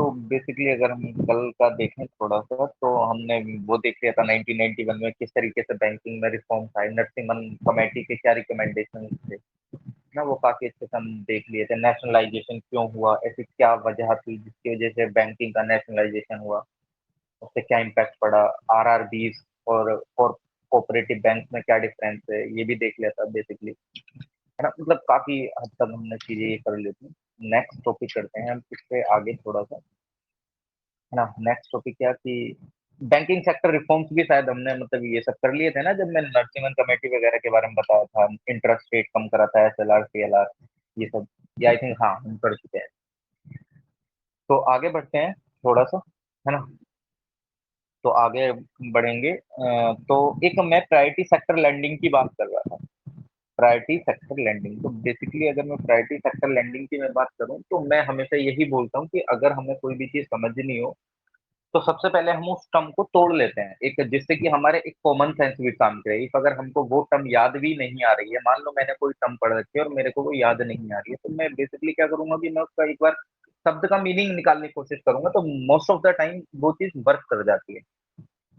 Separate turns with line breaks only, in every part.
तो बेसिकली अगर हम कल का देखें थोड़ा-सा तो हमने वो देख लिया था 1991 में किस तरीके से बैंकिंग में रिफ़ॉर्म्स आए, नरसिम्हन कमेटी के क्या रिकमेंडेशंस थे, ना वो काफ़ी अच्छे से हम देख लिए थे। नेशनलाइज़ेशन क्यों हुआ, ऐसी क्या वजह थी जिसकी वजह से बैंकिंग का नेशनलाइज़ेशन हुआ, उससे क्या इम्पैक्ट पड़ा, आरआरबीज़ और कोऑपरेटिव बैंक में क्या डिफरेंस है, ये भी देख लिया था बेसिकली, है ना? मतलब काफ़ी हद तक हमने चीज़ें ये कर ली थी। नेक्स्ट टॉपिक करते हैं हम इससे आगे थोड़ा-सा, है ना? नेक्स्ट टॉपिक क्या कि बैंकिंग सेक्टर रिफॉर्म्स भी शायद हमने मतलब ये सब कर लिए थे ना जब मैं नरसिम्हन कमेटी वगैरह के बारे में बताया था, इंटरेस्ट रेट कम करा था, एसएलआर, सीएलआर ये सब, ये आई थिंक हाँ, हम कर चुके हैं। तो आगे बढ़ते हैं थोड़ा-सा, है ना? तो आगे बढ़ेंगे तो एक मैं प्रायोरिटी सेक्टर लेंडिंग की बात कर रहा था। प्रायोरिटी सेक्टर लेंडिंग, तो बेसिकली अगर मैं प्रायोरिटी सेक्टर लेंडिंग की मैं बात करूँ, तो मैं हमेशा यही बोलता हूँ कि अगर हमें कोई भी चीज़ समझनी हो, तो सबसे पहले हम उस टर्म को तोड़ लेते हैं, एक जिससे कि हमारे एक कॉमन सेंस भी काम करे। इफ अगर हमको वो टर्म याद भी नहीं आ रही है, मान लो मैंने कोई टर्म पढ़ रखी है और मेरे को वो याद नहीं आ रही है, तो मैं बेसिकली क्या करूँगा कि मैं उसका एक बार शब्द का मीनिंग निकालने की कोशिश करूँगा, तो मोस्ट ऑफ द टाइम वो चीज़ वर्क कर जाती है।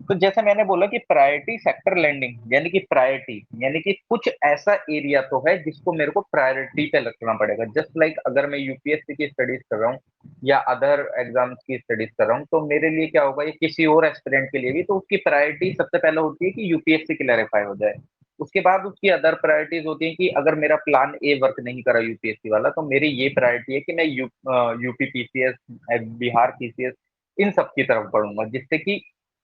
तो जैसे मैंने बोला कि प्रायोरिटी सेक्टर लेंडिंग यानी कि प्रायोरिटी यानी कि कुछ ऐसा एरिया तो है जिसको मेरे को प्रायोरिटी पे रखना पड़ेगा। जस्ट लाइक अगर मैं यूपीएससी की स्टडीज कर रहा हूँ या अदर एग्जाम्स की स्टडीज कर रहा हूँ, तो मेरे लिए क्या होगा, ये किसी और एस्पिरेंट के लिए भी, तो उसकी प्रायोरिटी सबसे पहले होती है कि यूपीएससी क्लैरिफाई हो जाए। उसके बाद उसकी अदर प्रायोरिटीज होती है कि अगर मेरा प्लान ए वर्क नहीं करा यूपीएससी वाला, तो मेरी ये प्रायोरिटी है कि मैं यूपी पीसीएस, बिहार पीसीएस, इन सब की तरफ बढ़ूंगा, जिससे कि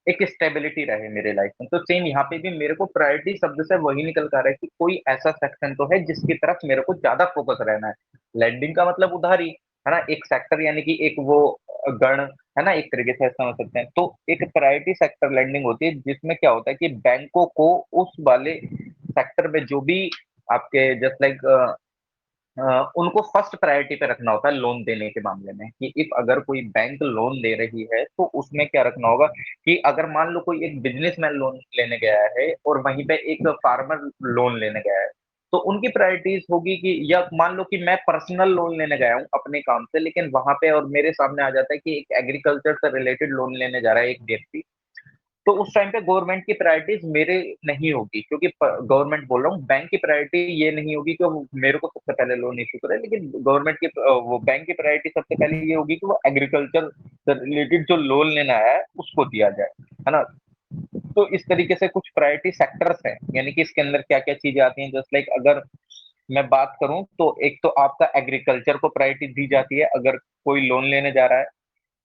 एक स्टेबिलिटी रहे मेरे लाइफ में। तो सेम यहाँ पे भी मेरे को प्रायोरिटी शब्द से वही निकल कर रहा है कि कोई ऐसा सेक्शन तो है जिसकी तरफ मेरे को ज्यादा फोकस रहना है। लैंडिंग का मतलब उधार ही है ना, एक सेक्टर यानी कि एक वो गण, है ना, एक तरीके से समझ सकते हैं। तो एक प्रायोरिटी सेक्टर लैंडिंग होती है जिसमें क्या होता है कि बैंकों को उस वाले सेक्टर में जो भी आपके जस्ट लाइक उनको फर्स्ट प्रायोरिटी पे रखना होता है लोन देने के मामले में, कि इफ अगर कोई बैंक लोन दे रही है तो उसमें क्या रखना होगा कि अगर मान लो कोई एक बिजनेसमैन लोन लेने गया है और वहीं पे एक फार्मर लोन लेने गया है, तो उनकी प्रायोरिटीज होगी कि, या मान लो कि मैं पर्सनल लोन लेने गया हूँ अपने काम से, लेकिन वहां पे और मेरे सामने आ जाता है कि एक एग्रीकल्चर से रिलेटेड लोन लेने जा रहा है एक व्यक्ति, तो उस टाइम पे गवर्नमेंट की प्रायोरिटीज मेरे नहीं होगी, क्योंकि गवर्नमेंट बोल रहा हूँ, बैंक की प्रायोरिटी ये नहीं होगी कि वो मेरे को सबसे पहले लोन इशू करे, लेकिन गवर्नमेंट की वो बैंक की प्रायोरिटी सबसे पहले ये होगी कि वो एग्रीकल्चर से रिलेटेड जो लोन लेना है उसको दिया जाए, है ना। तो इस तरीके से कुछ प्रायोरिटी सेक्टर्स हैं, यानी कि इसके अंदर क्या क्या चीजें आती हैं। जस्ट लाइक अगर मैं बात करूं तो एक तो आपका एग्रीकल्चर को प्रायोरिटी दी जाती है अगर कोई लोन लेने जा रहा है,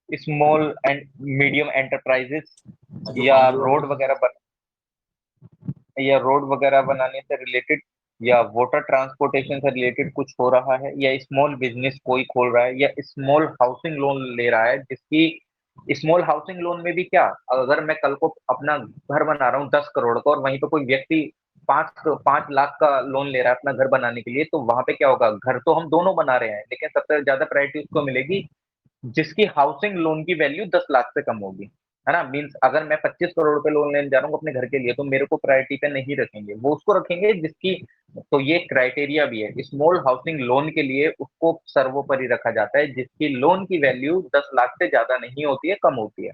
स्मॉल एंड मीडियम एंटरप्राइजेस
जो
या
पानी
रोड
वाली
वगैरह या रोड वगैरह बनाने से रिलेटेड या वाटर ट्रांसपोर्टेशन से रिलेटेड कुछ हो रहा है, या स्मॉल बिजनेस कोई खोल रहा है, या स्मॉल हाउसिंग लोन ले रहा है, जिसकी स्मॉल हाउसिंग लोन में भी क्या, अगर मैं कल को अपना घर बना रहा हूँ 10 करोड़ का और वहीं पे कोई व्यक्ति 5 5 लाख का लोन ले रहा है अपना घर बनाने के लिए, तो वहां पे क्या होगा, घर तो हम दोनों बना रहे हैं लेकिन सबसे ज्यादा प्रायोरिटी उसको मिलेगी जिसकी हाउसिंग लोन की वैल्यू 10 लाख से कम होगी, है ना। मीन्स अगर मैं 25 करोड़ रुपए लोन लेने जा रहा हूँ अपने घर के लिए, तो मेरे को प्रायोरिटी पे नहीं रखेंगे, वो उसको रखेंगे जिसकी, तो ये क्राइटेरिया भी है, स्मॉल हाउसिंग लोन के लिए उसको सर्वोपरि रखा जाता है जिसकी लोन की वैल्यू 10 लाख से ज्यादा नहीं होती है, कम होती है।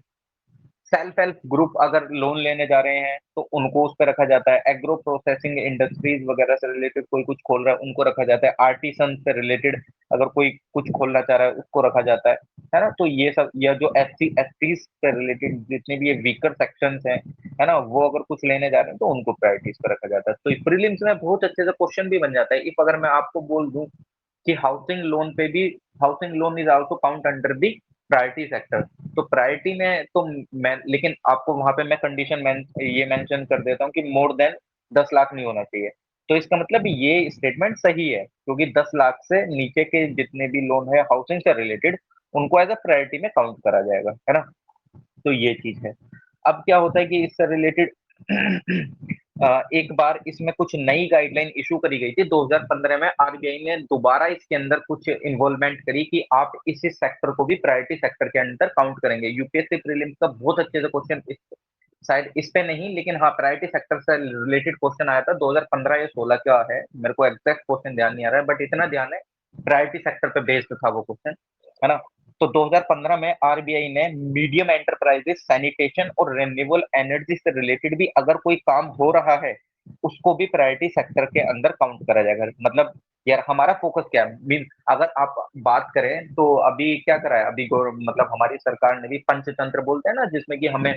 सेल्फ हेल्प ग्रुप अगर लोन लेने जा रहे हैं तो उनको उस पर रखा जाता है। एग्रो प्रोसेसिंग इंडस्ट्रीज वगैरह से रिलेटेड कोई कुछ खोल रहा है उनको रखा जाता है। आर्टिसन से रिलेटेड अगर कोई कुछ खोलना चाह रहा है उसको रखा जाता है ना। तो ये सब, या जो एस सी एस टी से रिलेटेड जितने भी ये वीकर सेक्शंस हैं, है ना, वो अगर कुछ लेने जा रहे हैं तो उनको प्रायोरिटीज पर रखा जाता है। तो प्रीलिम्स में बहुत अच्छे से क्वेश्चन भी बन जाता है। इफ अगर मैं आपको बोल दूं कि हाउसिंग लोन पे भी, housing loan is also count under the priority sector, तो प्रायोरिटी में तो मैं, लेकिन आपको वहां पे मैं कंडीशन ये मेंशन कर देता हूँ कि मोर देन 10 लाख नहीं होना चाहिए। तो इसका मतलब ये स्टेटमेंट सही है, क्योंकि 10 लाख से नीचे के जितने भी लोन है हाउसिंग से रिलेटेड, उनको एज अ प्रायोरिटी में काउंट करा जाएगा, है ना। तो ये चीज है। अब क्या होता है कि इससे रिलेटेड एक बार इसमें कुछ नई गाइडलाइन इशू करी गई थी 2015 में, आरबीआई ने दोबारा इसके अंदर कुछ इन्वॉल्वमेंट करी कि आप इस सेक्टर को भी प्रायोरिटी सेक्टर के अंदर काउंट करेंगे। यूपीएससी प्रीलिम्स का बहुत अच्छे से क्वेश्चन शायद इस पे नहीं, लेकिन हाँ प्रायोरिटी सेक्टर से रिलेटेड क्वेश्चन आया था 2015 या 16 का है, मेरे को एग्जैक्ट क्वेश्चन ध्यान नहीं आ रहा है, बट इतना ध्यान है प्रायोरिटी सेक्टर पे बेस्ड था वो क्वेश्चन, है ना। तो 2015 में आरबीआई ने मीडियम एंटरप्राइजेस, सैनिटेशन और रिन्यूएबल एनर्जी से रिलेटेड भी अगर कोई काम हो रहा है, उसको भी प्रायोरिटी सेक्टर के अंदर काउंट करा जाएगा। मतलब यार हमारा फोकस क्या है? मीन अगर आप बात करें तो अभी क्या करा है, अभी मतलब हमारी सरकार ने भी पंचतंत्र बोलते हैं ना, जिसमें कि हमें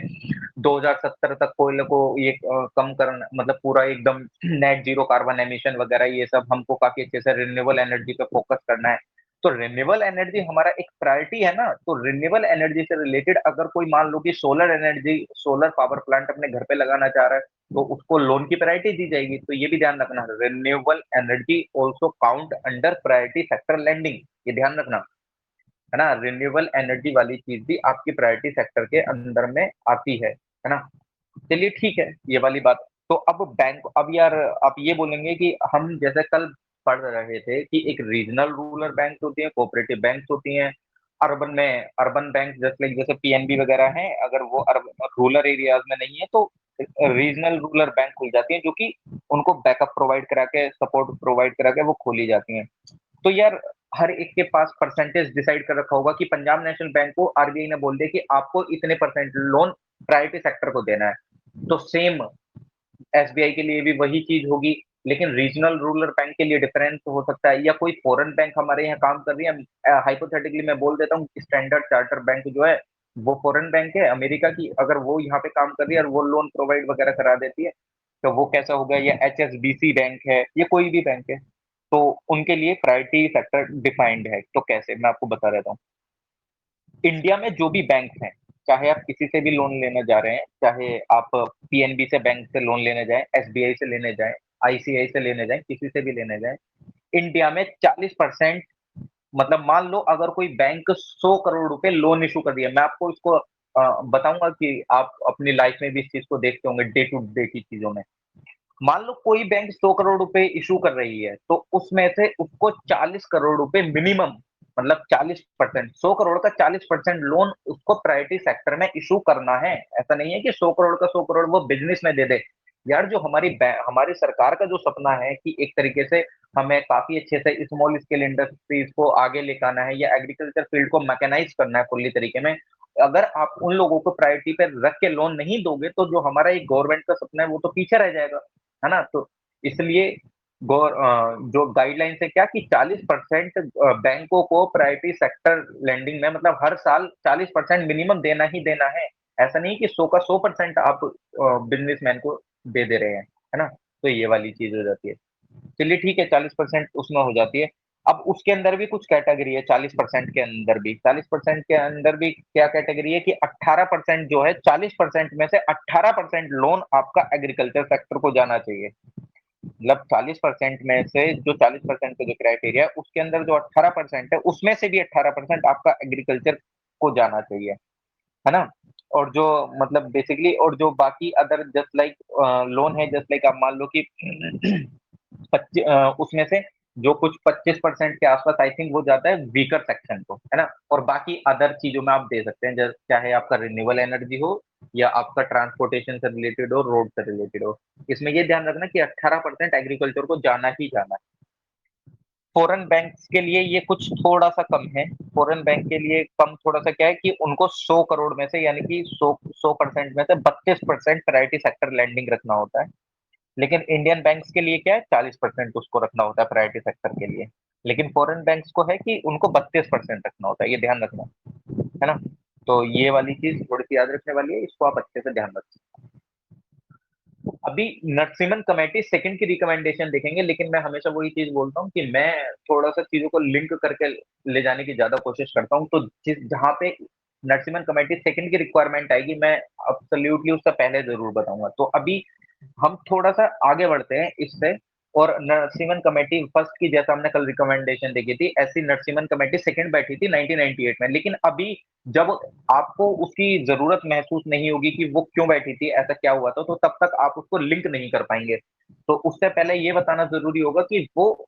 2070 तक कोयले को ये कम करना, मतलब पूरा एकदम नेट जीरो कार्बन एमिशन वगैरह ये सब हमको काफी अच्छे से रिन्यूएबल एनर्जी पे फोकस करना है। तो रिन्यूएबल एनर्जी हमारा एक प्रायोरिटी है ना, तो रिन्यूएबल एनर्जी से रिलेटेड अगर कोई मान लो कि solar energy, solar power plant अपने घर पे लगाना चाह रहा है, तो उसको लोन की प्रायोरिटी दी जाएगी। तो ये भी ध्यान रखना, renewable energy also count under priority sector lending, ये ध्यान रखना, है ना। रिन्यूएबल एनर्जी वाली चीज भी आपकी प्रायोरिटी सेक्टर के अंदर में आती है ना। चलिए ठीक है, ये वाली बात। तो अब बैंक, अब यार आप ये बोलेंगे कि हम जैसे कल पढ़ रहे थे कि एक रीजनल रूरल बैंक होती है, कोऑपरेटिव बैंक होती हैं, अर्बन में अर्बन बैंक जैसे लाइक जैसे पीएनबी वगैरह हैं, अगर वो रूरल एरियाज में नहीं है तो रीजनल रूरल बैंक खुल जाती हैं, जो कि उनको बैकअप प्रोवाइड करा के, सपोर्ट प्रोवाइड करा के वो खोली जाती हैं। तो यार हर एक के पास परसेंटेज डिसाइड कर रखा होगा कि पंजाब नेशनल बैंक को आरबीआई ने बोल दिया कि आपको इतने परसेंट लोन प्रायोरिटी सेक्टर को देना है। तो सेम एसबीआई के लिए भी वही चीज होगी, लेकिन रीजनल रूरल बैंक के लिए डिफरेंस हो सकता है, या कोई फॉरेन बैंक हमारे यहाँ काम कर रही है। हाइपोथेटिकली मैं बोल देता हूँ, स्टैंडर्ड चार्टर बैंक जो है वो फॉरेन बैंक है अमेरिका की, अगर वो यहाँ पे काम कर रही है और वो लोन प्रोवाइड वगैरह करा देती है, तो वो कैसा होगा? या एचएसबीसी बैंक है, ये कोई भी बैंक है, तो उनके लिए प्रायोरिटी सेक्टर डिफाइंड है। तो कैसे, मैं आपको बता देता हूँ। इंडिया में जो भी बैंक हैं, चाहे आप किसी से भी लोन लेने जा रहे हैं, चाहे आप पीएनबी से बैंक से लोन लेने जाएं, एसबीआई से लेने जाएं, आईसीआई से लेने जाएं, किसी से भी लेने जाएं, इंडिया में 40%, मतलब मान लो अगर कोई बैंक 100 करोड़ रुपए लोन इशू कर दिया, मैं आपको इसको बताऊंगा कि आप अपनी लाइफ में भी इस चीज को देखते होंगे डे टू डे की चीजों में। मान लो कोई बैंक 100 करोड़ रुपए इशू कर रही है, तो उसमें से उसको 40 करोड़ रुपए मिनिमम, मतलब 40%, 100 करोड़ का 40% लोन उसको प्रायोरिटी सेक्टर में इशू करना है। ऐसा नहीं है कि 100 करोड़ का 100 करोड़ वो बिजनेस में दे दे। यार जो हमारी सरकार का जो सपना है कि एक तरीके से हमें काफी अच्छे से स्मॉल स्केल इंडस्ट्रीज को आगे लेकर आना है, या एग्रीकल्चर फील्ड को मैकेनाइज करना है फुल्ली तरीके में, अगर आप उन लोगों को प्रायोरिटी पे रख के लोन नहीं दोगे, तो जो हमारा एक गवर्नमेंट का सपना है वो तो पीछे रह जाएगा, है ना। तो इसलिए जो गाइडलाइंस है क्या कि 40% बैंकों को प्रायोरिटी सेक्टर लेंडिंग में, मतलब हर साल 40% मिनिमम देना ही देना है। ऐसा नहीं कि 100 का 100% आप बिजनेसमैन को दे दे रहे हैं, है ना। तो ये वाली चीज हो जाती है। चलिए ठीक है, 40% उसमें हो जाती है। अब उसके अंदर भी कुछ कैटेगरी है, 40% के अंदर भी, 40% के अंदर भी क्या कैटेगरी है कि 18% जो है, 40% में से 18% लोन आपका एग्रीकल्चर सेक्टर को जाना चाहिए। मतलब 40% में से जो 40% का जो क्राइटेरिया है, उसके अंदर जो 18% है, उसमें से भी 18% आपका एग्रीकल्चर को जाना चाहिए, है ना। और जो मतलब बेसिकली, और जो बाकी अदर जस्ट लाइक लोन है, जस्ट लाइक आप मान लो कि उसमें से जो कुछ 25% के आसपास आई थिंक वो जाता है वीकर सेक्शन को, है ना। और बाकी अदर चीजों में आप दे सकते हैं, चाहे आपका रिन्यूएबल एनर्जी हो, या आपका ट्रांसपोर्टेशन से रिलेटेड हो, रोड से रिलेटेड हो। इसमें ये ध्यान रखना कि 18% एग्रीकल्चर को जाना ही जाना है। फॉरेन बैंक्स के लिए ये कुछ थोड़ा सा कम है। फॉरेन बैंक के लिए कम थोड़ा सा क्या है कि उनको 100 करोड़ में से, यानी कि 100% में से 32% प्रायोरिटी सेक्टर लैंडिंग रखना होता है। लेकिन इंडियन बैंक्स के लिए क्या है, 40% उसको रखना होता है प्रायोरिटी सेक्टर के लिए। लेकिन फॉरेन बैंक्स को है कि उनको 32% रखना होता है, ये ध्यान रखना, है ना। तो ये वाली चीज थोड़ी सी याद रखने वाली है, इसको आप अच्छे से ध्यान रखें। अभी नरसिम्हन कमेटी सेकंड की रिकमेंडेशन देखेंगे, लेकिन मैं हमेशा वही चीज बोलता हूँ कि मैं थोड़ा सा चीजों को लिंक करके ले जाने की ज्यादा कोशिश करता हूँ। तो जिस जहाँ पे नरसिम्हन कमेटी सेकंड की रिक्वायरमेंट आएगी, मैं अब्सोल्युटली उससे पहले जरूर बताऊंगा। तो अभी हम थोड़ा सा आगे बढ़ते हैं इससे। और नरसिम्हन कमेटी फर्स्ट की, जैसा हमने कल रिकमेंडेशन देखी थी, ऐसी नरसिम्हन कमेटी सेकंड बैठी थी 1998 में। लेकिन अभी जब आपको उसकी जरूरत महसूस नहीं होगी कि वो क्यों बैठी थी, ऐसा क्या हुआ था, तो तब तक आप उसको लिंक नहीं कर पाएंगे। तो उससे पहले ये बताना जरूरी होगा कि वो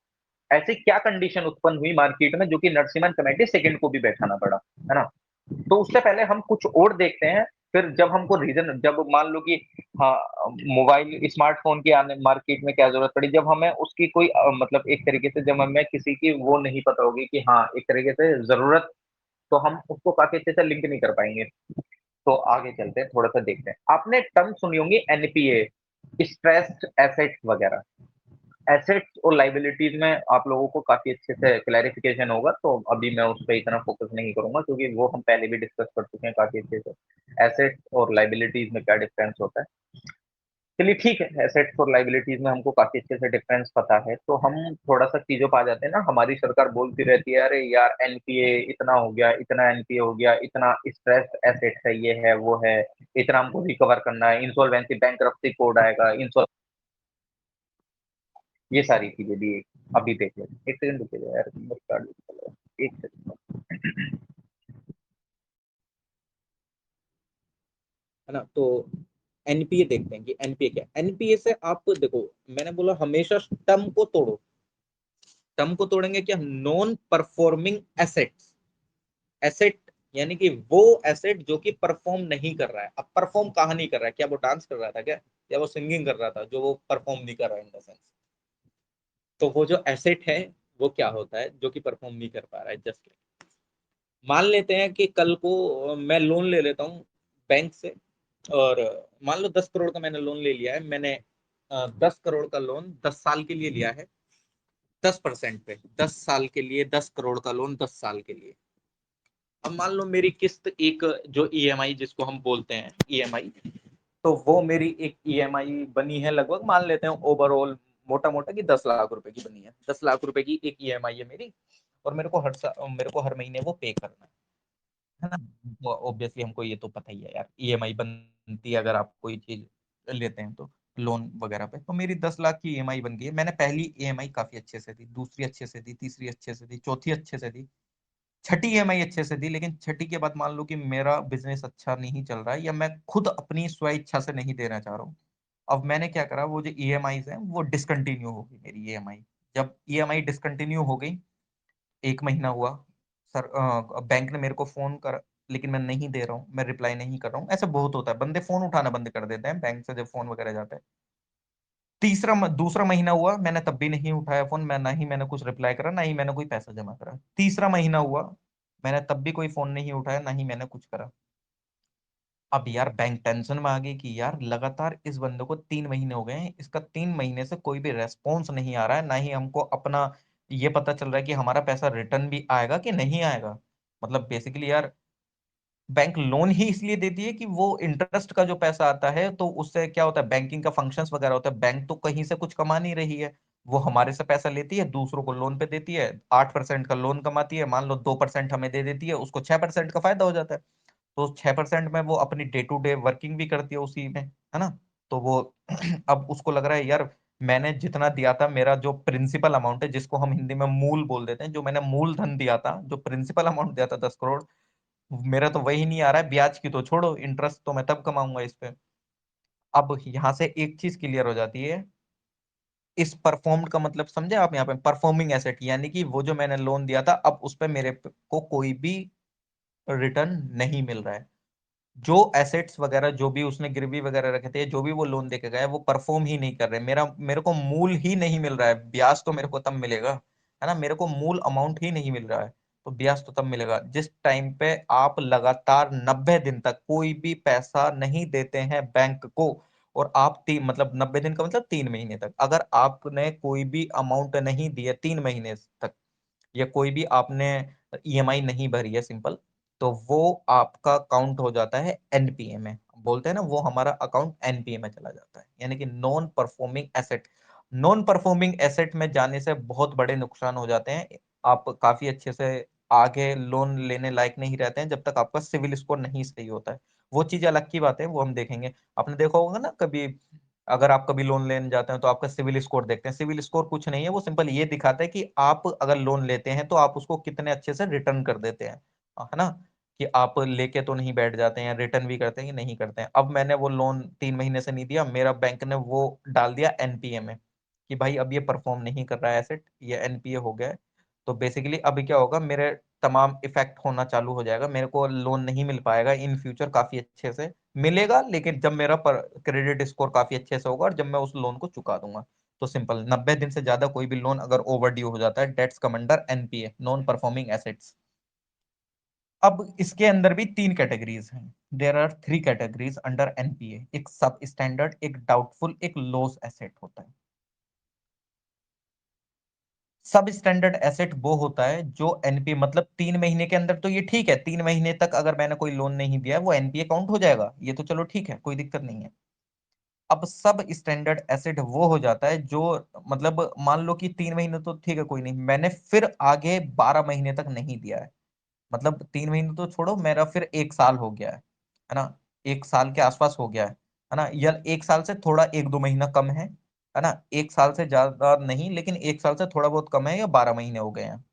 ऐसी क्या कंडीशन उत्पन्न हुई मार्केट में, जो कि नरसिम्हन कमेटी सेकंड को भी बैठाना पड़ा, है ना। तो उससे पहले हम कुछ और देखते हैं। फिर जब हमको रीजन, जब मान लो कि हाँ, मोबाइल स्मार्टफोन की आने मार्केट में क्या जरूरत पड़ी, जब हमें उसकी कोई मतलब एक तरीके से जब हमें किसी की वो नहीं पता होगी कि हाँ एक तरीके से जरूरत तो हम उसको काफ़ी अच्छे से लिंक नहीं कर पाएँगे। तो आगे चलते हैं, थोड़ा-सा देखते हैं। आपने टर्म सुनी होंगी एनपीए, स्ट्रेस्ड एसेट्स वगैरह। एसेट्स और लायबिलिटीज़ में आप लोगों को काफ़ी अच्छे से क्लैरिफ़िकेशन होगा, तो अभी मैं उस पे इतना फ़ोकस नहीं करूँगा क्योंकि वो हम पहले भी डिस्कस कर चुके हैं काफ़ी अच्छे से। एसेट्स और लायबिलिटीज़ में क्या डिफ़रेंस होता है। चलिए ठीक है, एसेट्स और लायबिलिटीज़ में हमको काफ़ी अच्छे से डिफ़रेंस पता है, तो हम थोड़ा-सा चीज़ों पे आ जाते हैं ना, हमारी सरकार बोलती रहती है, "अरे यार एनपीए इतना हो गया, इतना एनपीए हो गया, इतना स्ट्रेस्ड एसेट्स है, ये है, वो है, इतना हमको रिकवर करना है, इंसॉल्वेंसी बैंकरप्सी कोड आएगा, इंसॉल" ये सारी चीज़ें भी अभी देख लेते हैं। 1 सेकंड रुकिएगा यार, मेरा कार्ड निकल रहा है। 1 सेकंड।
है ना। तो एनपीए देखते हैं कि एनपीए क्या है। एनपीए से आप देखो, मैंने बोला हमेशा टर्म को तोड़ो। टर्म को तोड़ेंगे क्या, नॉन परफॉर्मिंग एसेट्स। एसेट यानी कि वो एसेट जो कि परफॉर्म नहीं कर रहा है। अब परफॉर्म कहाँ नहीं कर रहा है, क्या वो डांस कर रहा था क्या, या वो सिंगिंग कर रहा था जो वो परफॉर्म नहीं कर रहा है इन द सेंस। तो वो जो एसेट है वो क्या होता है जो कि परफॉर्म नहीं कर पा रहा है। जस्ट मान लेते हैं कि कल को मैं लोन ले लेता हूँ बैंक से, और मान लो 10 करोड़ का मैंने लोन ले लिया है। मैंने 10 करोड़ का लोन 10 साल के लिए लिया है, 10% पे, 10 साल के लिए 10 करोड़ का लोन 10 साल के लिए। अब मान लो मेरी किस्त एक जो ईएमआई जिसको हम बोलते हैं ईएमआई, तो वो मेरी एक ईएमआई बनी है लगभग, मान लेते हैं ओवरऑल मोटा मोटा कि 10 लाख रुपए की बनी है। 10 लाख रुपए की एक ईएमआई है मेरी, और मेरे को हर महीने वो पे करना है ना। तो ऑब्वियसली हमको ये तो पता ही है यार, ईएमआई बनती है अगर आप कोई चीज लेते हैं तो, लोन वगैरह पे। तो मेरी 10 लाख की ईएमआई बन गई है। मैंने पहली ईएमआई काफी अच्छे से दी, दूसरी अच्छे से दी, तीसरी अच्छे से दी, चौथी अच्छे से दी, छठी ईएमआई अच्छे से दी। लेकिन छठी के बाद मान लो कि मेरा बिजनेस अच्छा नहीं चल रहा है, या मैं खुद अपनी स्व इच्छा से नहीं देना चाह रहा हूँ। अब मैंने क्या करा, वो जो ईएमआई है वो डिसकंटिन्यू हो गई मेरी ईएमआई। जब ईएमआई डिसकंटिन्यू हो गई, 1 महीना हुआ, सर बैंक ने मेरे को फोन कर, लेकिन मैं नहीं दे रहा हूँ, मैं रिप्लाई नहीं कर रहा हूँ। ऐसा बहुत होता है, बंदे फोन उठाना बंद कर देते हैं बैंक से जब फोन वगैरह जाता है। दूसरा महीना हुआ, मैंने तब भी नहीं उठाया फोन, मैं ना ही मैंने कुछ रिप्लाई करा, ना ही मैंने कोई पैसा जमा करा। तीसरा महीना हुआ, मैंने तब भी कोई फोन नहीं उठाया, ना ही मैंने कुछ करा। अब यार बैंक टेंशन में आ गई कि यार लगातार इस बंदे को 3 महीने हो गए हैं, इसका 3 महीने से कोई भी रेस्पॉन्स नहीं आ रहा है, ना ही हमको अपना ये पता चल रहा है कि हमारा पैसा रिटर्न भी आएगा कि नहीं आएगा। मतलब बेसिकली यार, बैंक लोन ही इसलिए देती है कि वो इंटरेस्ट का जो पैसा आता है, तो उससे क्या होता है, बैंकिंग का फंक्शंस वगैरह होता है। बैंक तो कहीं से कुछ कमा नहीं रही है, वो हमारे से पैसा लेती है, दूसरों को लोन पे देती है, 8% का लोन कमाती है, मान लो 2% हमें दे देती है, उसको 6% का फायदा हो जाता है। तो 6% में वो अपनी डे टू डे वर्किंग भी करती है उसी में, है ना। तो वो अब उसको लग रहा है यार, मैंने जितना दिया था, मेरा जो प्रिंसिपल अमाउंट है जिसको हम हिंदी में मूल बोल देते हैं, जो मैंने मूलधन दिया था, जो प्रिंसिपल अमाउंट दिया था 10 करोड़, मेरा तो वही नहीं आ रहा है। ब्याज की तो छोड़ो, इंटरेस्ट तो मैं तब कमाऊंगा इस पे। अब यहाँ से एक चीज क्लियर हो जाती है, इस परफॉर्म्ड का मतलब समझे आप, यहाँ पे परफॉर्मिंग एसेट यानी कि वो जो मैंने लोन दिया था, अब उस पे को कोई भी रिटर्न नहीं मिल रहा है। जो एसेट्स वगैरह जो भी उसने गिरवी वगैरह रखे थे, जो भी वो लोन देके गया, वो परफॉर्म ही नहीं कर रहे। मेरे को मूल ही नहीं मिल रहा है। ब्याज तो मेरे को तब मिलेगा, है ना, मेरे को मूल अमाउंट ही नहीं मिल रहा है। तो ब्याज तो तब मिलेगा जिस टाइम पे आप लगातार 90 दिन तक कोई भी पैसा नहीं देते हैं बैंक को। और आप मतलब 90 दिन का मतलब 3 महीने तक, अगर आपने कोई भी अमाउंट नहीं दी है 3 महीने तक, या कोई भी आपने ईएमआई नहीं भरी है सिंपल, तो वो आपका काउंट हो जाता है एनपीए में। बोलते हैं ना, वो हमारा अकाउंट एनपीए में चला जाता है, यानी कि non performing asset. Non performing asset में जाने से बहुत बड़े नुकसान हो जाते हैं। आप काफी अच्छे से आगे लोन लेने लायक नहीं रहते हैं जब तक आपका सिविल स्कोर नहीं सही होता है। वो चीज अलग की बात है, वो हम देखेंगे। आपने देखा होगा ना कभी, अगर आप कभी लोन लेने जाते हैं तो आपका सिविल स्कोर देखते हैं। सिविल स्कोर कुछ नहीं है, वो सिंपल ये दिखाता है कि आप अगर लोन लेते हैं तो आप उसको कितने अच्छे से रिटर्न कर देते हैं, है ना। कि आप लेके तो नहीं बैठ जाते हैं, रिटर्न भी करते हैं कि नहीं करते हैं। अब मैंने वो लोन 3 महीने से नहीं दिया, मेरा बैंक ने वो डाल दिया एनपीए में, कि भाई अब ये परफॉर्म नहीं कर रहा है एसेट, ये एनपीए हो गया है। तो बेसिकली अभी क्या होगा, मेरे तमाम इफेक्ट होना चालू हो जाएगा, मेरे को लोन नहीं मिल पाएगा इन फ्यूचर। काफी अच्छे से मिलेगा, लेकिन जब मेरा क्रेडिट स्कोर काफी अच्छे से होगा और जब मैं उस लोन को चुका दूंगा। तो सिंपल, 90 दिन से ज्यादा कोई भी लोन अगर ओवर ड्यू हो जाता है, dates come under NPA, non performing assets. अब इसके अंदर भी तीन कैटेगरीज हैं। There are three categories under NPA, एक सब स्टैंडर्ड, एक डाउटफुल, एक लॉस एसेट होता है। सब स्टैंडर्ड एसेट वो होता है जो एनपीए, मतलब 3 महीने के अंदर तो ये ठीक है, 3 महीने तक अगर मैंने कोई लोन नहीं दिया है वो एनपीए काउंट हो जाएगा, ये तो चलो ठीक है, कोई दिक्कत नहीं है। अब सब स्टैंडर्ड एसेट वो हो जाता है जो, मतलब मान लो कि 3 महीने तो ठीक है कोई नहीं, मैंने फिर आगे 12 महीने तक नहीं दिया है, मतलब 3 महीने तो छोड़ो, मेरा फिर 1 साल हो गया है ना, 1 साल के आसपास हो गया है ना, या 1 साल से थोड़ा 1-2 महीना कम है ना, 1 साल से ज्यादा नहीं, लेकिन 1 साल से थोड़ा बहुत कम है, या 12 महीने हो गए हैं,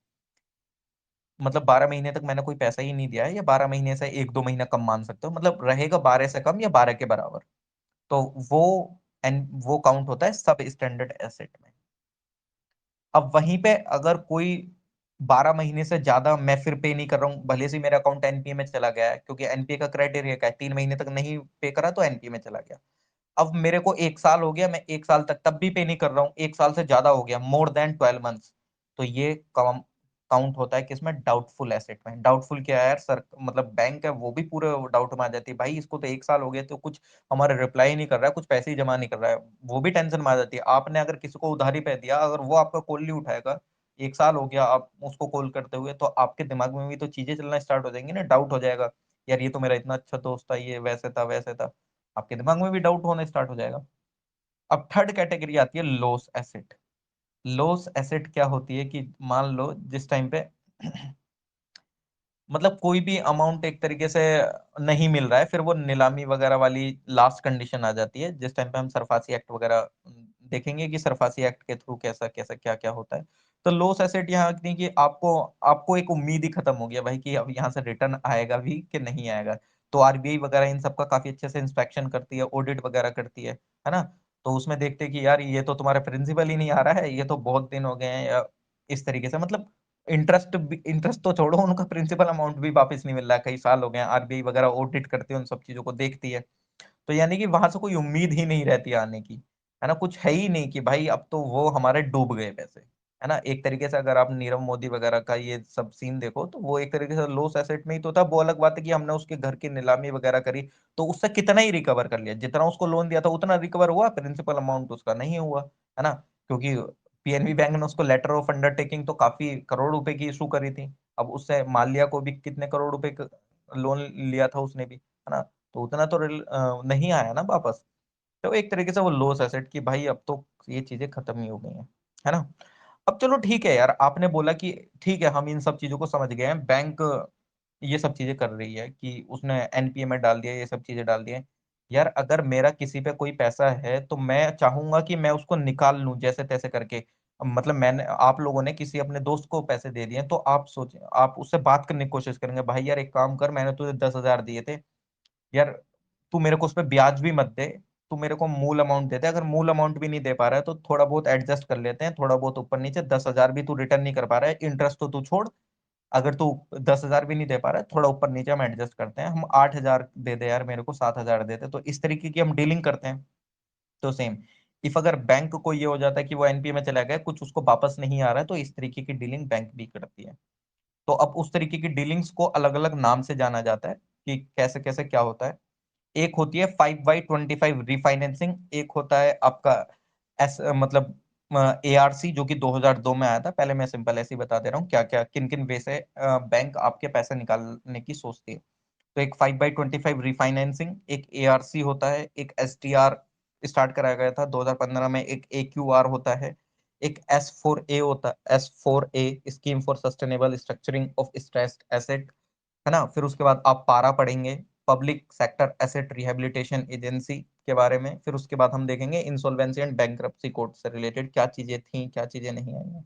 मतलब 12 महीने तक मैंने कोई पैसा ही नहीं दिया है, या 12 महीने से 1-2 महीना कम मान सकते हो, मतलब रहेगा 12 से कम या 12 के बराबर, तो वो वो काउंट होता है सब स्टैंडर्ड एसेट में। अब वहीं पे अगर कोई 12 महीने से ज्यादा मैं फिर पे नहीं कर रहा हूँ, भले से मेरा अकाउंट एनपीए में चला गया है, क्योंकि एनपीए का क्राइटेरिया क्या है, 3 महीने तक नहीं पे करा तो एनपीए में चला गया। अब मेरे को 1 साल हो गया, मैं 1 साल तक तब भी पे नहीं कर रहा हूँ, 1 साल से ज्यादा हो गया, मोर देन 12 मंथ्स, तो ये काउंट होता है किसमें, डाउटफुल एसेट में। डाउटफुल क्या है यार सर, मतलब बैंक है वो भी पूरे डाउट में आ जाती है, भाई इसको तो 1 साल हो गया तो कुछ हमारा रिप्लाई ही नहीं कर रहा है, कुछ पैसे ही जमा नहीं कर रहा है, वो भी टेंशन में आ जाती है। आपने अगर किसी को उधारी पे दिया, अगर वो आपका कॉल नहीं उठाएगा, 1 साल हो गया आप उसको कॉल करते हुए, तो आपके दिमाग में भी तो चीजें चलना स्टार्ट हो जाएंगी ना, डाउट हो जाएगा, यार ये तो मेरा इतना अच्छा दोस्त था, ये वैसे था वैसे था, आपके दिमाग में भी डाउट होना स्टार्ट हो जाएगा। अब थर्ड कैटेगरी आती है लॉस एसेट। लॉस एसेट क्या होती है कि मान लो जिस टाइम पे मतलब कोई भी अमाउंट एक तरीके से नहीं मिल रहा है, फिर वो नीलामी वगैरह वाली लास्ट कंडीशन आ जाती है, जिस टाइम पे हम सरफासी एक्ट वगैरह देखेंगे कि सरफासी एक्ट के थ्रू कैसा कैसा क्या क्या होता है। तो लॉस एसेट यहाँ नहीं कि आपको आपको एक उम्मीद ही खत्म हो गया भाई कि अब यहाँ से रिटर्न आएगा भी कि नहीं आएगा, तो आरबीआई वगैरह इन सब का काफी अच्छे से इंस्पेक्शन करती है, ऑडिट वगैरह करती है ना, तो उसमें देखते हैं कि यार ये तो तुम्हारा प्रिंसिपल ही नहीं आ रहा है, ये तो बहुत दिन हो गए हैं, या इस तरीके से, मतलब इंटरेस्ट तो छोड़ो, उनका प्रिंसिपल अमाउंट भी वापस नहीं मिल रहा है, कई साल हो गए हैं, आरबीआई वगैरह ऑडिट करती है, उन सब चीजों को देखती है, तो यानी कि वहां से कोई उम्मीद ही नहीं रहती आने की, है ना, कुछ है ही नहीं कि भाई अब तो वो हमारे डूब गए पैसे, है ना, एक तरीके से अगर आप नीरव मोदी वगैरह का ये सब सीन देखो, तो वो एक तरीके से लॉस एसेट में ही तो था। वो अलग बात है कि हमने उसके घर की नीलामी वगैरह करी, तो उससे कितना ही रिकवर कर लिया, जितना उसको लोन दिया था उतना रिकवर हुआ, प्रिंसिपल अमाउंट उसका नहीं हुआ, है ना, क्योंकि पीएनबी बैंक ने उसको लेटर ऑफ अंडरटेकिंग तो काफी करोड़ रुपए की इशू करी थी, अब उससे माल्या को भी कितने करोड़ रुपए लोन लिया था उसने भी, है ना, तो उतना तो नहीं आया ना वापस, तो एक तरीके से वो लॉस एसेट की भाई अब तो ये चीजें खत्म ही हो गई हैं, है ना। अब चलो ठीक है यार, आपने बोला कि ठीक है हम इन सब चीजों को समझ गए हैं, बैंक ये सब चीजें कर रही है कि उसने एनपीए में डाल दिया, ये सब चीजें डाल दी हैं, यार अगर मेरा किसी पे कोई पैसा है तो मैं चाहूंगा कि मैं उसको निकाल लूं जैसे तैसे करके, मतलब मैंने आप लोगों ने किसी अपने दोस्त को पैसे दे दिए तो आप सोच, आप उससे बात करने की कोशिश करेंगे, भाई यार एक काम कर, मैंने तुझे 10,000 दिए थे यार, तू मेरे को उस पर ब्याज भी मत दे, तू मेरे को मूल अमाउंट दे दे, अगर मूल अमाउंट भी नहीं दे पा रहा है तो थोड़ा बहुत एडजस्ट कर लेते हैं, थोड़ा बहुत ऊपर नीचे, 10,000 भी तू रिटर्न नहीं कर पा रहा है, इंटरेस्ट तो तू छोड़, अगर तू 10,000 भी नहीं दे पा रहा है, थोड़ा ऊपर नीचे हम एडजस्ट करते हैं, हम 8,000 दे दे यार, मेरे को 7,000 दे दे, तो इस तरीके की हम डीलिंग करते हैं। तो सेम, इफ अगर बैंक को ये हो जाता है कि वो एनपीए में चला गया, कुछ उसको वापस नहीं आ रहा है, तो इस तरीके की डीलिंग बैंक भी करती है। तो अब उस तरीके की डीलिंग्स को अलग अलग नाम से जाना जाता है कि कैसे कैसे क्या होता है। एक होती है 5/25 रिफाइनेंसिंग, एक होता है आपका एस मतलब एआरसी जो कि 2002 में आया था, पहले मैं सिंपल ऐसे ही बता दे रहा हूँ क्या क्या किन किन वे से बैंक आपके पैसे निकालने की सोचती है। तो एक 5/25 रिफाइनेंसिंग, एक एआरसी होता है, एक एसटीआर स्टार्ट कराया गया था 2015 में, एक एक्यूआर होता है, एक S4A होता है, S4A scheme for sustainable structuring of stressed asset, है ना। फिर उसके बाद आप पारा पढ़ेंगे, public sector asset rehabilitation agency के बारे में, फिर उसके बाद हम देखेंगे इंसॉल्वेंसी एंड बैंक्रप्सी कोड से रिलेटेड क्या चीजें थी क्या चीजें नहीं आई हैं।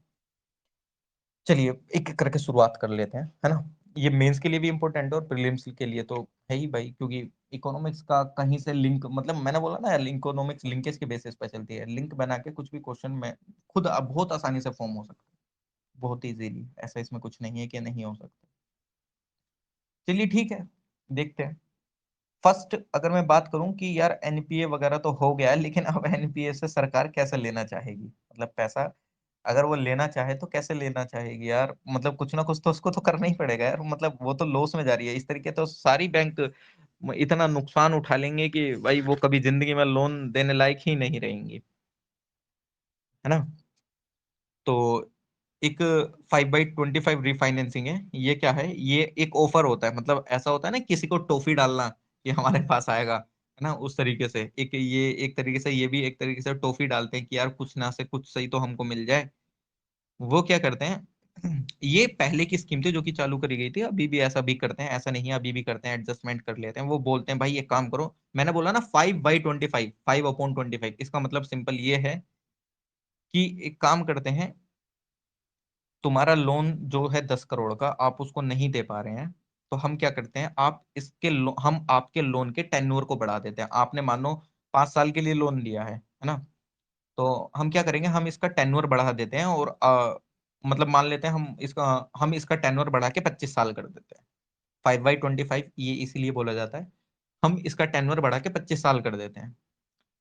चलिए एक एक करके शुरुआत कर लेते हैं, है ना। ये मेंस के लिए भी इंपॉर्टेंट है और प्रीलिम्स के लिए तो है ही भाई, क्योंकि इकोनॉमिक्स का कहीं से लिंक, मतलब मैंने बोला ना इकोनॉमिक्स लिंकेज के बेसिस पे चलती है, लिंक बना के कुछ भी क्वेश्चन में खुद अब बहुत आसानी से फॉर्म हो सकता है, बहुत इजीली, ऐसा इसमें कुछ नहीं है कि नहीं हो सकता। चलिए ठीक है, देखते हैं। फर्स्ट अगर मैं बात करूं कि यार एनपीए वगैरह तो हो गया है, लेकिन अब एनपीए से सरकार कैसे लेना चाहेगी, मतलब पैसा अगर वो लेना चाहे तो कैसे लेना चाहेगी यार, मतलब कुछ ना कुछ तो उसको तो करना ही पड़ेगा यार, मतलब वो तो लॉस में जा रही है। इस तरीके तो सारी बैंक इतना नुकसान उठा लेंगे कि भाई वो कभी जिंदगी में लोन देने लायक ही नहीं रहेंगी, है ना। तो एक 5/25 रिफाइनेंसिंग है, ये क्या है, ये एक ऑफर होता है, मतलब ऐसा होता है ना किसी को टॉफी डालना कि हमारे पास आएगा, है ना, उस तरीके से एक ये, एक तरीके से ये भी एक तरीके से टॉफी डालते हैं कि यार कुछ ना से कुछ सही तो हमको मिल जाए। वो क्या करते हैं, ये पहले की स्कीम थी जो कि चालू करी गई थी, अभी भी ऐसा भी करते हैं, ऐसा नहीं है, अभी भी करते हैं, एडजस्टमेंट कर लेते हैं। वो बोलते हैं भाई एक काम करो, मैंने बोला ना 5/25, 5/25, इसका मतलब सिंपल ये है कि एक काम करते हैं, तुम्हारा लोन जो है 10 करोड़ का, आप उसको नहीं दे पा रहे हैं, तो हम क्या करते हैं, हम आपके लोन के टेन्योर को बढ़ा देते हैं। आपने मान लो 5 साल के लिए लोन लिया है ना, तो हम क्या करेंगे, हम इसका टेन्योर बढ़ा देते हैं और मतलब मान लेते हैं हम इसका टेन्योर बढ़ा के 25 साल कर देते हैं। 5/25 ये इसीलिए बोला जाता है, हम इसका टेन्योर बढ़ा के 25 साल कर देते हैं।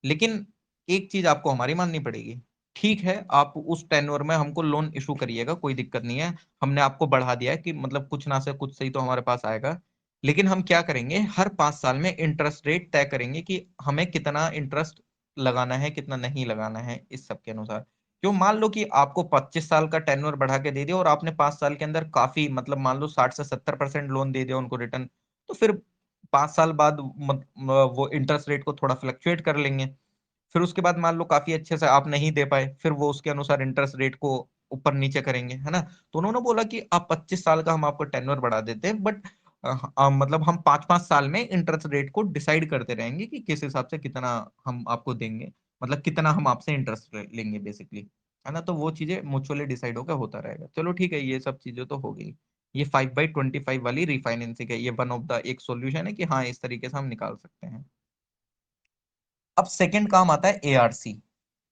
लेकिन एक चीज आपको हमारी माननी पड़ेगी, ठीक है आप उस टेन्योर में हमको लोन इशू करिएगा, कोई दिक्कत नहीं है, हमने आपको बढ़ा दिया है कि मतलब कुछ ना से कुछ सही तो हमारे पास आएगा। लेकिन हम क्या करेंगे, हर 5 साल में इंटरेस्ट रेट तय करेंगे कि हमें कितना इंटरेस्ट लगाना है, कितना नहीं लगाना है, इस सब के अनुसार। क्यों, मान लो कि आपको 25 साल का टेन्योर बढ़ा के दे दिया और आपने 5 साल के अंदर काफी, मतलब मान लो 60 से 70% लोन दे दिया उनको रिटर्न, तो फिर 5 साल बाद वो इंटरेस्ट रेट को थोड़ा फ्लक्चुएट कर लेंगे। फिर उसके बाद मान लो काफी अच्छे से आप नहीं दे पाए, फिर वो उसके अनुसार इंटरेस्ट रेट को ऊपर नीचे करेंगे, है ना। तो उन्होंने बोला कि आप 25 साल का हम आपको टेन्योर बढ़ा देते हैं, बट मतलब हम 5-5 साल में इंटरेस्ट रेट को डिसाइड करते रहेंगे कि किस हिसाब से कितना हम आपको देंगे, मतलब कितना हम आपसे इंटरेस्ट लेंगे बेसिकली, है ना। तो वो चीजें म्यूचुअली डिसाइड होकर होता रहेगा। चलो ठीक है, ये सब चीजें तो हो गई। ये 5/25 वाली रिफाइनेंसिंग है, ये वन ऑफ द एक सॉल्यूशन है कि हाँ इस तरीके से हम निकाल सकते हैं। अब सेकंड काम आता है एआरसी।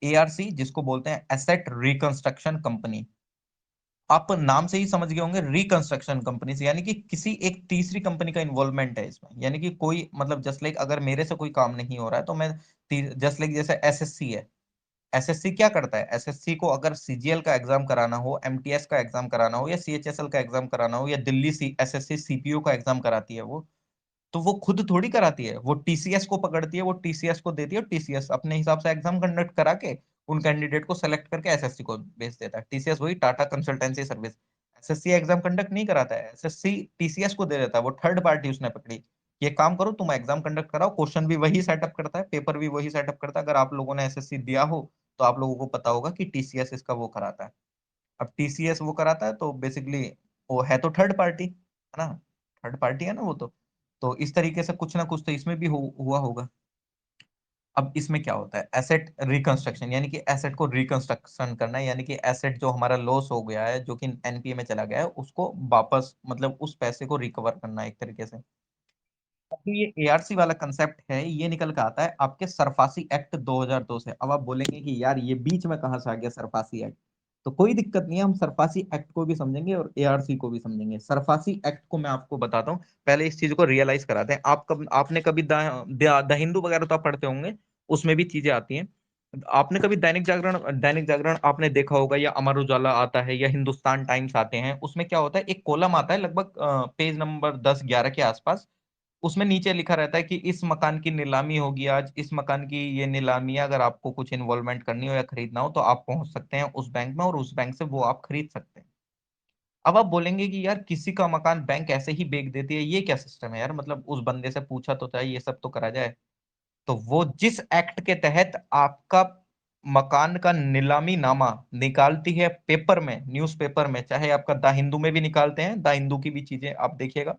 एआरसी जिसको बोलते हैं एसेट रिकंस्ट्रक्शन कंपनी। आप नाम से ही समझ गए होंगे रिकंस्ट्रक्शन कंपनी से, यानी कि किसी एक तीसरी कंपनी का इन्वॉल्वमेंट है इसमें, यानी कि कोई मतलब जस्ट लाइक अगर मेरे से कोई काम नहीं हो रहा है तो मैं, जस्ट लाइक जैसे एसएससी है, एसएससी क्या करता है, एसएससी को अगर सीजीएल का एग्जाम कराना हो, एमटीएस का एग्जाम कराना हो, या सीएचएसएल का एग्जाम कराना हो, या दिल्ली सी एसएससी सीपीयू का एग्जाम कराती है वो, तो वो खुद थोड़ी कराती है, वो टीसीएस को पकड़ती है, वो टीसीएस को देती है, टीसीएस अपने हिसाब से एग्जाम कंडक्ट करा के उन कैंडिडेट को सेलेक्ट करके एसएससी को भेज देता है। टीसीएस वही Tata consultancy service, SSC exam conduct नहीं कराता है, एसएससी टीसीएस को दे देता है, वो थर्ड पार्टी उसने पकड़ी, ये काम करो तुम एग्जाम कंडक्ट कराओ, क्वेश्चन भी वही सेटअप करता है, पेपर भी वही सेटअप करता है। अगर आप लोगों ने एसएससी दिया हो तो आप लोगों को पता होगा कि टीसीएस इसका वो कराता है। अब टीसीएस वो कराता है तो बेसिकली वो है तो थर्ड पार्टी, है ना, थर्ड पार्टी है ना वो तो इस तरीके से कुछ ना कुछ तो इसमें भी हुआ होगा। अब इसमें क्या होता है, एसेट रिकंस्ट्रक्शन, यानी कि एसेट को रिकंस्ट्रक्शन करना है, यानी कि एसेट जो हमारा लॉस हो गया है, जो कि एनपीए में चला गया है, उसको वापस मतलब उस पैसे को रिकवर करना है एक तरीके से। अब ये एआरसी वाला कंसेप्ट है, ये निकल के आता है आपके सरफासी एक्ट 2002 से। अब आप बोलेंगे कि यार ये बीच में कहाँ से आ गया सरफासी एक्ट, तो कोई दिक्कत नहीं है, हम सरफासी एक्ट को भी समझेंगे और एआरसी को भी समझेंगे। सरफासी एक्ट को मैं आपको बताता हूँ, पहले इस चीज को रियलाइज कराते हैं। आपने कभी द हिंदू वगैरह तो आप पढ़ते होंगे, उसमें भी चीजें आती हैं। आपने कभी दैनिक जागरण आपने देखा होगा, या अमर उजाला आता है, या हिंदुस्तान टाइम्स आते हैं, उसमें क्या होता है, एक कॉलम आता है लगभग पेज नंबर 10-11 के आसपास। उसमें नीचे लिखा रहता है कि इस मकान की नीलामी होगी आज, इस मकान की ये नीलामी है, अगर आपको कुछ इन्वॉल्वमेंट करनी हो या खरीदना हो तो आप पहुंच सकते हैं उस बैंक में और उस बैंक से वो आप खरीद सकते हैं। अब आप बोलेंगे कि यार किसी का मकान बैंक ऐसे ही बेच देती है, ये क्या सिस्टम है यार, मतलब उस बंदे से पूछा तो चाहिए, ये सब तो करा जाए। तो वो जिस एक्ट के तहत आपका मकान का नीलामी नामा निकालती है पेपर में, न्यूज़पेपर में, चाहे आपका द हिंदू में भी निकालते हैं, द हिंदू की भी चीजें आप देखिएगा,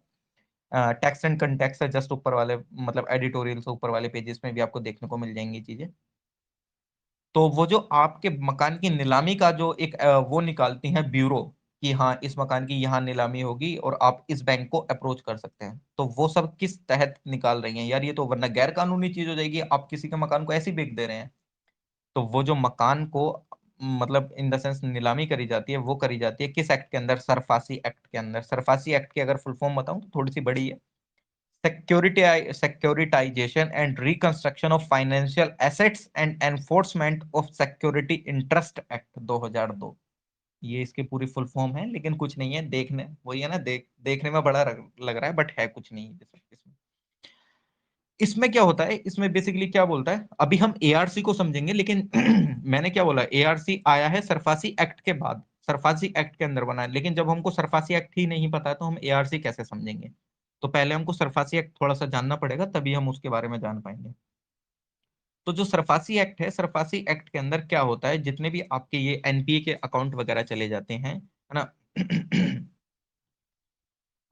टैक्स एंड कंटेक्स है जस्ट ऊपर वाले, मतलब एडिटोरियल से ऊपर वाले पेजेस में भी आपको देखने को मिल जाएंगी चीजें। तो वो जो आपके मकान की नीलामी का जो एक वो निकालती हैं ब्यूरो, कि हाँ इस मकान की यहाँ नीलामी होगी और आप इस बैंक को अप्रोच कर सकते हैं, तो वो सब किस तहत निकाल रही हैं यार, ये तो वरना गैर कानूनी चीज हो जाएगी, आप किसी के मकान को ऐसे ही बेच दे रहे हैं। तो वो जो मकान को मतलब इन द सेंस नीलामी करी जाती है, वो करी जाती है किस एक्ट के अंदर, सरफासी एक्ट के अंदर। सरफासी एक्ट की अगर फुल फॉर्म बताऊं तो थोड़ी सी बड़ी है, securitization and reconstruction of financial assets and enforcement of security interest act 2002। ये इसकी पूरी फुल फॉर्म है, लेकिन कुछ नहीं है, देखने वही है ना, देखने में बड़ा लग रहा है, बट है कुछ नहीं इसमें। इसमें क्या होता है, इसमें बेसिकली क्या बोलता है, अभी हम एआरसी को समझेंगे, लेकिन मैंने क्या बोला, एआरसी आया है सरफासी एक्ट के बाद, सरफासी एक्ट के अंदर बना है, लेकिन जब हमको सरफासी एक्ट ही नहीं पता है तो हम एआरसी कैसे समझेंगे? तो पहले हमको सरफासी एक्ट थोड़ा सा जानना पड़ेगा, तभी हम उसके बारे में जान पाएंगे। तो जो सरफासी एक्ट है, सरफासी एक्ट के अंदर क्या होता है, जितने भी आपके ये एनपीए के अकाउंट वगैरह चले जाते हैं, है ना?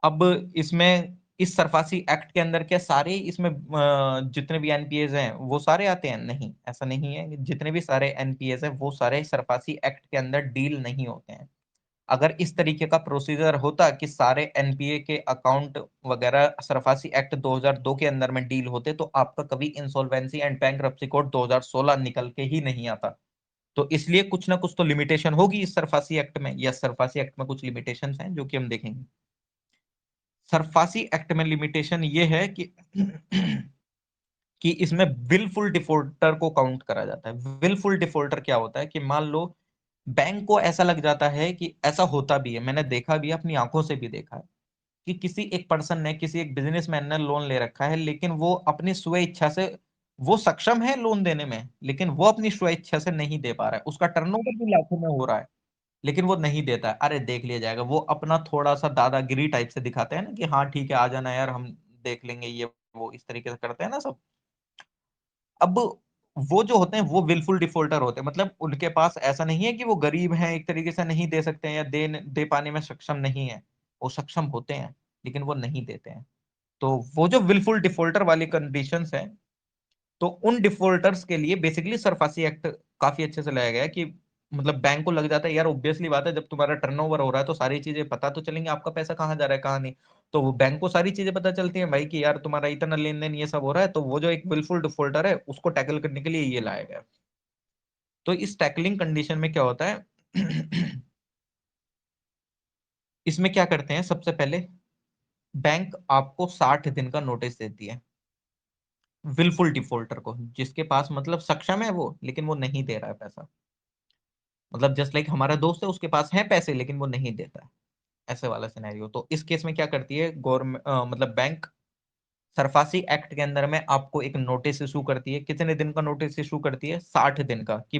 अब इसमें इस सरफासी एक्ट के अंदर क्या सारे इसमें जितने भी एनपीएज हैं वो सारे आते हैं? नहीं, ऐसा नहीं है, जितने भी सारे एनपीएज हैं वो सारे सरफासी एक्ट के अंदर डील नहीं होते हैं। अगर इस तरीके का प्रोसीजर होता कि सारे एनपीए के अकाउंट वगैरह सरफासी एक्ट 2002 के अंदर में डील होते, तो आपका कभी इंसॉल्वेंसी एंड बैंकरप्सी कोड 2016 निकल के ही नहीं आता। तो इसलिए कुछ ना कुछ तो लिमिटेशन होगी इस सरफासी एक्ट में, या सरफासी एक्ट में कुछ लिमिटेशंस हैं जो कि हम देखेंगे। सरफासी एक्ट में लिमिटेशन ये है कि कि इसमें विलफुल डिफॉल्टर को काउंट करा जाता है। विलफुल डिफॉल्टर क्या होता है कि मान लो बैंक को ऐसा लग जाता है, कि ऐसा होता भी है, मैंने देखा भी है, अपनी आंखों से भी देखा है, कि किसी एक पर्सन ने, किसी एक बिजनेसमैन ने लोन ले रखा है, लेकिन वो अपनी स्व इच्छा से, वो सक्षम है लोन देने में, लेकिन वो अपनी स्व इच्छा से नहीं दे पा रहा है, उसका टर्नओवर भी लाखों में हो रहा है, लेकिन वो नहीं देता है। अरे देख लिया जाएगा, वो अपना थोड़ा सा दादागिरी टाइप से दिखाते हैं ना, कि हाँ ठीक है आ जाना यार, हम देख लेंगे, ये वो इस तरीके से करते हैं ना सब। अब वो जो होते हैं वो विलफुल डिफॉल्टर होते हैं, मतलब उनके पास ऐसा नहीं है कि वो गरीब हैं एक तरीके से नहीं दे सकते हैं, या दे पाने में सक्षम नहीं है, वो सक्षम होते हैं, लेकिन वो नहीं देते हैं। तो वो जो विलफुल डिफॉल्टर वाली कंडीशंस है, तो उन डिफॉल्टर्स के लिए बेसिकली सरफासी एक्ट काफी अच्छे से लाया गया है, कि मतलब बैंक को लग जाता है यार, ऑब्वियसली बात है, जब तुम्हारा टर्नओवर हो रहा है तो सारी चीजें पता तो चलेंगी, आपका पैसा कहाँ जा रहा है कहाँ नहीं। तो वो बैंक को सारी चीजें पता चलती हैं भाई, कि यार तुम्हारा इतना लेन देन ये सब हो रहा है, तो वो जो एक विलफुल डिफॉल्टर है उसको टैकल करने के लिए ये लाया गया है। तो इस टैकलिंग कंडीशन में क्या होता है, इसमें क्या करते हैं, सबसे पहले बैंक आपको 60 दिन का नोटिस देती है विलफुल डिफॉल्टर को, जिसके पास मतलब सक्षम है वो, लेकिन वो नहीं दे रहा है पैसा। मतलब जस्ट लाइक हमारा दोस्त है, उसके पास है पैसे लेकिन वो नहीं देता है, ऐसे वाला सिनेरियो। तो इस केस में क्या करती है गवर्नमेंट, मतलब बैंक सरफासी एक्ट के अंदर में आपको एक नोटिस इशू करती है। कितने दिन का नोटिस इशू करती है? 60 दिन का, कि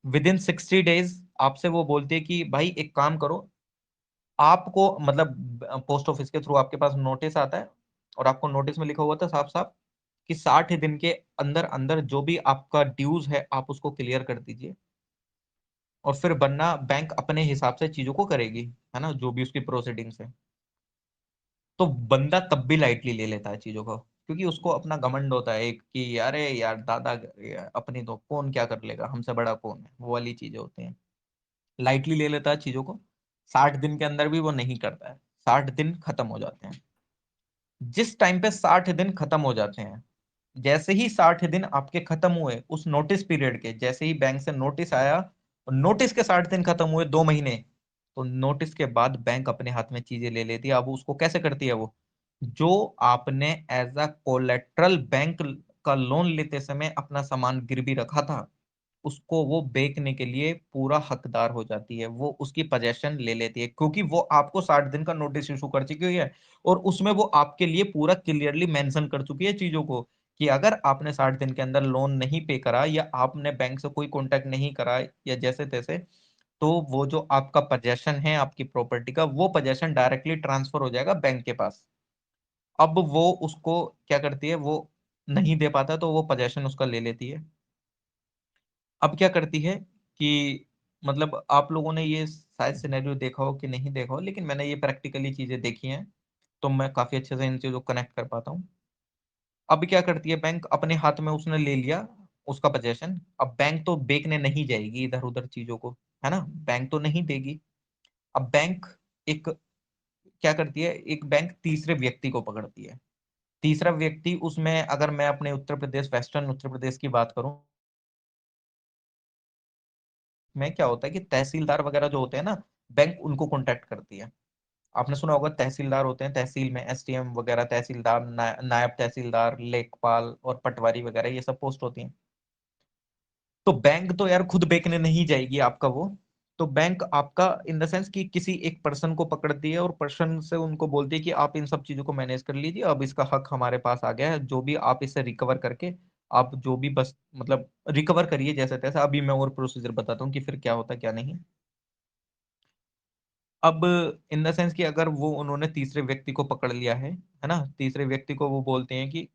विद इन 60 डेज आपसे वो बोलती है कि भाई एक काम करो, आपको मतलब पोस्ट ऑफिस के थ्रू आपके पास नोटिस आता है, और आपको नोटिस में लिखा हुआ था साफ साफ कि 60 दिन के अंदर अंदर जो भी आपका ड्यूज है आप उसको क्लियर कर दीजिए, और फिर बनना बैंक अपने हिसाब से चीजों को करेगी, है ना, जो भी उसकी प्रोसीडिंग्स है। तो बंदा तब भी लाइटली ले लेता है चीजों को, क्योंकि उसको अपना घमंड होता है एक, कि अरे यार दादा, अपनी तो कौन क्या कर लेगा, हमसे बड़ा कौन है, वो वाली चीजें होती हैं। लाइटली ले लेता है चीजों को। 60 दिन के अंदर भी वो नहीं करता है, 60 दिन खत्म हो जाते हैं। जिस टाइम पे 60 दिन खत्म हो जाते हैं, जैसे ही 60 दिन आपके खत्म हुए उस नोटिस पीरियड के, जैसे ही बैंक से नोटिस आया और नोटिस के 60 दिन खत्म हुए, 2 महीने, तो नोटिस के बाद बैंक अपने हाथ में चीजें ले लेती है। अब उसको कैसे करती है वो, जो आपने एज अ कोलेट्रल बैंक का लोन लेते समय अपना सामान गिरवी रखा था, उसको वो बेचने के लिए पूरा हकदार हो जाती है, वो उसकी पोजेशन ले लेती है, क्योंकि वो आपको 60 दिन का नोटिस इशू कर चुकी है, और उसमें वो आपके लिए पूरा क्लियरली मेंशन कर चुकी है चीजों को, कि अगर आपने 60 दिन के अंदर लोन नहीं पे करा, या आपने बैंक से कोई कांटेक्ट नहीं करा, या जैसे तैसे, तो वो जो आपका पोजेशन है आपकी प्रॉपर्टी का, वो पोजेशन डायरेक्टली ट्रांसफर हो जाएगा बैंक के पास। अब वो उसको क्या करती है, वो नहीं दे पाता तो वो पोजेशन उसका ले लेती है। अब क्या करती है कि मतलब आप लोगों ने ये शायद सिनेरियो देखा हो कि नहीं देखा हो, लेकिन मैंने ये प्रैक्टिकली चीजें देखी हैं, तो मैं काफी अच्छे से इन चीजों को कनेक्ट कर पाता हूँ। अब क्या करती है बैंक, अपने हाथ में उसने ले लिया उसका पोजेशन, अब बैंक तो बेचने नहीं जाएगी इधर उधर चीजों को, है ना, बैंक तो नहीं देगी। अब बैंक एक क्या करती है, एक बैंक तीसरे व्यक्ति को पकड़ती है। तीसरा व्यक्ति उसमें, अगर मैं अपने उत्तर प्रदेश, वेस्टर्न उत्तर प्रदेश की बात करूं, में क्या होता है कि तहसीलदार वगैरह जो होते हैं ना, बैंक उनको कांटेक्ट करती है। आपने सुना होगा तहसीलदार होते हैं, तहसील में एसडीएम वगैरह, तहसीलदार, नायब तहसीलदार, लेखपाल और पटवारी वगैरह, ये सब पोस्ट होती हैं। तो बैंक तो यार खुद बेचने नहीं जाएगी आपका वो, तो बैंक आपका इन द सेंस कि किसी एक पर्सन को पकड़ती है और पर्सन से उनको बोलती है कि आप इन सब चीजों को मैनेज कर लीजिए, अब इसका हक हमारे पास आ गया है, जो भी आप इससे रिकवर करके आप जो भी बस मतलब रिकवर करिए जैसे तैसे। अभी मैं और प्रोसीजर बताता हूँ कि फिर क्या होता है क्या नहीं। अब इन द सेंस कि अगर वो उन्होंने तीसरे व्यक्ति को पकड़ लिया है ना, तीसरे व्यक्ति को वो बोलते हैं कि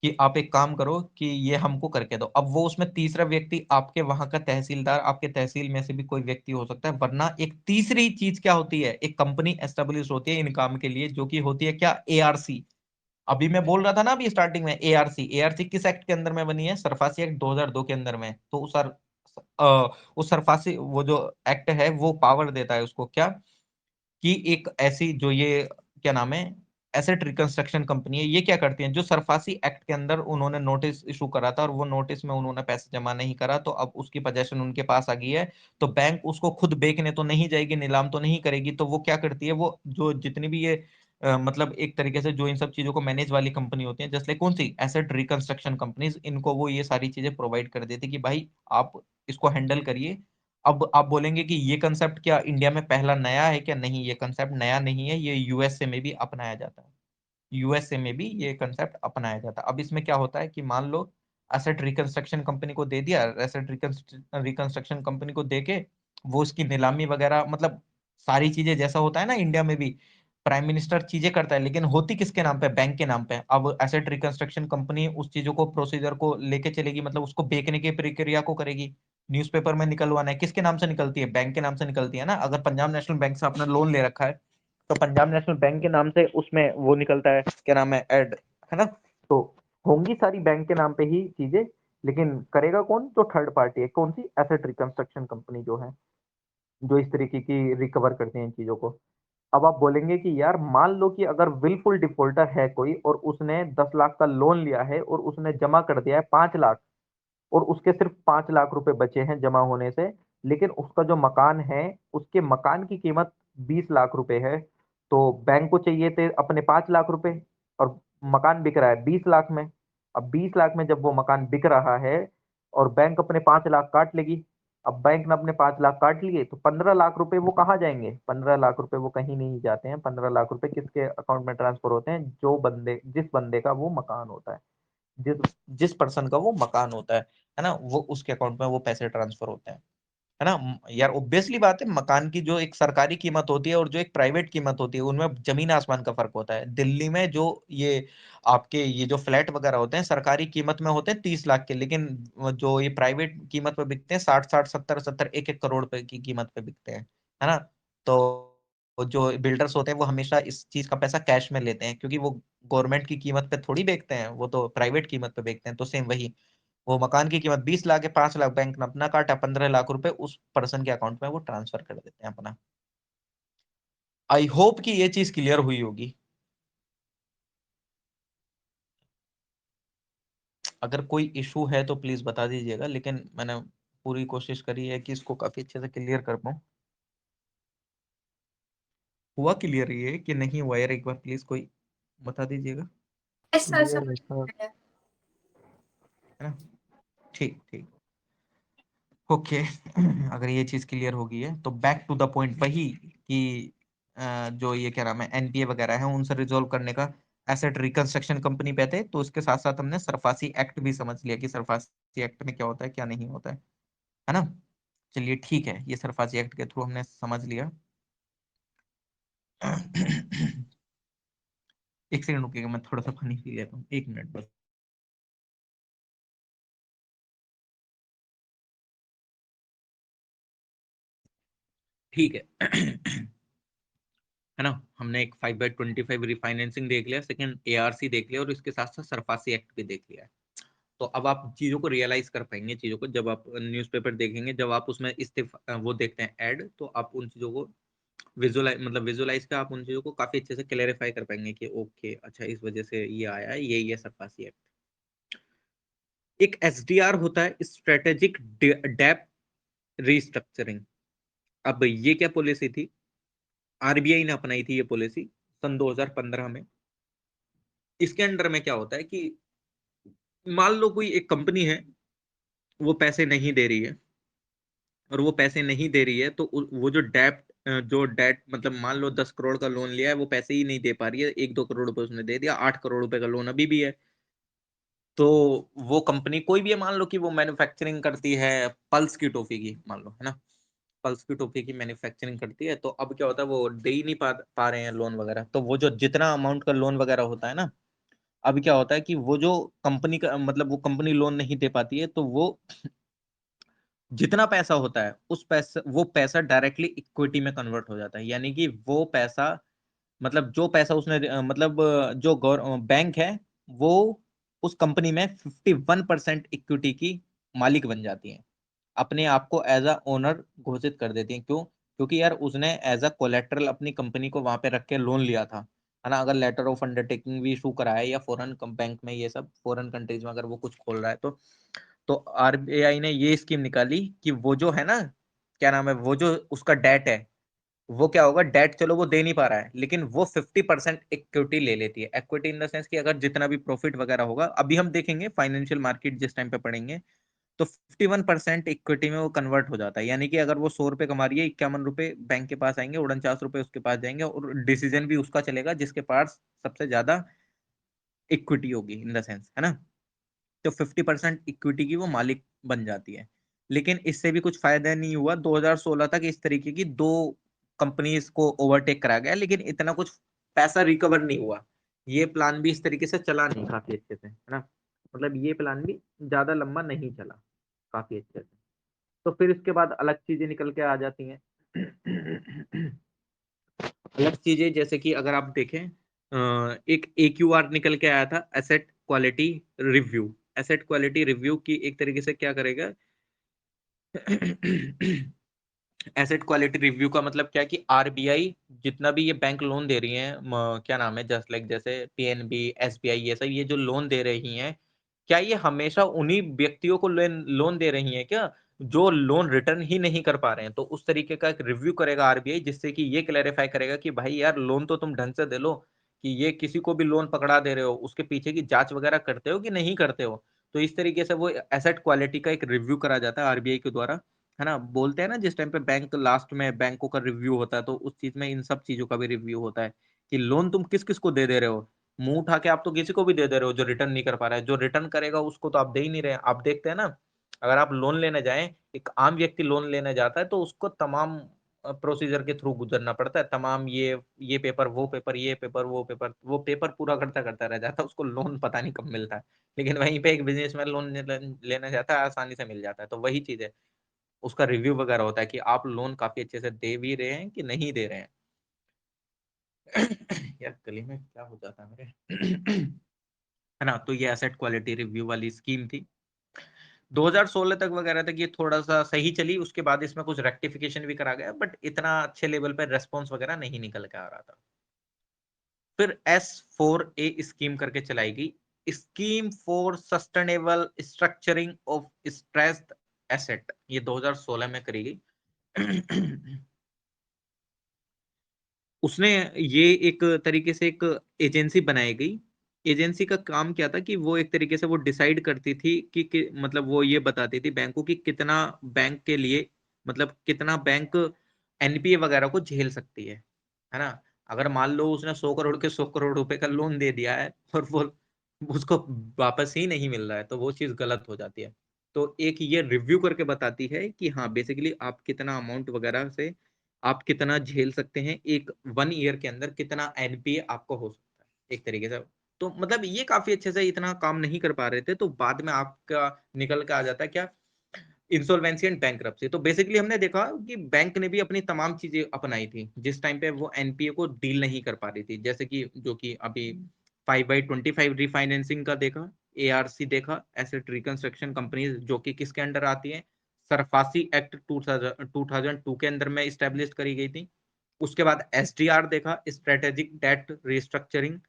कि आप एक काम करो कि ये हमको करके दो। अब वो उसमें तीसरा व्यक्ति आपके वहां का तहसीलदार, आपके तहसील में से भी कोई व्यक्ति हो सकता है, वरना एक तीसरी चीज क्या होती है, एक कंपनी एस्टेब्लिश होती है इन काम के लिए, जो कि होती है क्या, एआरसी। अभी मैं बोल रहा था ना अभी स्टार्टिंग में, एआरसी, एआरसी किस एक्ट के अंदर में बनी है, सरफासी एक्ट 2002 के अंदर में। तो उस सरफासी वो जो एक्ट है वो पावर देता है उसको क्या, कि एक ऐसी जो ये क्या नाम है, एसेट रिकंस्ट्रक्शन कंपनी है, ये क्या करती है, जो सरफासी एक्ट के अंदर उन्होंने नोटिस इशू करा था और वो नोटिस में उन्होंने पैसे जमा नहीं करा, तो अब उसकी पोजीशन उनके पास आ गई है। तो बैंक उसको खुद बेचने तो नहीं जाएगी, नीलाम तो नहीं करेगी, तो वो क्या करती है, वो जो जितनी भी ये मतलब एक तरीके से जो इन सब चीजों को मैनेज वाली कंपनी होती है, जैसे कौन सी, एसेट रिकंस्ट्रक्शन कंपनीज, इनको वो ये सारी चीजें प्रोवाइड कर देती कि भाई आप इसको हैंडल करिए। अब आप बोलेंगे कि ये कंसेप्ट क्या इंडिया में पहला नया है क्या, नहीं, ये कंसेप्ट नया नहीं है, ये यूएसए में भी अपनाया जाता है। यूएसए में भी ये कंसेप्ट अपनाया जाता है। अब इसमें क्या होता है कि मान लो एसेट रिकंस्ट्रक्शन कंपनी को दे दिया, एसेट रिकंस्ट्रक्शन कंपनी को देके वो उसकी नीलामी वगैरह, मतलब सारी चीजें जैसा होता है ना इंडिया में भी, प्राइम मिनिस्टर चीजें करता है, लेकिन होती किसके नाम पे, बैंक के नाम पे। अब एसेट रिकंस्ट्रक्शन कंपनी उस चीजों को, प्रोसीजर को लेके चलेगी, मतलब उसको बेचने की प्रक्रिया को करेगी, न्यूज़पेपर में निकलवाना है, किसके नाम से निकलती है, बैंक के नाम से निकलती है ना। अगर पंजाब नेशनल बैंक से आपने लोन ले रखा है, तो पंजाब नेशनल बैंक के नाम से उसमें वो निकलता है, क्या नाम है, एड, है ना। तो होंगी सारी बैंक के नाम पे ही चीजें, लेकिन करेगा कौन, जो थर्ड पार्टी है, कौन सी, एसेट रिकंस्ट्रक्शन कंपनी जो है, जो इस तरीके की रिकवर करते हैं इन चीजों को। अब आप बोलेंगे कि यार मान लो कि अगर विलफुल डिफॉल्टर है कोई और उसने 10 लाख का लोन लिया है और उसने जमा कर दिया है 5 लाख, और उसके सिर्फ 5 लाख रुपए बचे हैं जमा होने से, लेकिन उसका जो मकान है, उसके मकान की कीमत 20 लाख रुपए है। तो बैंक को चाहिए थे अपने 5 लाख रुपए, और मकान बिक रहा है 20 लाख में। अब 20 लाख में जब वो मकान बिक रहा है और बैंक अपने 5 लाख काट लेगी, अब बैंक ने अपने 5 लाख काट लिए, तो 15 लाख रुपए वो कहाँ जाएंगे, 15 लाख रुपए वो कहीं नहीं जाते हैं। 15 लाख रुपए किसके अकाउंट में ट्रांसफर होते हैं, जो बंदे, जिस बंदे का वो मकान होता है, जिस जिस पर्सन का वो मकान होता है ना, वो उसके अकाउंट में वो पैसे ट्रांसफर होते हैं, है ना। यार ऑब्वियसली बात है, मकान की जो एक सरकारी कीमत होती है और जो एक प्राइवेट कीमत होती है, उनमें जमीन आसमान का फर्क होता है। दिल्ली में जो ये आपके ये जो फ्लैट वगैरह होते हैं, सरकारी कीमत में होते हैं 30 लाख के, लेकिन जो ये प्राइवेट कीमत पे बिकते हैं 60-60, 70-70, 1-1 करोड़ पे की कीमत पे बिकते हैं, है ना। तो जो बिल्डर्स होते हैं वो हमेशा इस चीज का पैसा कैश में लेते हैं, क्योंकि वो गवर्नमेंट की कीमत पे थोड़ी बेचते हैं, वो तो प्राइवेट कीमत पे बेचते हैं। तो सेम वही, वो मकान की कीमत 20 लाख है, 5 लाख बैंक ने अपना काटा, 15 लाख रुपए उस पर्सन के अकाउंट में वो ट्रांसफर कर देते हैं अपना। आई होप कि ये चीज क्लियर हुई होगी। अगर कोई इशू है तो प्लीज बता दीजिएगा, लेकिन मैंने पूरी कोशिश करी है कि इसको काफी अच्छे से क्लियर कर पाऊँ। हुआ क्लियर ये कि नहीं हुआ यार, एक बार प्लीज कोई बता दीजिएगा,
सर
क्लियर है
समझ
सर।
में आया।
है ना। ठीक ठीक, ओके। अगर ये चीज क्लियर हो गई है तो बैक टू द पॉइंट, वही कि जो ये क्या नाम है, एनपीए वगैरह है उनसे रिजोल्व करने का एसेट रिकंस्ट्रक्शन कंपनी पे थे। तो उसके साथ साथ हमने सरफासी एक्ट भी समझ लिया कि सरफासी एक्ट में क्या होता है क्या नहीं होता है ना। चलिए ठीक है, ये सरफासी एक्ट के थ्रू हमने समझ लिया। एक सेकंड रुकिएगा, मैं थोड़ा सा पानी पी लेता हूँ, 1 मिनट बस। ठीक है। है ना, हमने एक 5/25 रिफाइनेंसिंग देख लिया, सेकंड एआरसी देख लिया, और इसके साथ साथ सरफासी एक्ट भी देख लिया है। तो अब आप चीजों को रियलाइज कर पाएंगे, चीजों को जब आप न्यूज़पेपर देखेंगे, जब आप उसमें इस्तीफा वो देखते हैं ऐड, तो आप उन चीजों को विजुलाइज का आप उन चीजों को काफी अच्छे से क्लेरिफाई कर पाएंगे कि ओके अच्छा इस वजह से ये आया है, ये सरफासी एक्ट। एक एसडीआर होता है, स्ट्रेटेजिक डेप्थ रीस्ट्रक्चरिंग। अब ये क्या पॉलिसी थी, आरबीआई ने अपनाई थी ये पॉलिसी सन 2015 में। इसके अंडर में क्या होता है कि मान लो कोई एक कंपनी है, वो पैसे नहीं दे रही है, और वो पैसे नहीं दे रही है, तो वो जो डेट मतलब मान लो 10 करोड़ का लोन लिया है, वो पैसे ही नहीं दे पा रही है, 1-2 करोड़ रुपए उसने दे दिया, 8 करोड़ रुपए का लोन अभी भी है। तो वो कंपनी कोई भी है, मान लो कि वो मैन्युफैक्चरिंग करती है पल्स की टॉफी की, मान लो, है ना, पल्स की टॉफी की मैन्युफैक्चरिंग करती है, तो अब क्या होता है, वो दे ही नहीं पा रहे हैं लोन वगैरह, तो वो जो जितना अमाउंट का लोन वगैरह होता है ना, अब क्या होता है कि वो जो कंपनी का मतलब वो कंपनी लोन नहीं दे पाती है, तो वो जितना पैसा होता है उस पैसा वो पैसा डायरेक्टली इक्विटी में कन्वर्ट हो जाता है, यानी कि वो पैसा मतलब जो पैसा उसने मतलब जो बैंक है वो उस कंपनी में 51% इक्विटी की मालिक बन जाती है, अपने आप को एज अ ओनर घोषित कर देती है। क्यों? क्योंकि यार उसने एज अ कोलेट्रल अपनी कंपनी को वहां पे रख के लोन लिया था, है ना, अगर लेटर ऑफ अंडरटेकिंग भी इशू कराया या फॉरेन बैंक में, ये सब फॉरेन कंट्रीज में अगर वो कुछ खोल रहा है, तो आरबीआई ने ये स्कीम निकाली कि वो जो है ना, क्या नाम है, वो जो उसका डेट है, वो क्या होगा, डेट चलो वो दे नहीं पा रहा है, लेकिन वो 50% इक्विटी ले लेती है। इक्विटी इन द सेंस कि अगर जितना भी प्रॉफिट वगैरह होगा, अभी हम देखेंगे फाइनेंशियल मार्केट जिस टाइम पे पढ़ेंगे, तो 51% इक्विटी में वो कन्वर्ट हो जाता है, यानी कि अगर वो 100 रुपए कमा रही है, 51 रुपए बैंक के पास आएंगे, 49 रुपए उसके पास जाएंगे, और डिसीजन भी उसका चलेगा जिसके पास सबसे ज्यादा इक्विटी होगी इन द सेंस, है ना। तो 50% इक्विटी की वो मालिक बन जाती है। लेकिन इससे भी कुछ फायदा नहीं हुआ, 2016 तक इस तरीके की दो कंपनीज को ओवरटेक करा गया, लेकिन इतना कुछ पैसा रिकवर नहीं हुआ। ये प्लान भी इस तरीके से चला नहीं काफी अच्छे से, है ना, मतलब ये प्लान भी ज्यादा लंबा नहीं चला काफी अच्छे से। तो फिर इसके बाद अलग चीजें निकल के आ जाती हैं। अलग चीजें जैसे कि अगर आप देखें, एक AQR निकल के आया था, asset quality review. Asset quality review की एक तरीके से क्या करेगा, एसेट क्वालिटी रिव्यू का मतलब क्या है कि आरबीआई जितना भी ये बैंक लोन दे रही है, क्या नाम है, जस्ट लाइक जैसे पीएनबी, एसबीआई, ये सब ये जो लोन दे रही हैं, क्या ये हमेशा उन्हीं व्यक्तियों को लोन दे रही हैं क्या, जो लोन रिटर्न ही नहीं कर पा रहे हैं। तो उस तरीके का एक रिव्यू करेगा आरबीआई, जिससे कि ये क्लैरिफाई करेगा कि भाई यार लोन तो तुम ढंग से दे लो, कि ये किसी को भी लोन पकड़ा दे रहे हो, उसके पीछे की जांच वगैरह करते हो कि नहीं करते हो। तो इस तरीके से वो एसेट क्वालिटी का एक रिव्यू करा जाता है आरबीआई के द्वारा, है ना। बोलते हैं ना, जिस टाइम पे बैंक लास्ट में बैंकों का रिव्यू होता है, तो उस चीज में इन सब चीजों का भी रिव्यू होता है कि लोन तुम किस किस को दे दे रहे हो। मुंह उठा के आप तो किसी को भी दे दे रहे हो जो रिटर्न नहीं कर पा रहा है, जो रिटर्न करेगा उसको तो आप दे ही नहीं रहे। आप देखते हैं ना, अगर आप लोन लेने जाएं, एक आम व्यक्ति लोन लेने जाता है तो उसको तमाम प्रोसीजर के थ्रू गुजरना पड़ता है, तमाम ये पेपर वो पेपर, ये पेपर वो पेपर पूरा करता करता रह जाता है, उसको लोन पता नहीं कब मिलता है। लेकिन वहीं पे एक बिजनेसमैन लोन लेने जाता है, आसानी से मिल जाता है। तो वही चीज है, उसका रिव्यू वगैरह होता है कि आप लोन काफी अच्छे से दे भी रहे हैं कि नहीं दे रहे हैं। यार गले में क्या हो जाता है मेरे। है ना, तो ये एसेट क्वालिटी रिव्यू वाली स्कीम थी, 2016 तक वगैरह तक ये थोड़ा सा सही चली। उसके बाद इसमें कुछ रेक्टिफिकेशन भी करा गया, बट इतना अच्छे लेवल पर रेस्पॉन्स वगैरह नहीं निकल के आ रहा था। फिर S4A स्कीम करके चलाई गई, scheme for sustainable structuring of stressed asset, ये 2016 में करी गई। उसने ये एक तरीके से एक एजेंसी बनाई गई। एजेंसी का काम क्या था कि वो एक तरीके से वो डिसाइड करती थी कि मतलब वो ये बताती थी बैंक को कि कितना बैंक के लिए मतलब कितना बैंक एनपीए वगैरह को झेल सकती है ना। अगर मान लो उसने 100 करोड़ के 100 करोड़ रुपए का लोन दे दिया है और वो उसको वापस ही नहीं मिल रहा है, तो वो चीज गलत हो जाती है। तो एक ये रिव्यू करके बताती है कि हाँ बेसिकली आप कितना अमाउंट वगैरह से आप कितना झेल सकते हैं, एक 1 ईयर के अंदर कितना एनपीए आपको हो सकता है एक तरीके से। तो मतलब ये काफी अच्छे से इतना काम नहीं कर पा रहे थे, तो बाद में आपका निकल के आ जाता है क्या, इंसॉल्वेंसी एंड बैंकरप्सी। तो बेसिकली हमने देखा कि बैंक ने भी अपनी तमाम चीजें अपनाई थी जिस टाइम पे वो एनपीए को डील नहीं कर पा रही थी, जैसे कि जो कि अभी 5/25 रिफाइनेंसिंग का देखा, एआरसी देखा, एसेट रिकंस्ट्रक्शन कंपनीज जो कि किसके अंडर आती है, सरफासी एक्ट 2002 के अंदर में स्टैब्लिश करी गई थी। उसके बाद एसडीआर देखा, स्ट्रेटेजिक डेट रिस्ट्रक्चरिंग,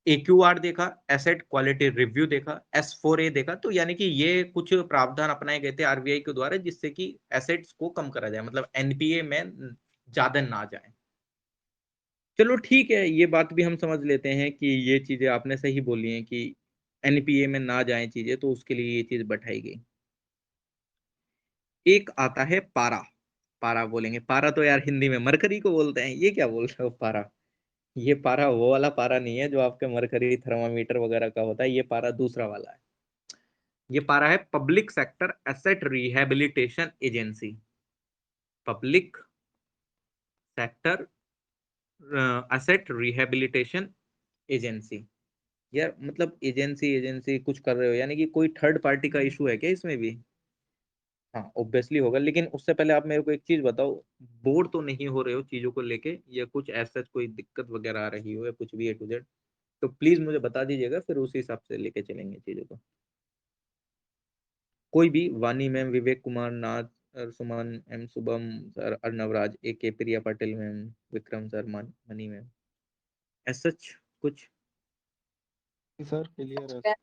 AQR देखा, एसेट क्वालिटी रिव्यू देखा, S4A देखा। तो यानी कि ये कुछ प्रावधान अपनाए गए थे आरबीआई के द्वारा जिससे कि एसेट्स को कम करा जाए, मतलब एनपीए में ज्यादा ना जाए। चलो ठीक है, ये बात भी हम समझ लेते हैं कि ये चीजें आपने सही बोली हैं कि एनपीए में ना जाए चीजें, तो उसके लिए ये चीज बैठाई गई। एक आता है पारा। पारा बोलेंगे, पारा तो यार हिंदी में मरकरी को बोलते हैं, ये क्या बोल रहे हो पारा। ये पारा वो वाला पारा नहीं है जो आपके मरकरी थर्मामीटर वगैरह का होता है, ये पारा दूसरा वाला है। ये पारा है public sector asset rehabilitation agency. Public sector asset rehabilitation agency. यार मतलब एजेंसी एजेंसी कुछ कर रहे हो, यानी कि कोई थर्ड पार्टी का इशू है क्या इसमें भी। हाँ ऑब्वियसली होगा, लेकिन उससे पहले आप मेरे को एक चीज बताओ, बोर तो नहीं हो रहे हो चीजों को लेके, या कुछ ऐसा कोई दिक्कत वगैरह आ रही हो या कुछ भी A to Z, तो प्लीज मुझे बता दीजिएगा, फिर उसी हिसाब से लेके चलेंगे चीजों को। कोई भी, Vani ma'am, Vivek Kumar Nath sir, Suman M, Shubham sir, Arnav Raj AK, Priya Patel ma'am, Vikram sir, Mani ma'am, as such कुछ।
सर क्लियर है।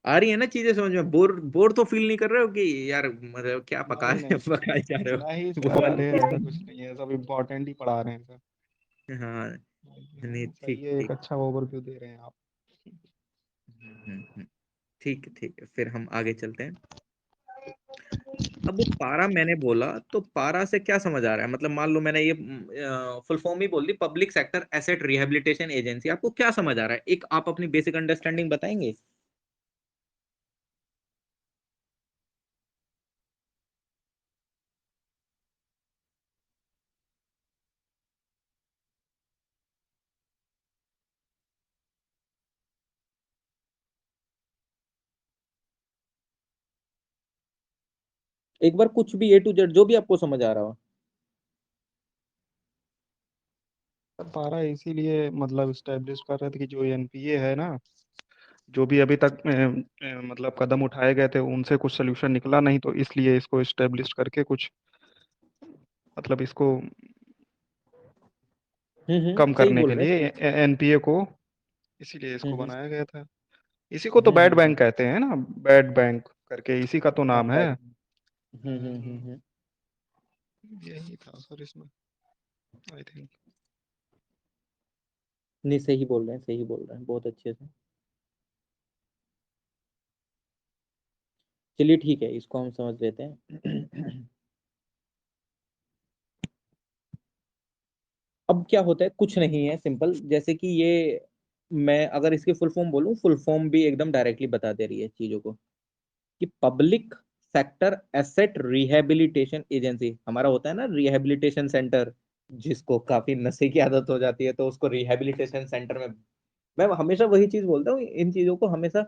आ रही है ना चीजें समझ में, बोर बोर तो फील नहीं कर रहे हो कि यार मतलब क्या पका
नहीं
रहे
नहीं
पकाए जा रहे
नहीं
हो वो
सर,
वाली
अरे ऐसा
चीजें।
कुछ नहीं है, सब इम्पोर्टेंट ही पढ़ा रहे हैं सर।
हाँ। नहीं
सही
ठीक
है, एक
ठीक।
अच्छा ओवरव्यू दे रहे हैं आप।
ठीक है ठीक है, फिर हम आगे चलते हैं। अब वो पारा मैंने बोला, तो पारा से क्या समझ आ रहा है, मतलब मान लो मैंने ये फुल फॉर्म ही बोल दी, public sector asset rehabilitation agency, आपको क्या समझ आ रहा है, एक आप अपनी बेसिक अंडरस्टैंडिंग बताएंगे। एक बार कुछ भी A to Z जो भी आपको समझ आ रहा हो।
सर पारा इसीलिए मतलब स्टैब्लिश कर रहे थे कि जो एनपीए है ना, जो भी अभी तक मतलब कदम उठाए गए थे उनसे कुछ सोल्यूशन निकला नहीं, तो इसलिए इसको स्टैब्लिश करके कुछ मतलब इसको कम
सही
करने
बोल
के
रहे
लिए
हैं।
एनपीए को, इसीलिए इसको
हम्म
बनाया गया था। इसी को तो
हम्म
बैड
हम्म
बैंक कहते हैं ना, बैड बैंक करके इसी का तो
हाँ
नाम है।
बैड। हम्म।
यही था सर इसमें, आई थिंक।
नहीं सही बोल रहे हैं, सही बोल रहे हैं बहुत अच्छे से। चलिए ठीक है, इसको हम समझ लेते हैं। अब क्या होता है, कुछ नहीं है, सिंपल, जैसे कि ये मैं अगर इसकी फुल फॉर्म बोलूं, फुल फॉर्म भी एकदम डायरेक्टली बता दे रही है चीजों को, कि public sector asset rehabilitation agency, हमारा होता है ना रिहेबिलिटेशन सेंटर, जिसको काफी नशे की आदत हो जाती है तो उसको रिहेबिलिटेशन सेंटर में, मैं हमेशा वही चीज बोलता हूँ, इन चीजों को हमेशा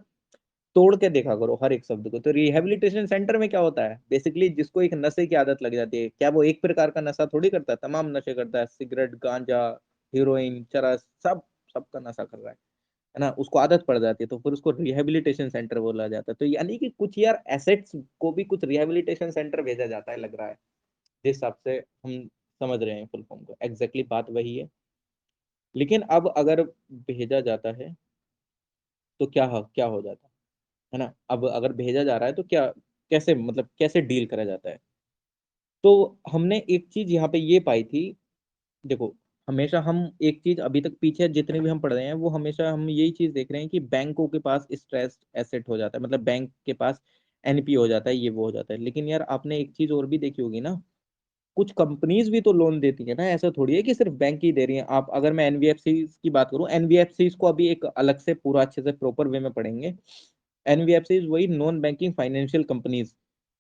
तोड़ के देखा करो हर एक शब्द को। तो रिहेबिलिटेशन सेंटर में क्या होता है, बेसिकली जिसको एक नशे की आदत लग जाती है, क्या वो एक प्रकार का नशा थोड़ी करता है, तमाम नशे करता है, सिगरेट, गांजा, हीरोइन, चरस, सब सबका नशा कर रहा है ना, उसको आदत पड़ जाती है, तो फिर उसको रिहेबिलिटेशन सेंटर बोला जाता है। तो यानी कि कुछ यार एसेट्स को भी कुछ रिहेबिलिटेशन सेंटर भेजा जाता है, लग रहा है जिस हिसाब से हम समझ रहे हैं फुल फॉर्म को, एग्जैक्टली बात वही है। लेकिन अब अगर भेजा जाता है तो क्या हो जाता है ना, अब अगर भेजा जा रहा है तो क्या, कैसे मतलब कैसे डील करा जाता है। तो हमने एक चीज यहाँ पे ये पाई थी, देखो, हमेशा हम एक चीज अभी तक पीछे जितने भी हम पढ़ रहे हैं वो हमेशा हम यही चीज देख रहे हैं कि बैंकों के पास स्ट्रेस एसेट हो जाता है, मतलब बैंक के पास NPA हो जाता है, ये वो हो जाता है। लेकिन यार आपने एक चीज और भी देखी होगी ना, कुछ कंपनीज भी तो लोन देती है ना, ऐसा थोड़ी है कि सिर्फ बैंक ही दे रही है। आप अगर मैं NBFC की बात करूं, NBFC को अभी एक अलग से पूरा अच्छे से प्रॉपर वे में पढ़ेंगे। NBFC वही non banking financial companies,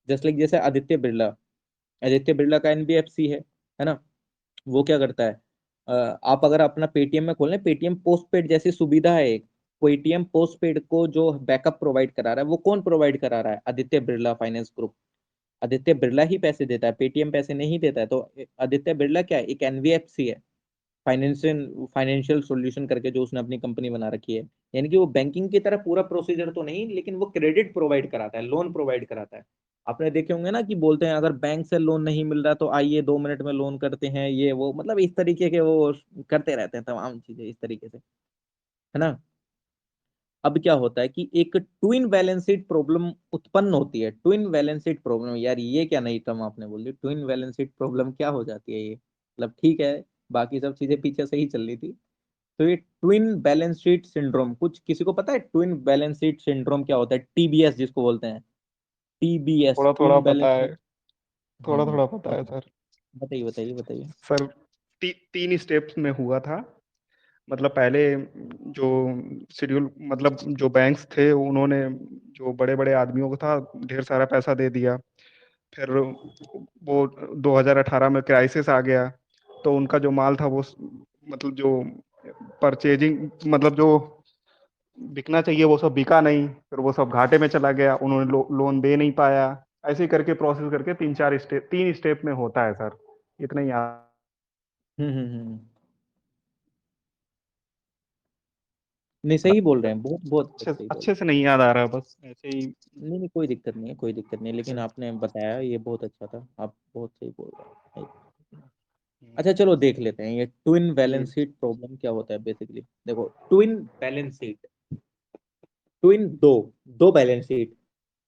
just like जैसे आदित्य बिरला का NBFC है ना। वो क्या करता है, आप अगर अपना पेटीएम में खोलें, पेटीएम पोस्ट पेड जैसी सुविधा है एक, पेटीएम पोस्ट पेड को जो बैकअप प्रोवाइड करा रहा है वो कौन प्रोवाइड करा रहा है, आदित्य बिरला फाइनेंस ग्रुप। आदित्य बिरला ही पैसे देता है, पेटीएम पैसे नहीं देता है। तो आदित्य बिरला क्या है, एक NBFC है, फाइनेंशियल फाइनेंशियल सॉल्यूशन करके जो उसने अपनी कंपनी बना रखी है। यानी कि वो बैंकिंग की तरह पूरा प्रोसीजर तो नहीं, लेकिन वो क्रेडिट प्रोवाइड कराता है, लोन प्रोवाइड कराता है। आपने देखे होंगे ना कि बोलते हैं अगर बैंक से लोन नहीं मिल रहा तो आइए 2 मिनट में लोन करते हैं, ये वो मतलब इस तरीके के वो करते रहते हैं तमाम चीजें इस तरीके से, है ना। अब क्या होता है कि एक ट्विन बैलेंस शीट प्रॉब्लम उत्पन्न होती है। ट्विन बैलेंस शीट प्रॉब्लम, यार ये क्या नई टर्म आपने बोल दी, ट्विन बैलेंस शीट प्रॉब्लम क्या हो जाती है ये, मतलब ठीक है, बाकी सब चीजें पीछे से ही चल रही थी। तो ये ट्विन बैलेंस शीट सिंड्रोम, कुछ किसी को पता है ट्विन बैलेंस शीट सिंड्रोम क्या होता है, TBS जिसको बोलते हैं। TBS,
थोड़ा थोड़ा
ट्विन
पता
बैलेंस
है,
शीट।
थोड़ा थोड़ा पता है
बताओ,
सर।
बताइए बताइए बताइए।
सर 3 स्टेप्स में हुआ था। मतलब पहले जो शेड्यूल, मतलब जो बैंक्स थे उन्होंने जो बड़े बड़े आदमियों को था ढेर सारा पैसा दे दिया। फिर वो 2018 में क्राइसिस आ गया, तो उनका जो माल था वो मतलब जो परचेजिंग, मतलब जो बिकना चाहिए वो सब बिका नहीं, फिर वो सब घाटे में चला गया, उन्होंने लोन दे नहीं पाया। ऐसे ही करके प्रोसेस करके 3 स्टेप में होता है सर, इतना ही याद।
हम्म। नहीं, सही बोल रहे हैं, बहुत बहुत
अच्छे
सही बोल
अच्छे
रहे
से नहीं याद आ रहा, बस ऐसे ही।
हैं। नहीं नहीं, कोई दिक्कत नहीं है, कोई दिक्कत नहीं है, लेकिन आपने बताया ये बहुत अच्छा था, आप बहुत सही बोल रहे हैं। अच्छा चलो देख लेते हैं ये ट्विन
जी।
बैलेंस शीट प्रॉब्लम क्या होता है बेसिकली। देखो, ट्विन बैलेंस शीट, ट्विन दो दो बैलेंस शीट।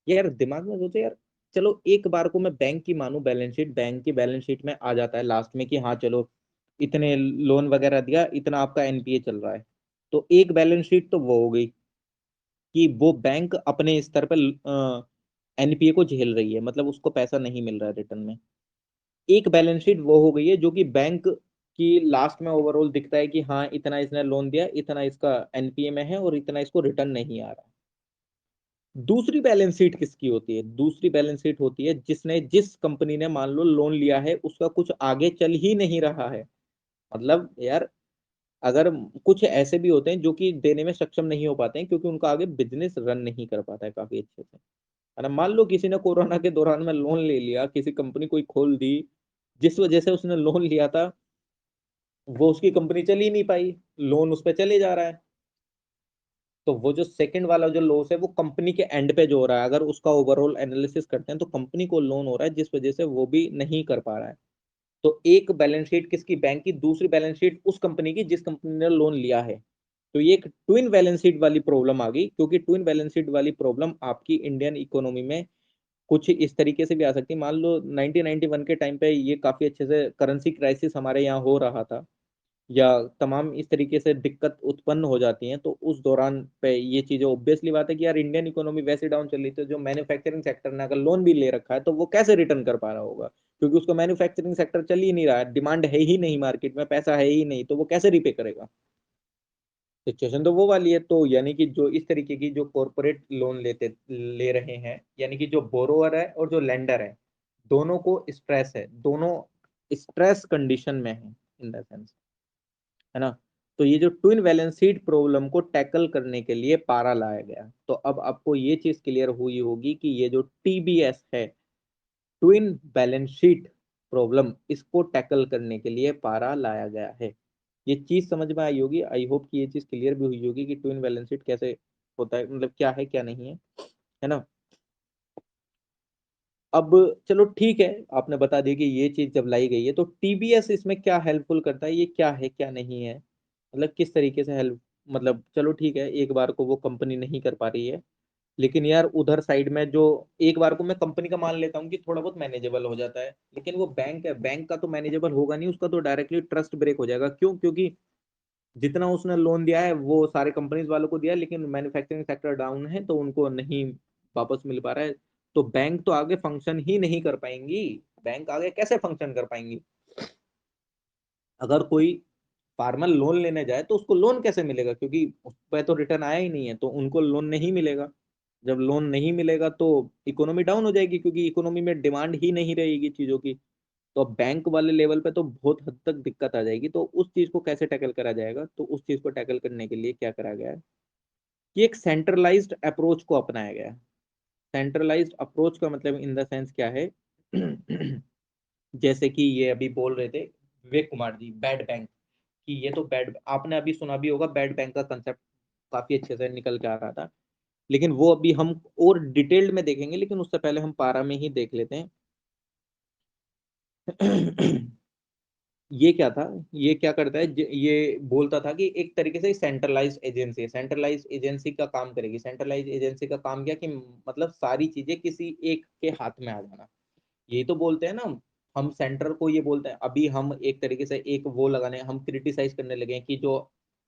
यार दिमाग में सोचो यार, चलो एक बार को मैं बैंक की मानू बैलेंस शीट, बैंक की बैलेंस शीट में आ जाता है लास्ट में कि हाँ चलो इतने लोन वगैरह दिया, इतना आपका एनपीए चल रहा है। तो एक बैलेंस शीट तो वो हो गई कि वो बैंक अपने स्तर पर एनपीए को झेल रही है, मतलब उसको पैसा नहीं मिल रहा है रिटर्न में। एक बैलेंस शीट वो हो गई है जो कि बैंक की लास्ट में ओवरऑल दिखता है कि हाँ इतना इसने लोन दिया, इतना इसका एनपीए में है और इतना इसको रिटर्न नहीं आ रहा। दूसरी बैलेंस शीट किसकी होती है? दूसरी बैलेंस शीट होती है जिसने, जिस कंपनी ने मान लो लोन लिया है उसका कुछ आगे चल ही नहीं रहा है। मतलब यार, अगर कुछ ऐसे भी होते हैं जो कि देने में सक्षम नहीं हो पाते हैं क्योंकि उनका आगे बिजनेस रन नहीं कर पाता है काफी अच्छे से, है ना। मान लो किसी ने कोरोना के दौरान में लोन ले लिया, किसी कंपनी कोई खोल दी, जिस वजह से उसने लोन लिया था वो उसकी कंपनी चल ही नहीं पाई, लोन उस पर चले जा रहा है। तो वो जो सेकंड वाला जो लॉस है वो कंपनी के एंड पे जो हो रहा है, अगर उसका ओवरऑल एनालिसिस करते हैं तो कंपनी को लोन हो रहा है जिस वजह से वो भी नहीं कर पा रहा है। तो एक बैलेंस शीट किसकी? बैंक की। दूसरी बैलेंस शीट उस कंपनी की जिस कंपनी ने लोन लिया है। तो ये एक ट्विन बैलेंस शीट वाली प्रॉब्लम आ गई, क्योंकि ट्विन बैलेंस शीट वाली प्रॉब्लम आपकी इंडियन इकोनॉमी में कुछ इस तरीके से भी आ सकती है। मान लो 1991 के टाइम पे ये काफी अच्छे से करेंसी क्राइसिस हमारे यहाँ हो रहा था, या तमाम इस तरीके से दिक्कत उत्पन्न हो जाती हैं, तो उस दौरान पे ये चीजें ऑब्वियसली बात है कि यार इंडियन इकोनॉमी वैसे डाउन चल रही थी, तो जो मैन्युफैक्चरिंग सेक्टर ने अगर लोन भी ले रखा है तो वो कैसे रिटर्न कर पा रहा होगा, क्योंकि उसका मैन्युफैक्चरिंग सेक्टर चल ही नहीं रहा है, डिमांड है ही नहीं, मार्केट में पैसा है ही नहीं, तो वो कैसे रिपे करेगा। सिचुएशन तो वो वाली है। तो यानी कि जो इस तरीके की जो कॉरपोरेट लोन ले रहे हैं, यानी कि जो बोरोअर है और जो लेंडर है, दोनों को स्ट्रेस है, दोनों स्ट्रेस कंडीशन में है इन द सेंस, है ना। तो ये जो ट्विन बैलेंस शीट प्रॉब्लम को टैकल करने के लिए पारा लाया गया। तो अब आपको ये चीज क्लियर हुई होगी कि ये जो टीबीएस है, ट्विन बैलेंस शीट प्रॉब्लम, इसको टैकल करने के लिए पारा लाया गया है। ये चीज समझ में आई होगी, आई होप कि ये चीज क्लियर भी हुई होगी कि ट्विन बैलेंस शीट कैसे होता है, मतलब क्या है क्या नहीं है ना। अब चलो ठीक है, आपने बता दिया कि ये चीज जब लाई गई है तो टीबीएस इसमें क्या हेल्पफुल करता है, ये क्या है क्या नहीं है, मतलब किस तरीके से हेल्प। मतलब चलो ठीक है, एक बार को वो कंपनी नहीं कर पा रही है, लेकिन यार उधर साइड में जो, एक बार को मैं कंपनी का मान लेता हूँ कि थोड़ा बहुत मैनेजेबल हो जाता है, लेकिन वो बैंक है, बैंक का तो मैनेजेबल होगा नहीं, उसका तो डायरेक्टली ट्रस्ट ब्रेक हो जाएगा। क्यों? क्योंकि जितना उसने लोन दिया है वो सारे कंपनीज वालों को दिया है, लेकिन मैन्युफैक्चरिंग सेक्टर डाउन है तो उनको नहीं वापस मिल पा रहा है। तो बैंक तो आगे फंक्शन ही नहीं कर पाएंगी। बैंक आगे कैसे फंक्शन कर पाएंगी? अगर कोई फार्मर लोन लेने जाए तो उसको लोन कैसे मिलेगा, क्योंकि उस पर तो रिटर्न आया ही नहीं है, तो उनको लोन नहीं मिलेगा। जब लोन नहीं मिलेगा तो इकोनॉमी डाउन हो जाएगी, क्योंकि इकोनॉमी में डिमांड ही नहीं रहेगी चीजों की। तो अब बैंक वाले लेवल पे तो बहुत हद तक दिक्कत आ जाएगी। तो उस चीज को कैसे टैकल करा जाएगा? तो उस चीज को टैकल करने के लिए क्या करा गया है कि एक सेंट्रलाइज्ड अप्रोच को अपनाया गया है। सेंट्रलाइज्ड अप्रोच का मतलब इन द सेंस क्या है जैसे कि ये अभी बोल रहे थे विवेक कुमार जी, बैड बैंक, कि ये तो बैड, आपने अभी सुना भी होगा, बैड बैंक का कंसेप्ट काफी अच्छे से निकल के आ रहा था। लेकिन वो अभी हम और डिटेल्ड में देखेंगे, लेकिन उससे पहले हम पारा में ही देख लेते हैं। ये क्या था, ये क्या करता है, ये बोलता था कि एक तरीके से सेंट्रलाइज एजेंसी है, सेंट्रलाइज एजेंसी का काम करेगी। सेंट्रलाइज एजेंसी का काम क्या कि मतलब सारी चीजें किसी एक के हाथ में आ जाना। यही तो बोलते हैं ना, हम सेंटर को ये बोलते हैं। अभी हम एक तरीके से एक वो लगाने, हम क्रिटिसाइज करने लगे हैं कि जो,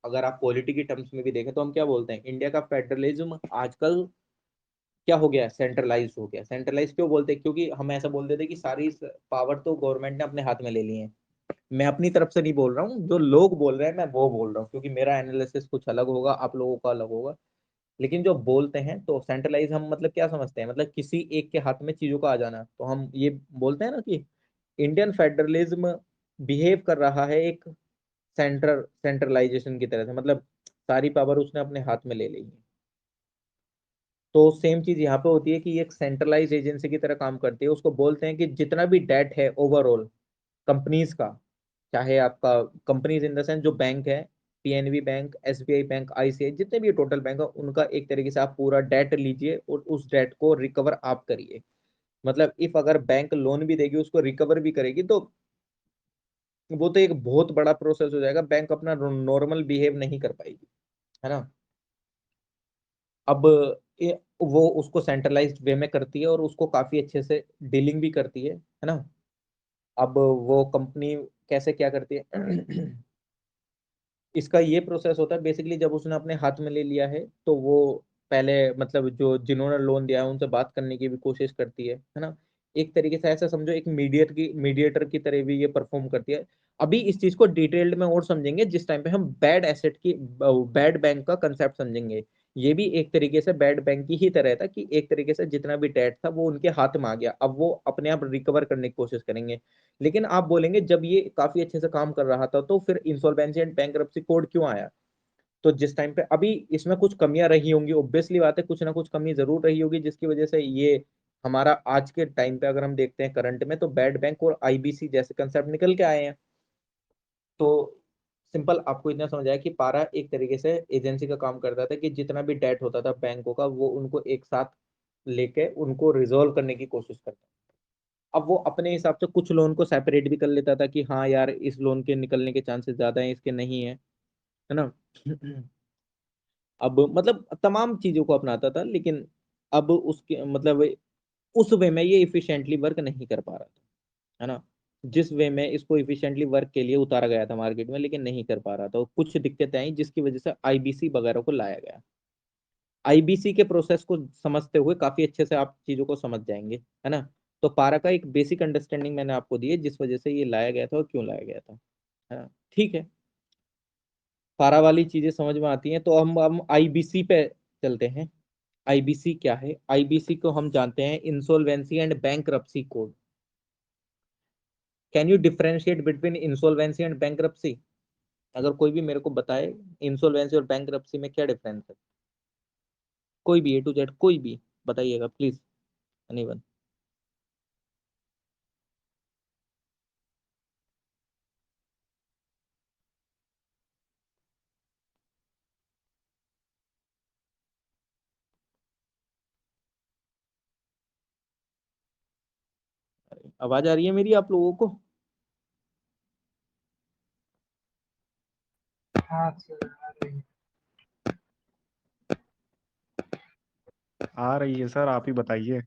अगर आप पॉलिटी की टर्म्स में भी देखें तो हम क्या बोलते हैं, इंडिया का फेडरलिज्म आजकल क्या हो गया, सेंट्रलाइज हो गया। सेंट्रलाइज क्यों बोलते हैं, क्योंकि हम ऐसा बोलते थे कि सारी पावर तो गवर्नमेंट ने अपने हाथ में ले ली है। मैं अपनी तरफ से नहीं बोल रहा हूँ, जो लोग बोल रहे हैं मैं वो बोल रहा हूँ, क्योंकि मेरा एनालिसिस कुछ अलग होगा, आप लोगों का अलग होगा। लेकिन जो बोलते हैं तो सेंट्रलाइज हम मतलब क्या समझते हैं, मतलब किसी एक के हाथ में चीजों का आ जाना। तो हम ये बोलते हैं ना कि इंडियन फेडरलिज्म बिहेव कर रहा है एक सेंट्रलाइजेशन की तरह से, मतलब सारी पावर उसने अपने हाथ में ले ली है। तो सेम चीज यहाँ पे होती है कि ये एक सेंट्रलाइज एजेंसी की तरह काम करती है। उसको बोलते हैं कि जितना भी डेट है ओवरऑल कंपनीज का, चाहे आपका कंपनीज इन द सेंस जो बैंक है, PNB bank, SBI bank, ICI, जितने भी टोटल बैंक है उनका एक तरीके से आप पूरा डेट लीजिए और उस डेट को रिकवर आप करिए। मतलब इफ अगर बैंक लोन भी देगी उसको रिकवर भी करेगी, तो वो तो एक बहुत बड़ा प्रोसेस हो जाएगा, बैंक अपना नॉर्मल बिहेव नहीं कर पाएगी, है ना। अब वो उसको सेंट्रलाइज्ड वे में करती है और उसको काफी अच्छे से डीलिंग भी करती है ना। अब वो कंपनी कैसे क्या करती है इसका ये प्रोसेस होता है बेसिकली, जब उसने अपने हाथ में ले लिया है तो वो पहले मतलब जो जिन्होंने लोन दिया है उनसे बात करने की भी कोशिश करती है ना। एक तरीके से ऐसा समझो एक मीडिएटर की तरह भी ये परफॉर्म करती है। अभी इस चीज को डिटेल्ड में और समझेंगे जिस टाइम पे हम बैड बैंक का कंसेप्ट समझेंगे। ये भी एक तरीके से बैड बैंक की ही तरह था कि एक तरीके से जितना भी डेट था वो उनके हाथ में आ गया, अब वो अपने आप रिकवर करने की कोशिश करेंगे। लेकिन आप बोलेंगे जब ये काफी अच्छे से काम कर रहा था तो फिर इंसॉल्वेंसी एंड बैंकरप्सी कोड क्यों आया। तो जिस टाइम पे अभी इसमें कुछ कमियां रही होंगी, ऑब्वियसली बात है कुछ ना कुछ कमी जरूर रही होगी, जिसकी वजह से ये हमारा आज के टाइम पे अगर हम देखते हैं करंट में, तो बैड बैंक और आईबीसी जैसे कंसेप्ट निकल के आए हैं। तो सिंपल आपको इतना समझ आया कि पारा एक तरीके से एजेंसी का काम करता था कि जितना भी डेट होता था बैंकों का वो उनको एक साथ लेके उनको रिजोल्व करने की कोशिश करता। अब वो अपने हिसाब से कुछ लोन को सेपरेट भी कर लेता था कि हाँ यार इस लोन के निकलने के चांसेस ज्यादा हैं, इसके नहीं है ना। अब मतलब तमाम चीजों को अपनाता था, लेकिन अब उसके मतलब उस वे में ये इफिशिएंटली वर्क नहीं कर पा रहा था, है ना। जिस वे में इसको इफिशिएंटली वर्क के लिए उतारा गया था मार्केट में, लेकिन नहीं कर पा रहा था, और कुछ दिक्कतें आई जिसकी वजह से आईबीसी वगैरह को लाया गया। आईबीसी के प्रोसेस को समझते हुए काफी अच्छे से आप चीजों को समझ जाएंगे, है ना। तो पारा का एक बेसिक अंडरस्टैंडिंग मैंने आपको दी है जिस वजह से ये लाया गया था और क्यों लाया गया था, है ना। ठीक है, पारा वाली चीजें समझ में आती हैं, तो हम आईबीसी पे चलते हैं। आईबीसी क्या है, आईबीसी को हम जानते हैं insolvency and bankruptcy code. Can you differentiate between insolvency and bankruptcy. अगर कोई भी मेरे को बताए इंसॉल्वेंसी और बैंकरप्सी में क्या डिफरेंस है, कोई भी A to Z कोई भी बताइएगा प्लीज, एनीवन। आवाज आ रही है मेरी आप लोगों को।
हाँ सर आ रही है।
आ रही है सर, आप ही बताइए।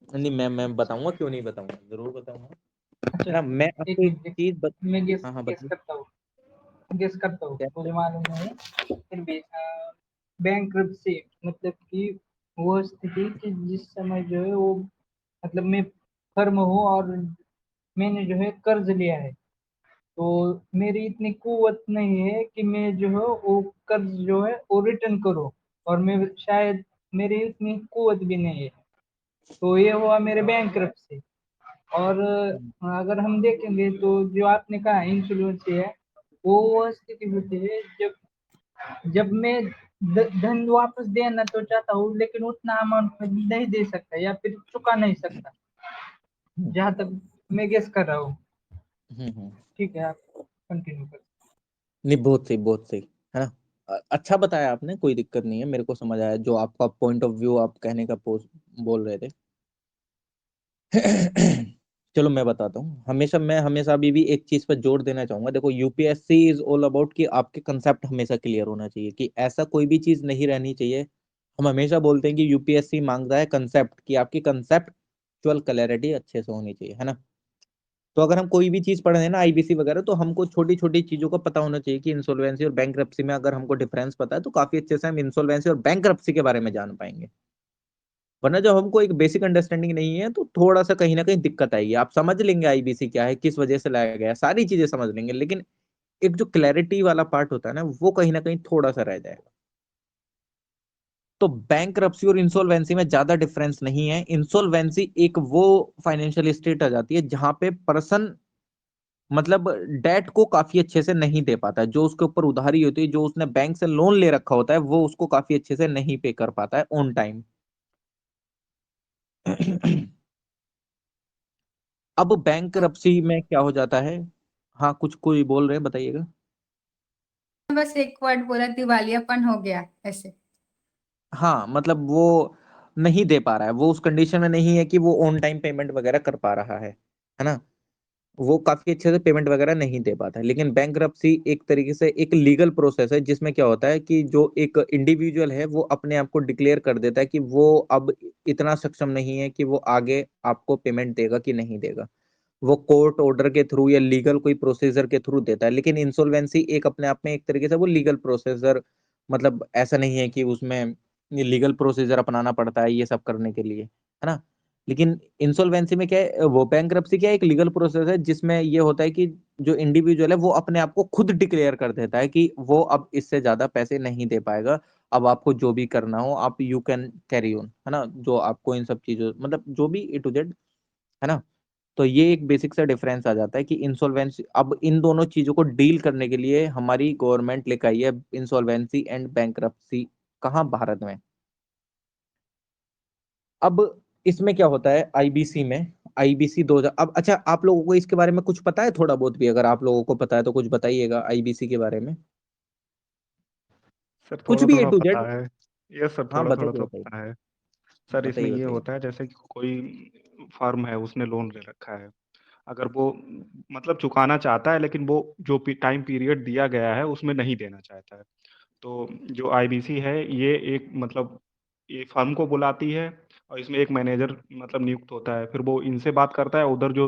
नहीं मैं बताऊंगा, क्यों नहीं बताऊंगा, जरूर बताऊंगा, है
अच्छा
ना। मैं
एक
आपको एक
मिनट,
चीज
मैं गेस
हाँ हाँ
गेस
बताइए।
करता हूँ, गेस करता हूँ,
क्या
मुझे मालूम नहीं फिर भी। बैंकरप्सी मतलब कि वो स्थिति कि जिस समय जो है वो मतलब मैं फर्म हूँ और मैंने जो है कर्ज लिया है, तो मेरी इतनी कुवत नहीं है कि मैं जो है वो कर्ज जो है वो रिटर्न करूँ, और मैं शायद मेरी इतनी कुवत भी नहीं है। तो ये हुआ मेरे बैंकरप्सी। और अगर हम देखेंगे तो जो आपने कहा इंश्योरेंस है, वो स्थिति होती है जब जब मैं धन वापस देना तो चाहता हूँ लेकिन उतना अमाउंट में नहीं दे सकता या फिर चुका नहीं सकता, जहां तक मैं गेस कर रहा हूँ।
हम्म।
ठीक है, आप कंटिन्यू कर।
नहीं बहुत सही, है ना। अच्छा बताया आपने, कोई दिक्कत नहीं है, मेरे को समझ आया जो आपका पॉइंट ऑफ व्यू आप कहने का बोल रहे थे। चलो मैं बताता हूँ, मैं हमेशा अभी भी एक चीज पर जोर देना चाहूंगा। देखो यूपीएससी इज ऑल अबाउट कि आपके कंसेप्ट हमेशा क्लियर होना चाहिए, कि ऐसा कोई भी चीज नहीं रहनी चाहिए। हम हमेशा बोलते हैं कि यूपीएससी मांगता है कंसेप्ट, कि आपकी कंसेप्चुअल क्लैरिटी अच्छे से होनी चाहिए, है ना। तो अगर हम कोई भी चीज पढ़ रहे हैं ना आईबीसी वगैरह, तो हमको छोटी छोटी चीजों का पता होना चाहिए कि इंसॉल्वेंसी और बैंकरप्सी में अगर हमको डिफरेंस पता है तो काफी अच्छे से हम इंसॉल्वेंसी और बैंकरप्सी के बारे में जान पाएंगे। वरना जब हमको एक बेसिक अंडरस्टैंडिंग नहीं है तो थोड़ा सा कहीं ना कहीं दिक्कत आएगी। आप समझ लेंगे आईबीसी क्या है, किस वजह से लाया गया है, सारी चीजें समझ लेंगे, लेकिन एक जो क्लैरिटी वाला पार्ट होता है ना, वो कहीं ना कहीं थोड़ा सा रह जाएगा। तो बैंकरप्सी और इंसॉल्वेंसी में ज्यादा डिफरेंस नहीं है। इंसॉल्वेंसी एक वो फाइनेंशियल स्टेट आ जाती है जहां पे पर्सन मतलब डेट को काफी अच्छे से नहीं दे पाता है, जो उसके ऊपर उधारी होती है, जो उसने बैंक से लोन ले रखा होता है, वो उसको काफी अच्छे से नहीं पे कर पाता है ऑन टाइम। अब
तो
बैंकरप्सी में क्या हो जाता है? हाँ, कुछ कोई बोल रहे हैं, बताइएगा।
बस एक वर्ड बोला, दिवालियापन हो गया ऐसे।
हाँ, मतलब वो नहीं दे पा रहा है, वो उस कंडीशन में नहीं है कि वो ऑन टाइम पेमेंट वगैरह कर पा रहा है ना। वो काफी अच्छे से पेमेंट वगैरह नहीं दे पाता है। लेकिन बैंकरप्सी एक तरीके से एक लीगल प्रोसेस है जिसमें क्या होता है कि जो एक इंडिविजुअल है वो अपने आप को डिक्लेयर कर देता है कि वो अब इतना सक्षम नहीं है कि वो आगे आपको पेमेंट देगा कि नहीं देगा। वो कोर्ट ऑर्डर के थ्रू या लीगल कोई प्रोसीजर के थ्रू देता है। लेकिन इंसॉल्वेंसी एक अपने आप में एक तरीके से वो लीगल प्रोसीजर, मतलब ऐसा नहीं है कि उसमें लीगल प्रोसीजर अपनाना पड़ता है ये सब करने के लिए, है ना। लेकिन इंसॉल्वेंसी में क्या है, वो बैंकरप्सी क्या है, एक लीगल प्रोसेस है जिसमें ये होता है कि जो इंडिविजुअल है वो अपने आप को खुद डिक्लेयर कर देता है कि वो अब इससे ज्यादा पैसे नहीं दे पाएगा। अब आपको जो भी करना हो आप यू कैन कैरी ऑन, है ना, जो आपको इन सब चीजों मतलब जो भी ए टू जेड, है ना। तो ये एक बेसिक सा डिफरेंस आ जाता है कि इंसॉल्वेंसी, अब इन दोनों चीजों को डील करने के लिए हमारी गवर्नमेंट लेकर आई है इंसॉल्वेंसी एंड बैंकरप्सी, कहाँ, भारत में। अब इसमें क्या होता है आईबीसी में, आईबीसी 2000, अब अच्छा आप लोगों को इसके बारे में कुछ पता है थोड़ा बहुत भी? अगर आप लोगों को पता है तो कुछ बताइएगा आईबीसी के बारे में,
सर
कुछ
थोड़ा
भी ए
थोड़ा
टू
पता
जेड।
है। ये सर
हाँ,
थोड़ा थोड़ा
बताइए
तो
बताइए।
पता है। सर इसमें
बताइए
ये
बताइए।
होता है जैसे कि कोई फर्म है उसने लोन ले रखा है। अगर वो मतलब चुकाना चाहता है लेकिन वो जो टाइम पीरियड दिया गया है उसमें नहीं देना चाहता है, तो जो आईबीसी है ये एक मतलब ये फर्म को बुलाती है और इसमें एक मैनेजर मतलब नियुक्त होता है। फिर वो इनसे बात करता है, उधर जो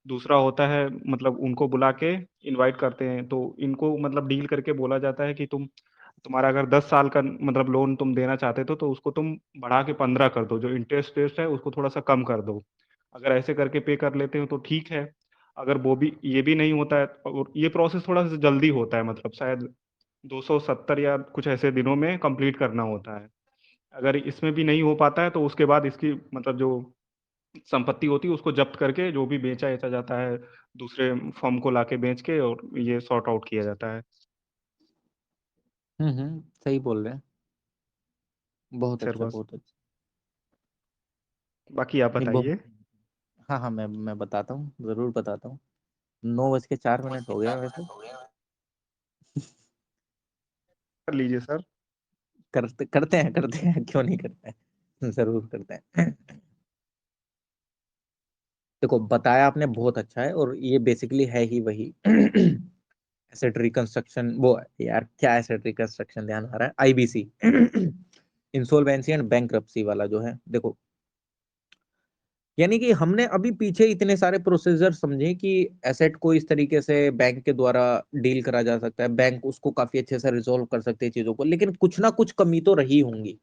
दूसरा होता है मतलब उनको बुला के इनवाइट करते हैं। तो इनको मतलब डील करके बोला जाता है कि तुम्हारा अगर 10 साल का मतलब लोन तुम देना चाहते तो उसको तुम बढ़ा के 15 कर दो, जो इंटरेस्ट रेट है उसको थोड़ा सा कम कर दो। अगर ऐसे करके पे कर लेते हो तो ठीक है। अगर वो भी ये भी नहीं होता है और ये प्रोसेस थोड़ा सा जल्दी होता है, मतलब शायद 270 या कुछ ऐसे दिनों में कंप्लीट करना होता है। अगर इसमें भी नहीं हो पाता है तो उसके बाद इसकी मतलब जो संपत्ति होती है उसको जब्त करके जो भी बेचा ऐचा जाता है, दूसरे फर्म को लाके बेच के, और ये सॉर्ट आउट किया जाता है।
सही बोल रहे हैं। बहुत
सर
अच्छा,
बस
बहुत अच्छा।
बाकी आप
नहीं, बहुत।
बताइए।
हाँ हाँ, मैं बताता हूँ, जरूर बताता हूँ। 9:04 हो गया वैसे।
कर लीजिए सर।
करते हैं क्यों नहीं करते हैं, जरूर करते हैं। देखो, बताया आपने बहुत अच्छा है, और ये बेसिकली है ही वही एसेट रिकंस्ट्रक्शन, वो यार क्या एसेट रिकंस्ट्रक्शन, ध्यान आ रहा है, आईबीसी इंसॉल्वेंसी एंड बैंकरप्सी वाला जो है, देखो, यानी कि हमने अभी पीछे इतने सारे प्रोसीजर समझे कि एसेट को इस तरीके से बैंक के द्वारा डील करा जा सकता है, बैंक उसको काफी अच्छे से रिजोल्व कर सकते हैं चीजों को, लेकिन कुछ ना कुछ कमी तो रही होंगी।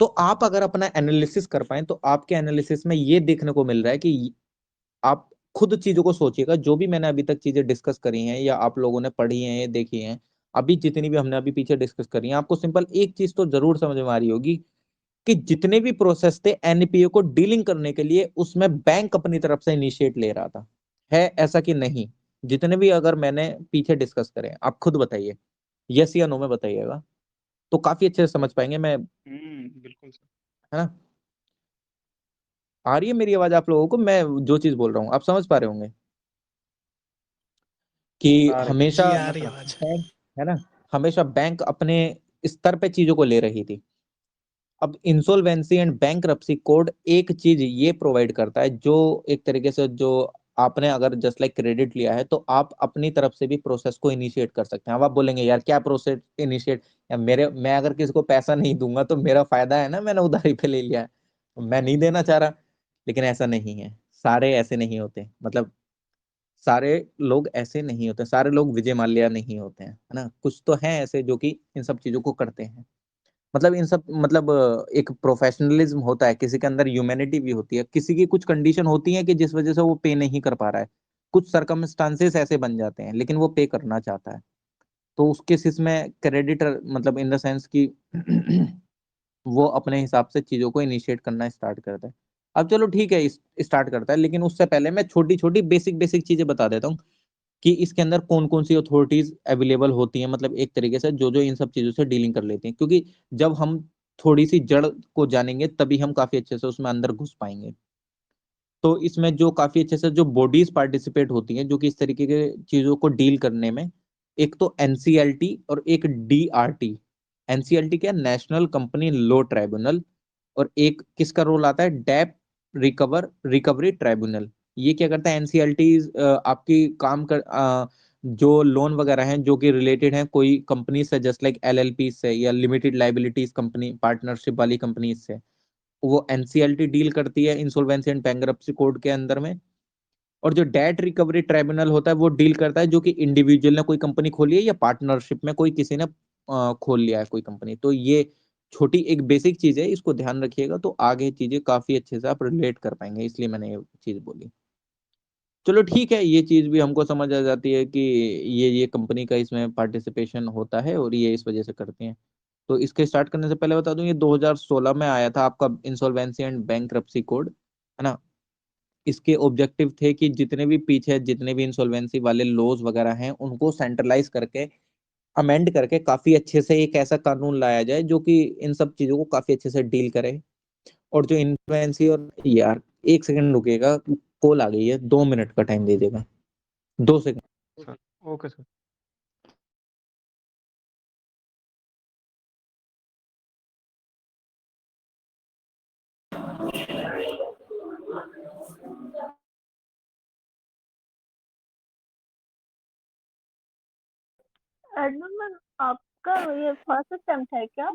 तो आप अगर अपना एनालिसिस कर पाए तो आपके एनालिसिस में ये देखने को मिल रहा है कि आप खुद चीजों को सोचिएगा, जो भी मैंने अभी तक चीजें डिस्कस करी हैं या आप लोगों ने पढ़ी हैं या देखी हैं, अभी जितनी भी हमने अभी पीछे डिस्कस करी हैं, आपको सिंपल एक चीज तो जरूर समझ में आ रही होगी कि जितने भी प्रोसेस थे एनपीए को डीलिंग करने के लिए, उसमें बैंक अपनी तरफ से इनिशिएट ले रहा था। है ऐसा कि नहीं? जितने भी अगर मैंने पीछे डिस्कस करे, आप खुद बताइए, यस या नो में बताइएगा, तो काफी अच्छे से समझ पाएंगे मैं,
बिल्कुल सर।
है ना। आ रही है मेरी आवाज आप लोगों को? मैं जो चीज बोल रहा हूँ आप समझ पा रहे होंगे कि
आ रही
हमेशा
है।
जी आ रही है आवाज।
बैंक, है ना, हमेशा बैंक अपने स्तर पे चीजों को ले रही थी। अब इंसॉल्वेंसी एंड बैंकरप्सी कोड एक चीज ये प्रोवाइड करता है, जो एक तरीके से जो आपने अगर जस्ट लाइक क्रेडिट लिया है तो आप अपनी तरफ से भी प्रोसेस को इनिशिएट कर सकते हैं। अब आप बोलेंगे यार क्या प्रोसेस इनिशिएट, या मैं अगर किसी को पैसा नहीं दूंगा तो मेरा फायदा है ना, मैंने उधारी पे ले लिया है, तो मैं नहीं देना चाह रहा। लेकिन ऐसा नहीं है, सारे ऐसे नहीं होते, मतलब सारे लोग ऐसे नहीं होते, सारे लोग विजय माल्या नहीं होते हैं, है ना, कुछ तो हैं ऐसे जो कि इन सब चीजों को करते हैं। मतलब इन सब मतलब एक प्रोफेशनलिज्म होता है, किसी के अंदर ह्यूमैनिटी भी होती है, किसी की कुछ कंडीशन होती है कि जिस वजह से वो पे नहीं कर पा रहा है, कुछ सरकमस्टांसेस ऐसे बन जाते हैं, लेकिन वो पे करना चाहता है, तो उस केसेस में क्रेडिटर मतलब इन द सेंस की वो अपने हिसाब से चीजों को इनिशिएट करना स्टार्ट करता है। अब चलो ठीक है, स्टार्ट करता है, लेकिन उससे पहले मैं छोटी छोटी बेसिक बेसिक चीजें बता देता हूँ कि इसके अंदर कौन कौन सी अथॉरिटीज अवेलेबल होती हैं, मतलब एक तरीके से जो जो इन सब चीजों से डीलिंग कर लेती हैं, क्योंकि जब हम थोड़ी सी जड़ को जानेंगे तभी हम काफी अच्छे से उसमें अंदर घुस पाएंगे। तो इसमें जो काफी अच्छे से जो बॉडीज पार्टिसिपेट होती हैं जो कि इस तरीके के चीजों को डील करने में, एक तो एनसीएलटी और एक डीआरटी। एनसीएलटी क्या, नेशनल कंपनी लॉ ट्राइब्यूनल, और एक किसका रोल आता है, डेप रिकवरी ट्राइब्यूनल। ये क्या करता है, एनसीएलटी आपकी काम कर जो लोन वगैरह हैं जो कि रिलेटेड हैं कोई कंपनी से, जस्ट लाइक एलएलपी से या लिमिटेड लाइबिलिटीज कंपनी पार्टनरशिप वाली कंपनी से, वो एनसीएलटी डील करती है इंसॉल्वेंसी एंड बैंकरप्सी कोड के अंदर में। और जो डेट रिकवरी ट्राइब्यूनल होता है वो डील करता है जो कि इंडिविजुअल ने कोई कंपनी खोली है या पार्टनरशिप में कोई किसी ने खोल लिया है कोई कंपनी। तो ये छोटी एक बेसिक चीज है, इसको ध्यान रखिएगा तो आगे चीजें काफी अच्छे से आप रिलेट कर पाएंगे, इसलिए मैंने ये चीज बोली। चलो ठीक है, ये चीज भी हमको समझ आ जाती है कि ये कंपनी का इसमें पार्टिसिपेशन होता है और ये इस वजह से करते हैं। तो इसके स्टार्ट करने से पहले बता दूं, ये 2016 में आया था आपका इंसॉल्वेंसी एंड बैंकरप्सी कोड, है ना। इसके ऑब्जेक्टिव थे कि जितने भी पीछे जितने भी इंसॉल्वेंसी वाले लॉज वगैरह हैं उनको सेंट्रलाइज करके अमेंड करके काफी अच्छे से एक ऐसा कानून लाया जाए जो कि इन सब चीजों को काफी अच्छे से डील करे। और जो इंसॉल्वेंसी और, यार एक सेकंड रुकिएगा, कॉल आ गई है, 2 मिनट का टाइम दे देगा, 2 second.
Sir okay sir.
Admin ma'am, आपका ये फर्स्ट अटेम्प्ट है क्या?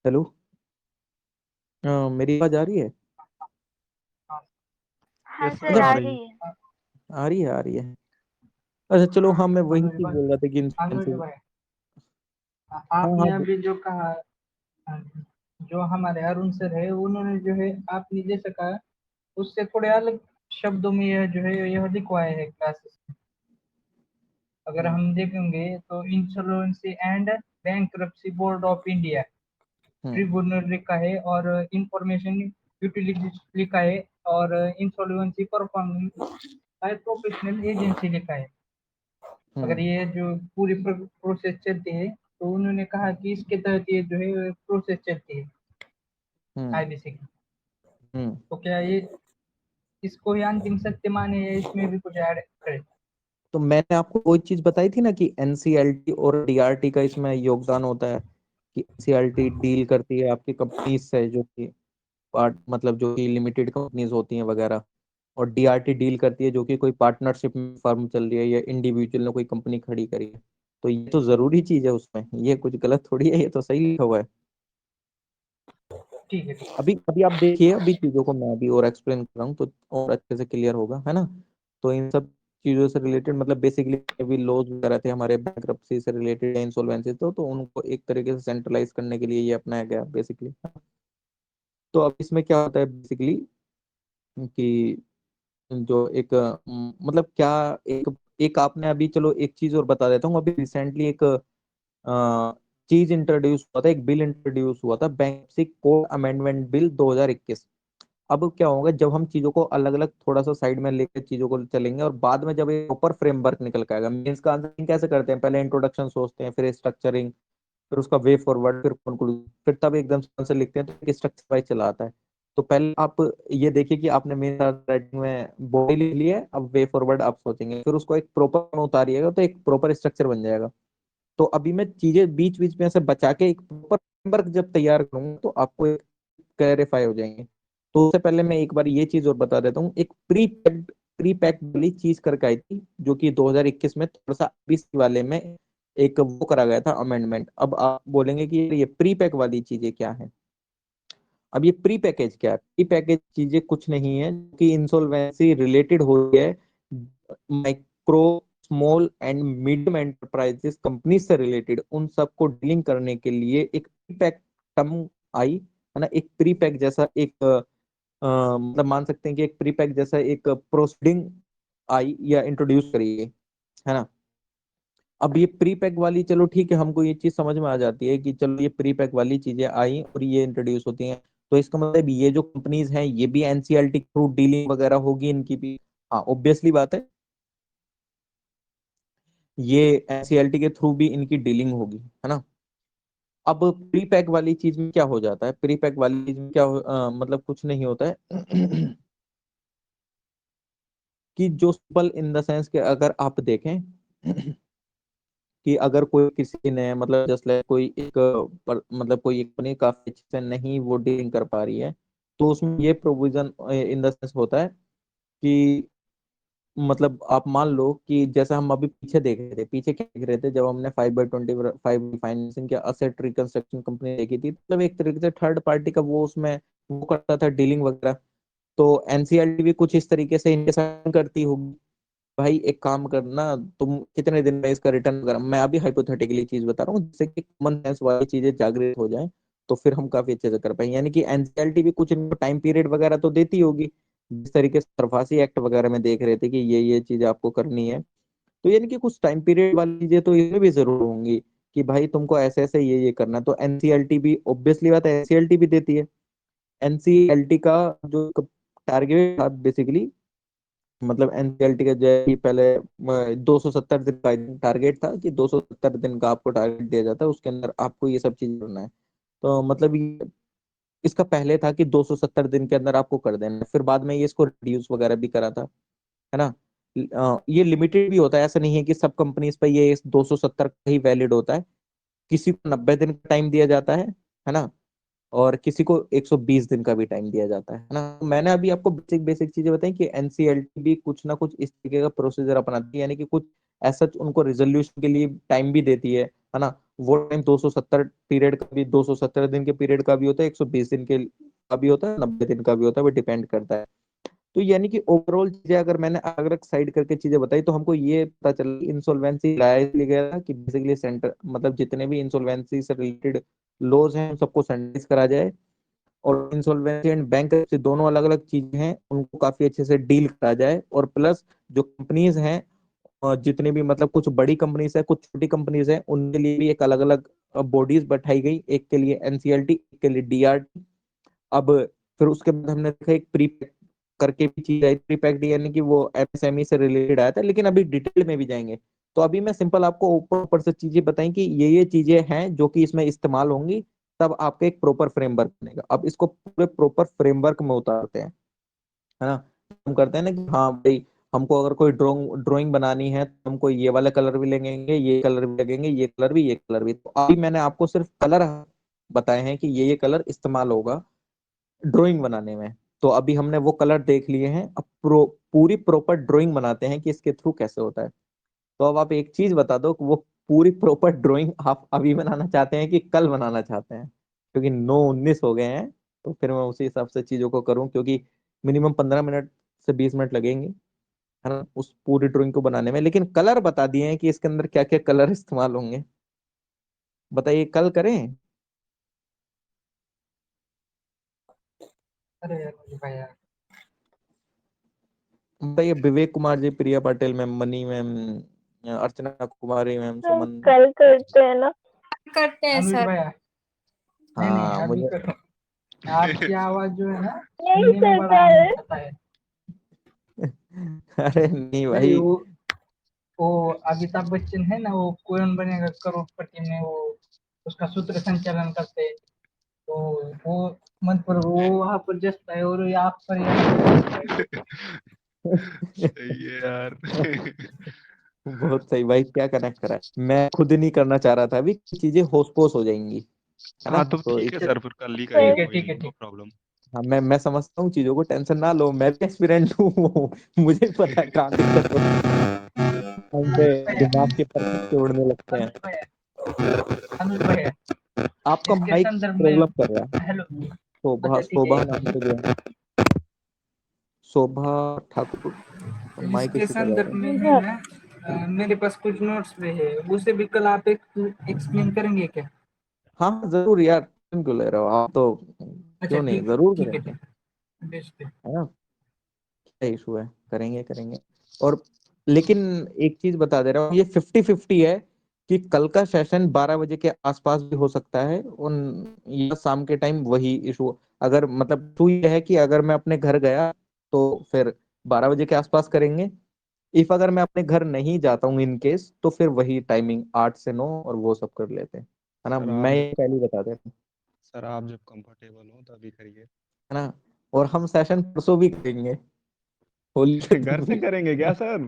हेलो, मेरी आवाज आ रही है?
हाँ
यस
सर,
सर, आ
आ
रही है।
रही है।
आ रही है, आ रही है। अच्छा चलो, हाँ मैं वही चीज
अनुज
बोल रहा था कि
भाई,
हाँ
आपने
हाँ
अभी जो कहा, जो हमारे अरुण सर है उन्होंने जो है आपने जैसे कहा उससे थोड़े अलग शब्दों में यह जो है यह लिखवाया है क्लासेस में। अगर
हम्म,
हम देखेंगे तो insolvency and bankruptcy board of India
hmm,
tribunal लिखा है, और इंफॉर्मेशन यूटिलिटी लिखा है, और insolvency performing by professional agency लिखा है। अगर
हम्म,
ये जो पूरी प्रोसेस चलती है तो उन्होंने कहा कि इसके तहत ये जो है प्रोसेस चलती है
हम्म,
आईबीसी की।
हम्म।
तो क्या ये इसको ही अंतिम सत्य माने या इसमें भी कुछ ऐड करें?
तो मैंने आपको वही चीज बताई थी ना कि एनसीएलटी और डीआरटी का इसमें योगदान होता है, कि एनसीएलटी डील करती है आपकी कंपनीज से जो कि पार्ट मतलब जो कि लिमिटेड कंपनीज होती हैं वगैरह, और डीआरटी डील करती है जो कि कोई पार्टनरशिप में फर्म चल रही है या इंडिविजुअल ने कोई कंपनी खड़ी करी है। तो ये तो जरूरी चीज है उसमें, ये कुछ गलत थोड़ी है, ये तो सही लिखा हुआ है।
ठीक है, ठीक
अभी अभी आप देखिए, अभी चीजों को मैं अभी और एक्सप्लेन कर रहा हूँ तो और अच्छे से क्लियर होगा, है ना। तो इन सब चीजों से रिलेटेड मतलब बेसिकली अभी लॉज वगैरह थे हमारे बैंकरप्सी से रिलेटेड या इंसॉल्वेंसी, तो उनको एक तरीके से सेंट्रलाइज करने के लिए ये अपनाया गया बेसिकली। तो अब इसमें क्या होता है बेसिकली कि जो एक मतलब क्या, एक एक आपने अभी, चलो एक चीज और बता देता हूँ, अभी रिसेंटली एक चीज इंट्रोड्यूस हुआ था, एक बिल इंट्रोड्यूस हुआ था, बैंक कोड अमेंडमेंट बिल 2021। अब क्या होगा, जब हम चीजों को अलग अलग थोड़ा सा साइड में लेकर चीजों को चलेंगे और बाद में जब एक प्रॉपर फ्रेमवर्क निकल के आएगा, मीन्स का आंसरिंग कैसे करते हैं, पहले इंट्रोडक्शन सोचते हैं, फिर स्ट्रक्चरिंग, फिर उसका वे फॉरवर्ड, फिर कंक्लूजन, फिर तब एकदम से आंसर लिखते हैं, तो एक स्ट्रक्चर वाइज चला आता है। तो पहले आप ये देखिए कि आपने मेरे साथ राइटिंग में बॉडी लिख ली है, अब वे फॉरवर्ड आप सोचेंगे, फिर उसको एक प्रॉपर में उतारिएगा तो एक प्रॉपर स्ट्रक्चर बन जाएगा। तो अभी मैं चीजें बीच बीच में से बचा के एक प्रॉपर फ्रेमवर्क जब तैयार करूंगा तो आपको एक क्लैरिफाई हो जाएंगे। तो उससे पहले मैं एक बार ये चीज और बता देता हूँ, एक प्री पैक्ड वाली चीज करके आई थी, जो कि 2021 में थोड़ा सा 20 वाले में एक वो करा गया था अमेंडमेंट। अब आप बोलेंगे कि ये प्री पैक वाली चीजें क्या है। अब ये प्री पैकेज क्या है, प्री पैकेज चीजें कुछ नहीं है कि इंसॉल्वेंसी रिलेटेड हो है micro small and medium enterprises company से रिलेटेड, उन सबको डीलिंग करने के लिए एक प्री पैक टर्म आई है ना। एक प्री पैक जैसा एक मतलब मान सकते हैं कि एक प्री पैक जैसा एक प्रोसीडिंग आई या इंट्रोड्यूस करी है ना। अब ये प्री पैक वाली, चलो ठीक है, हमको ये चीज समझ में आ जाती है कि चलो ये प्री पैक वाली चीजें आई और ये इंट्रोड्यूस होती हैं, तो इसका मतलब ये जो कंपनीज हैं ये भी एनसीएलटी के थ्रू डीलिंग वगैरह होगी इनकी भी। हाँ ऑब्वियसली बात है, ये एनसीएलटी के थ्रू भी इनकी डीलिंग होगी, है ना। अब प्री पैक वाली चीज में क्या हो जाता है, प्री पैक वाली चीज में क्या मतलब कुछ नहीं होता है कि जो सिंपल इन द सेंस कि अगर आप देखें कि अगर कोई किसी ने मतलब जस्ट लाइक कोई एक मतलब कोई एक कंपनी काफी अच्छे से नहीं वो डीलिंग कर पा रही है, तो उसमें ये प्रोविजन इन द सेंस होता है कि मतलब आप मान लो कि जैसा हम अभी पीछे देख रहे थे, पीछे क्या देख रहे थे, जब हमने 5/25 फाइनेंसिंग या असेट रिकंस्ट्रक्शन कंपनी देखी थी, मतलब एक तरीके से थर्ड पार्टी का वो उसमें वो करता था डीलिंग वगैरह। तो एनसीएलटी भी कुछ इस तरीके से इनके साथ करती होगी, भाई एक काम करना, तुम कितने दिन में इसका रिटर्न कर, मैं अभी हाइपोथेटिकली चीज बता रहा हूँ जिससे कि कॉमन सेंस वाली चीजें जागृत हो जाए, तो फिर हम काफी अच्छे से कर पाएंगे। यानी कि एनसीएलटी भी कुछ इनको टाइम पीरियड वगैरह तो देती होगी, जिस तरीके से सरफासी एक्ट वगैरह में देख रहे थे कि ये चीज आपको करनी है, तो यानी कि कुछ टाइम पीरियड वाली चीजें तो इसमें भी जरूर होंगी कि भाई तुमको ऐसे ऐसे ये करना है। तो एनसीएलटी भी ऑब्वियसली बात है, एनसीएलटी भी देती है। एनसीएलटी का जो टारगेट था बेसिकली, मतलब एनसीएलटी का जो है कि पहले 270 दिन का टारगेट था कि 270 दिन का आपको टारगेट दिया जाता है, उसके अंदर आपको ये सब चीज करना है। तो मतलब ये इसका पहले था कि 270 दिन के अंदर आपको कर देना है, फिर बाद में ये इसको रिड्यूस वगैरह भी करा था, है ना। ये लिमिटेड भी होता है, ऐसा नहीं है कि सब कंपनीज पे ये 270 का ही वैलिड होता है, किसी को 90 दिन का टाइम दिया जाता है ना, और किसी को 120 दिन का भी टाइम दिया जाता है ना। मैंने अभी आपको बेसिक बेसिक चीजें बताई कि एनसीएलटी भी कुछ ना कुछ इस तरीके का प्रोसीजर अपनाती है, यानी कि कुछ ऐसा उनको रिजोल्यूशन के लिए टाइम भी देती है ना। वो टाइम 270 पीरियड का भी, 270 दिन के पीरियड का भी होता है, 120 दिन के का भी होता है, 90 दिन का भी होता है, वो डिपेंड करता है। तो यानी कि ओवरऑल चीजें अगर मैंने अलग अलग साइड करके चीजें बताई, तो हमको ये पता चला इंसॉल्वेंसी लाया इसलिए गया था कि बेसिकली सेंटर मतलब जितने भी इंसॉल्वेंसी से रिलेटेड लॉज हैं उन सबको सैंडलाइज करा जाए, और इंसॉल्वेंसी एंड बैंकरप्सी दोनों अलग अलग चीजें हैं, उनको काफी अच्छे से डील करा जाए। और प्लस जो कंपनीज हैं जितनी भी मतलब कुछ बड़ी कंपनीज है, कुछ छोटी कंपनीज है, उनके लिए भी एक अलग अलग बॉडीज बैठाई गई, एक के लिए एनसीएलटी, एक के लिए डीआरटी। अब फिर उसके बाद हमने देखा एक प्री करके भी चीज आई, प्री पैक्ड यानी कि वो एमएसएमई से रिलेटेड आया था, लेकिन अभी डिटेल में भी जाएंगे। तो अभी मैं सिंपल आपको ऊपर ऊपर से चीजें बताई कि ये चीजें हैं जो कि इसमें इस्तेमाल होंगी, तब आपका एक प्रॉपर फ्रेमवर्क बनेगा। अब इसको पूरे प्रॉपर फ्रेमवर्क में उतारते हैं, है ना। हम करते हैं ना कि हाँ भाई, हमको अगर कोई ड्राइंग बनानी है तो हमको ये वाले कलर भी लगेंगे, ये कलर भी लगेंगे, ये कलर भी, ये कलर भी। तो अभी मैंने आपको सिर्फ कलर बताए हैं कि ये कलर इस्तेमाल होगा ड्राइंग बनाने में। तो अभी हमने वो कलर देख लिए हैं, अब पूरी प्रॉपर ड्राइंग बनाते हैं कि इसके थ्रू कैसे होता है। तो अब आप एक चीज बता दो कि वो पूरी प्रॉपर ड्राइंग आप अभी बनाना चाहते हैं कि कल बनाना चाहते हैं, क्योंकि 9:19 हो गए हैं, तो फिर मैं उसी हिसाब से चीजों को करूं, क्योंकि मिनिमम 15 मिनट से 20 मिनट लगेंगे, है ना, उस पूरी ड्राइंग को बनाने में। लेकिन कलर बता दिए हैं कि इसके अंदर क्या क्या कलर इस्तेमाल होंगे, बताइए कल करें।
अरे यार भाई यार,
बताइए, विवेक कुमार जी, प्रिया Patil ma'am, money ma'am, Archana Kumari ma'am,
sir
सुमन।
कल करते हैं ना।
करते हैं
अनुज
सर।
भैया, नहीं
हाँ
अभी
मुझे
करो। आपकी आवाज जो है ना
नहीं
सुनने में
सर
बड़ा आनंद
कल
आता है।
अरे नहीं
नहीं
भाई,
वो अमिताभ बच्चन है ना, वो कौन बनेगा करोड़पति में वो उसका सूत्र संचालन करते हैं, तो वो मत पर वो वहां पर जसता है और ये आप पर यहाँ
सही है यार।
बहुत सही भाई, क्या कनेक्ट करा है। मैं खुद नहीं करना चाह रहा था, अभी चीजें होश पोश हो जाएंगी, है ना।
हाँ तो
तो
ठीक है सर, फिर कल ही
ठीक
करिए,
है
कोई
ठीक
नहीं,
है
नो
ठीक।
प्रॉब्लम।
हाँ, मैं समझता हूँ चीजों को, टेंशन ना लो, मैं भी एक्सपीरियंस हूँ। मुझे भी पता है कहाँ दिक्कत होती है, हम पे दिमाग के पत्ते उड़ने लगते हैं।
अनुज भैया
आपका
इसके
माइक
संदर्भ
प्रॉब्लम
में,
कर रहा है।
हेलो,
शोभा,
अच्छा ठीक है
शोभा
एक
नाम
मिनट।
से जो है, शोभा ठाकुर, माइक
इसके
इशू कर रहा
संदर्भ
है।
में है ना, मेरे पास कुछ नोट्स भी है, उसे भी कल आप एक्सप्लेन करेंगे क्या?
हाँ जरूर यार, क्यों ले रहे हो आप तो,
अच्छा
क्यों नहीं, जरूर
ठीक है
करेंगे,
ठीक है, बेस्ट है।
है ना। क्या इशू है, करेंगे करेंगे। और लेकिन एक चीज बता दे रहा हूँ, ये 50-50 है कि कल का सेशन 12 बजे के आसपास भी हो सकता है, उन या शाम के टाइम वही इशू। अगर मतलब इशू ये है कि अगर मैं अपने घर गया तो फिर 12 बजे के आसपास करेंगे। इफ अगर मैं अपने घर नहीं जाता हूँ इन केस, तो फिर वही टाइमिंग 8 से 9 और वो सब कर लेते हैं, है ना।
सर आप
मैं
जब
ये पहले ही बता देता हूँ,
सर आप जब कंफर्टेबल हो तभी करिए।
है ना। और हम सेशन परसों भी करेंगे, होली के
घर
दिन
से
भी।
करेंगे क्या सर?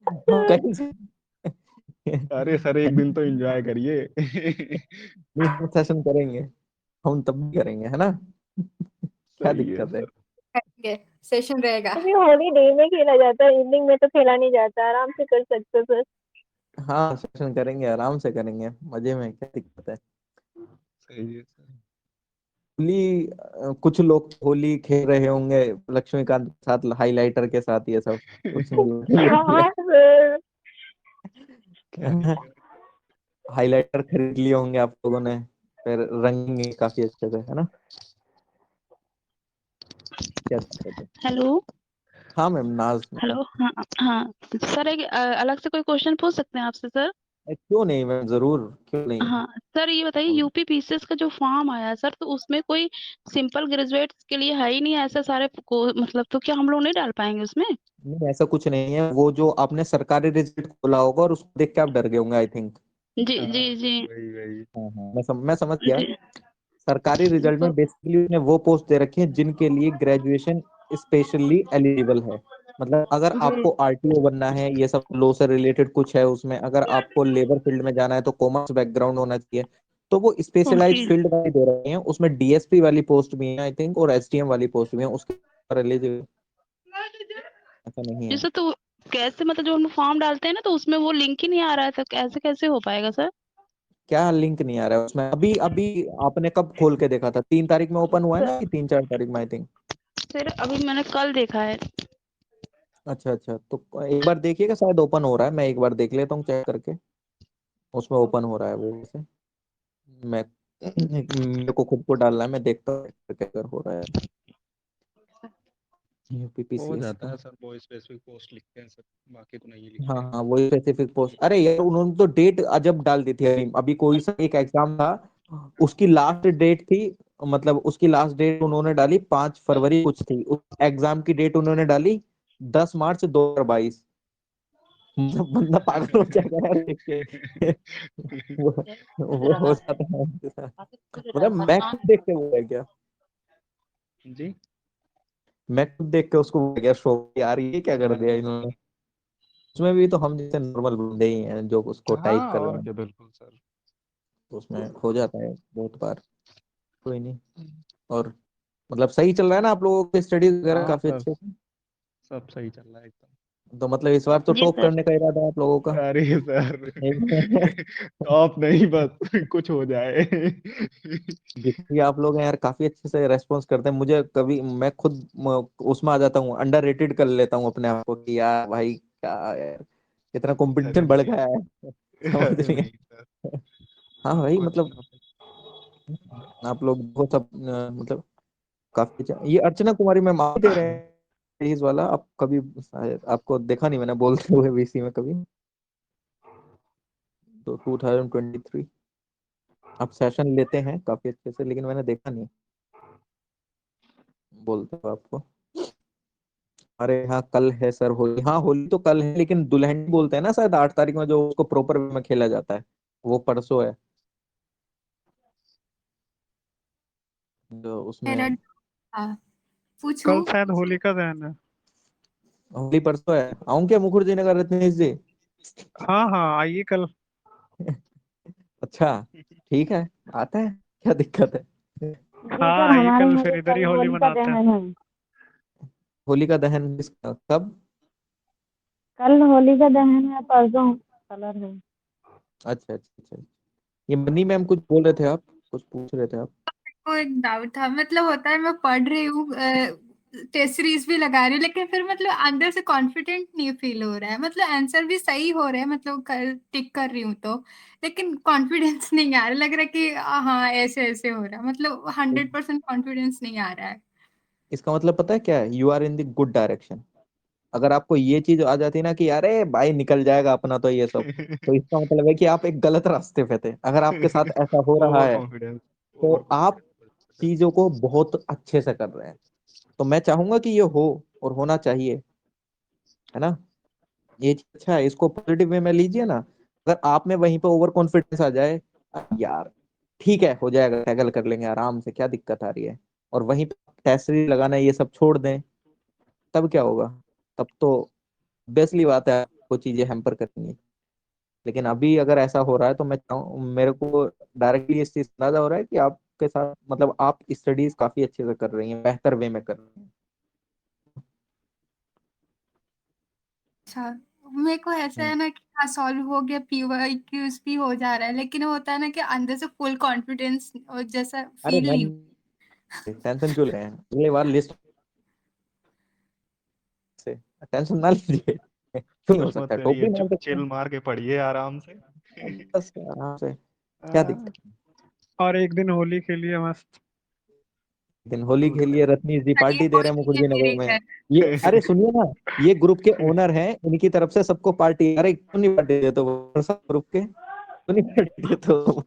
हम कहीं से
अरे सर एक दिन तो एंजॉय करिए।
नहीं, हम सेशन करेंगे, हम तब भी करेंगे, है ना। क्या
सही है
दिक्कत है।
सर।
करेंगे, सेशन रहेगा।
अभी होली डे में खेला जाता है, इवनिंग में तो खेला नहीं जाता, आराम से कर सकते हो सर।
हाँ सेशन करेंगे, आराम से करेंगे, मजे में, क्या दिक्कत है।
सही है सर।
होली, कुछ लोग होली खेल रहे होंगे लक्ष्मीकांत के साथ, हाइलाइटर के साथ, ये सब कुछ
हाँ सर।
नहीं। हाइलाइटर खरीद लिए होंगे आप लोगों ने, फिर रंगेंगे काफी अच्छे से, है ना। क्या दिक्कत है।
हेलो।
हाँ मैम, नाज मैम।
हेलो। हाँ हाँ सर, एक अलग से कोई क्वेश्चन पूछ सकते हैं आपसे सर?
क्यों नहीं मैम, जरूर, क्यों नहीं।
हाँ सर, ये बताइए, यूपी पीसीएस का जो फॉर्म आया है सर, तो उसमें कोई सिंपल ग्रेजुएट्स के लिए है ही नहीं ऐसा सारे को, मतलब तो क्या हम लोग नहीं डाल पाएंगे उसमें?
नहीं ऐसा कुछ नहीं है, वो जो आपने सरकारी रिजल्ट खोला होगा और उसको देख के आप डर गए होंगे, आई थिंक।
जी
हाँ
जी जी
वही वही।
हाँ हाँ, मैं समझ गया।
जी।
सरकारी रिजल्ट
तो
में बेसिकली उसने वो पोस्ट दे रखी है जिनके लिए ग्रेजुएशन स्पेशली एलिजिबल है। मतलब अगर
जी
आपको आरटीओ बनना है, ये सब लॉ से रिलेटेड कुछ है उसमें, अगर आपको लेबर फील्ड में जाना है तो कॉमर्स बैकग्राउंड होना चाहिए। तो वो
ओके।
स्पेशलाइज फील्ड वाली दे रहे हैं, उसमें डीएसपी वाली पोस्ट भी है आई थिंक, और एसडीएम वाली पोस्ट भी है, उसके ऊपर एलिजिबल ऐसा नहीं
जी
है।
सर, तो कैसे, मतलब जो हम फॉर्म डालते हैं ना तो उसमें वो लिंक ही नहीं आ रहा है, तो कैसे कैसे हो पाएगा सर?
क्या लिंक नहीं आ रहा है उसमें? अभी अभी आपने कब खोल के देखा था? 3 तारीख में ओपन हुआ है ना,
सर,
3-4 तारीख में आई थिंक।
सर अभी मैंने कल देखा है।
अच्छा अच्छा, तो एक बार देखिएगा, शायद ओपन हो रहा है, मैं एक बार देख लेता हूँ चेक करके, उसमें ओपन हो रहा है वो वैसे। मैं मेरे को खुद को डालना है, मैं देखता हूँ क्या कर हो रहा है
हो
यूपीपीसीएस
जाता
का।
है सर, वो स्पेसिफिक पोस्ट लिखते हैं सर, बाकी तो नहीं
हाँ
लिखते।
हाँ, वही स्पेसिफिक पोस्ट। अरे यार उन्होंने तो डेट अजब डाल दी थी। अभी अभी कोई सा एक एग्जाम था, उसकी लास्ट डेट थी, मतलब उसकी लास्ट डेट उन्होंने डाली 5 फरवरी कुछ थी, उस एग्जाम की डेट उन्होंने डाली 10 मार्च 2022। मतलब बंदा पागल हो जाएगा यार देख के। वो हो जाता है उनके साथ। मतलब मैं खुद देख के वो है क्या,
जी।
मैं खुद देख के उसको वो है क्या, शो यार ये क्या कर दिया इन्होंने। उसमें भी तो हम जैसे नॉर्मल बंदे ही हैं जो उसको टाइप
हाँ
कर रहे
और
हैं,
क्या, बिल्कुल सर।
तो उसमें हो जाता है बहुत बार। कोई नहीं। और मतलब सही चल रहा है ना आप लोगों की स्टडीज वगैरह,
हाँ
काफी
सर,
अच्छे से?
सब सही चल रहा है एकदम।
तो मतलब इस बार तो
जी
टॉप
सर।
करने का इरादा है आप लोगों का?
अरे सर,
एक-
टॉप नहीं, बस कुछ हो जाए।
जितनी आप लोग हैं यार, काफी अच्छे से रेस्पॉन्स करते हैं। मुझे कभी मैं खुद उसमें आ जाता हूँ, अंडर रेटेड कर लेता हूँ अपने आप को कि यार भाई क्या यार, इतना
अरे
कंपटीशन बढ़
नहीं,
गया है। समझ
अरे
रही है।
नहीं सर,
हाँ भाई,
आपको
मतलब
अच्छा पता।
आप लोग वो सब मतलब काफी अच्छा। ये अर्चना कुमारी मैम आप दे रहे हैं? तेईस वाला आप कभी शायद आपको देखा नहीं मैंने बोलते हुए वीसी में कभी। तो 2023 आप सेशन लेते हैं काफी अच्छे से, लेकिन मैंने देखा नहीं बोलते हुए आपको। अरे हाँ कल है सर होली, हाँ होली तो कल है, लेकिन दुल्हन बोलते हैं ना शायद 8 तारीख में, जो उसको प्रॉपर वे में खेला जाता है, वो परसों है, जो
मेरा
उसमें
हाँ, पूछो।
कल शायद होलिका दहन है।
होली परसों है। आऊं क्या मुखर्जी नगर रत्नेश जी?
हाँ हाँ आइए कल।
अच्छा ठीक है, आता है, क्या दिक्कत है?
जी
हाँ
सर,
आइए
हमारे
कल,
यहाँ
फिर
तो
इधर ही
कल
होली
होलिका
मनाते हैं।
दहन है।
होली का दहन कब?
कल होलिका दहन है, परसों कलर है।
अच्छा अच्छा अच्छा। ये मनी मैम कुछ बोल रहे थे आप, कुछ पूछ रहे थे आप?
को एक डाउट था, मतलब होता है मैं पढ़ रही हूँ, टेस्ट सीरीज भी लगा रही हूँ, लेकिन फिर मतलब अंदर से कॉन्फिडेंट नहीं फील हो रहा है, मतलब आंसर भी सही हो रहे हैं, मतलब टिक कर रही हूँ तो, लेकिन कॉन्फिडेंस नहीं आ रहा, लग रहा है कि हाँ ऐसे ऐसे हो रहा है, मतलब 100% कॉन्फिडेंस नहीं आ रहा है।
इसका मतलब पता है क्या है? You are in the good direction. अगर आपको ये चीज आ जाती ना कि अरे भाई निकल जाएगा अपना तो ये सब, तो इसका मतलब है कि आप एक गलत रास्ते पे थे। अगर आपके साथ ऐसा हो रहा
ओवर
है
कॉन्फिडेंस।
तो
ओवर
आप
कॉन्फिडेंस।
चीजों को बहुत अच्छे से कर रहे हैं। तो मैं चाहूंगा कि ये हो, और होना चाहिए, है ना? ये चीज अच्छा है, इसको पॉजिटिव वे में लीजिए ना। अगर आप में वहीं पे ओवर कॉन्फिडेंस आ जाए, यार ठीक है हो जाएगा, टैकल कर लेंगे आराम से, क्या दिक्कत आ रही है, और वहीं पे टेस्ट लगाना ये सब छोड़ दें, तब क्या होगा? तब तो बेसली बात है, आपको चीजें हैम्पर करेंगी। लेकिन अभी अगर ऐसा हो रहा है तो मैं चाहूँ, मेरे को डायरेक्टली इस चीज अंदाजा हो रहा है कि आपके साथ मतलब आप स्टडीज काफी अच्छे से कर रही हैं, बेहतर वे में कर रही हैं।
अच्छा, मेरे को ऐसा है ना कि हाँ सॉल्व हो गया, PYQs भी हो जा रहा है, लेकिन वो होता है ना कि अंदर से फुल कॉन्फिडेंस जैसा
अरे
फील नहीं।
मैम टेंशन क्यों ले रहे हैं? अगले बार लिस्ट से टेंशन ना लीजिए। नहीं हो
कुछ मत
सकता,
करिए,
टोपी मार सकते
चिल
हैं,
मार के पढ़िए आराम से।
बस आराम से, क्या
आ,
दिक्कत?
और एक दिन होली खेलिए मस्त।
दिन होली
दूर
खेलिए, रत्नीश जी
ये
पार्टी दे रहे हैं
होली है
मुखर्जी नगर
मेरी
में।
है।
ये अरे सुनिए ना, ये ग्रुप के ओनर हैं, इनकी तरफ से सबको पार्टी। अरे क्यों नहीं पार्टी देते वो सब ग्रुप के, क्यों नहीं पार्टी देते हो?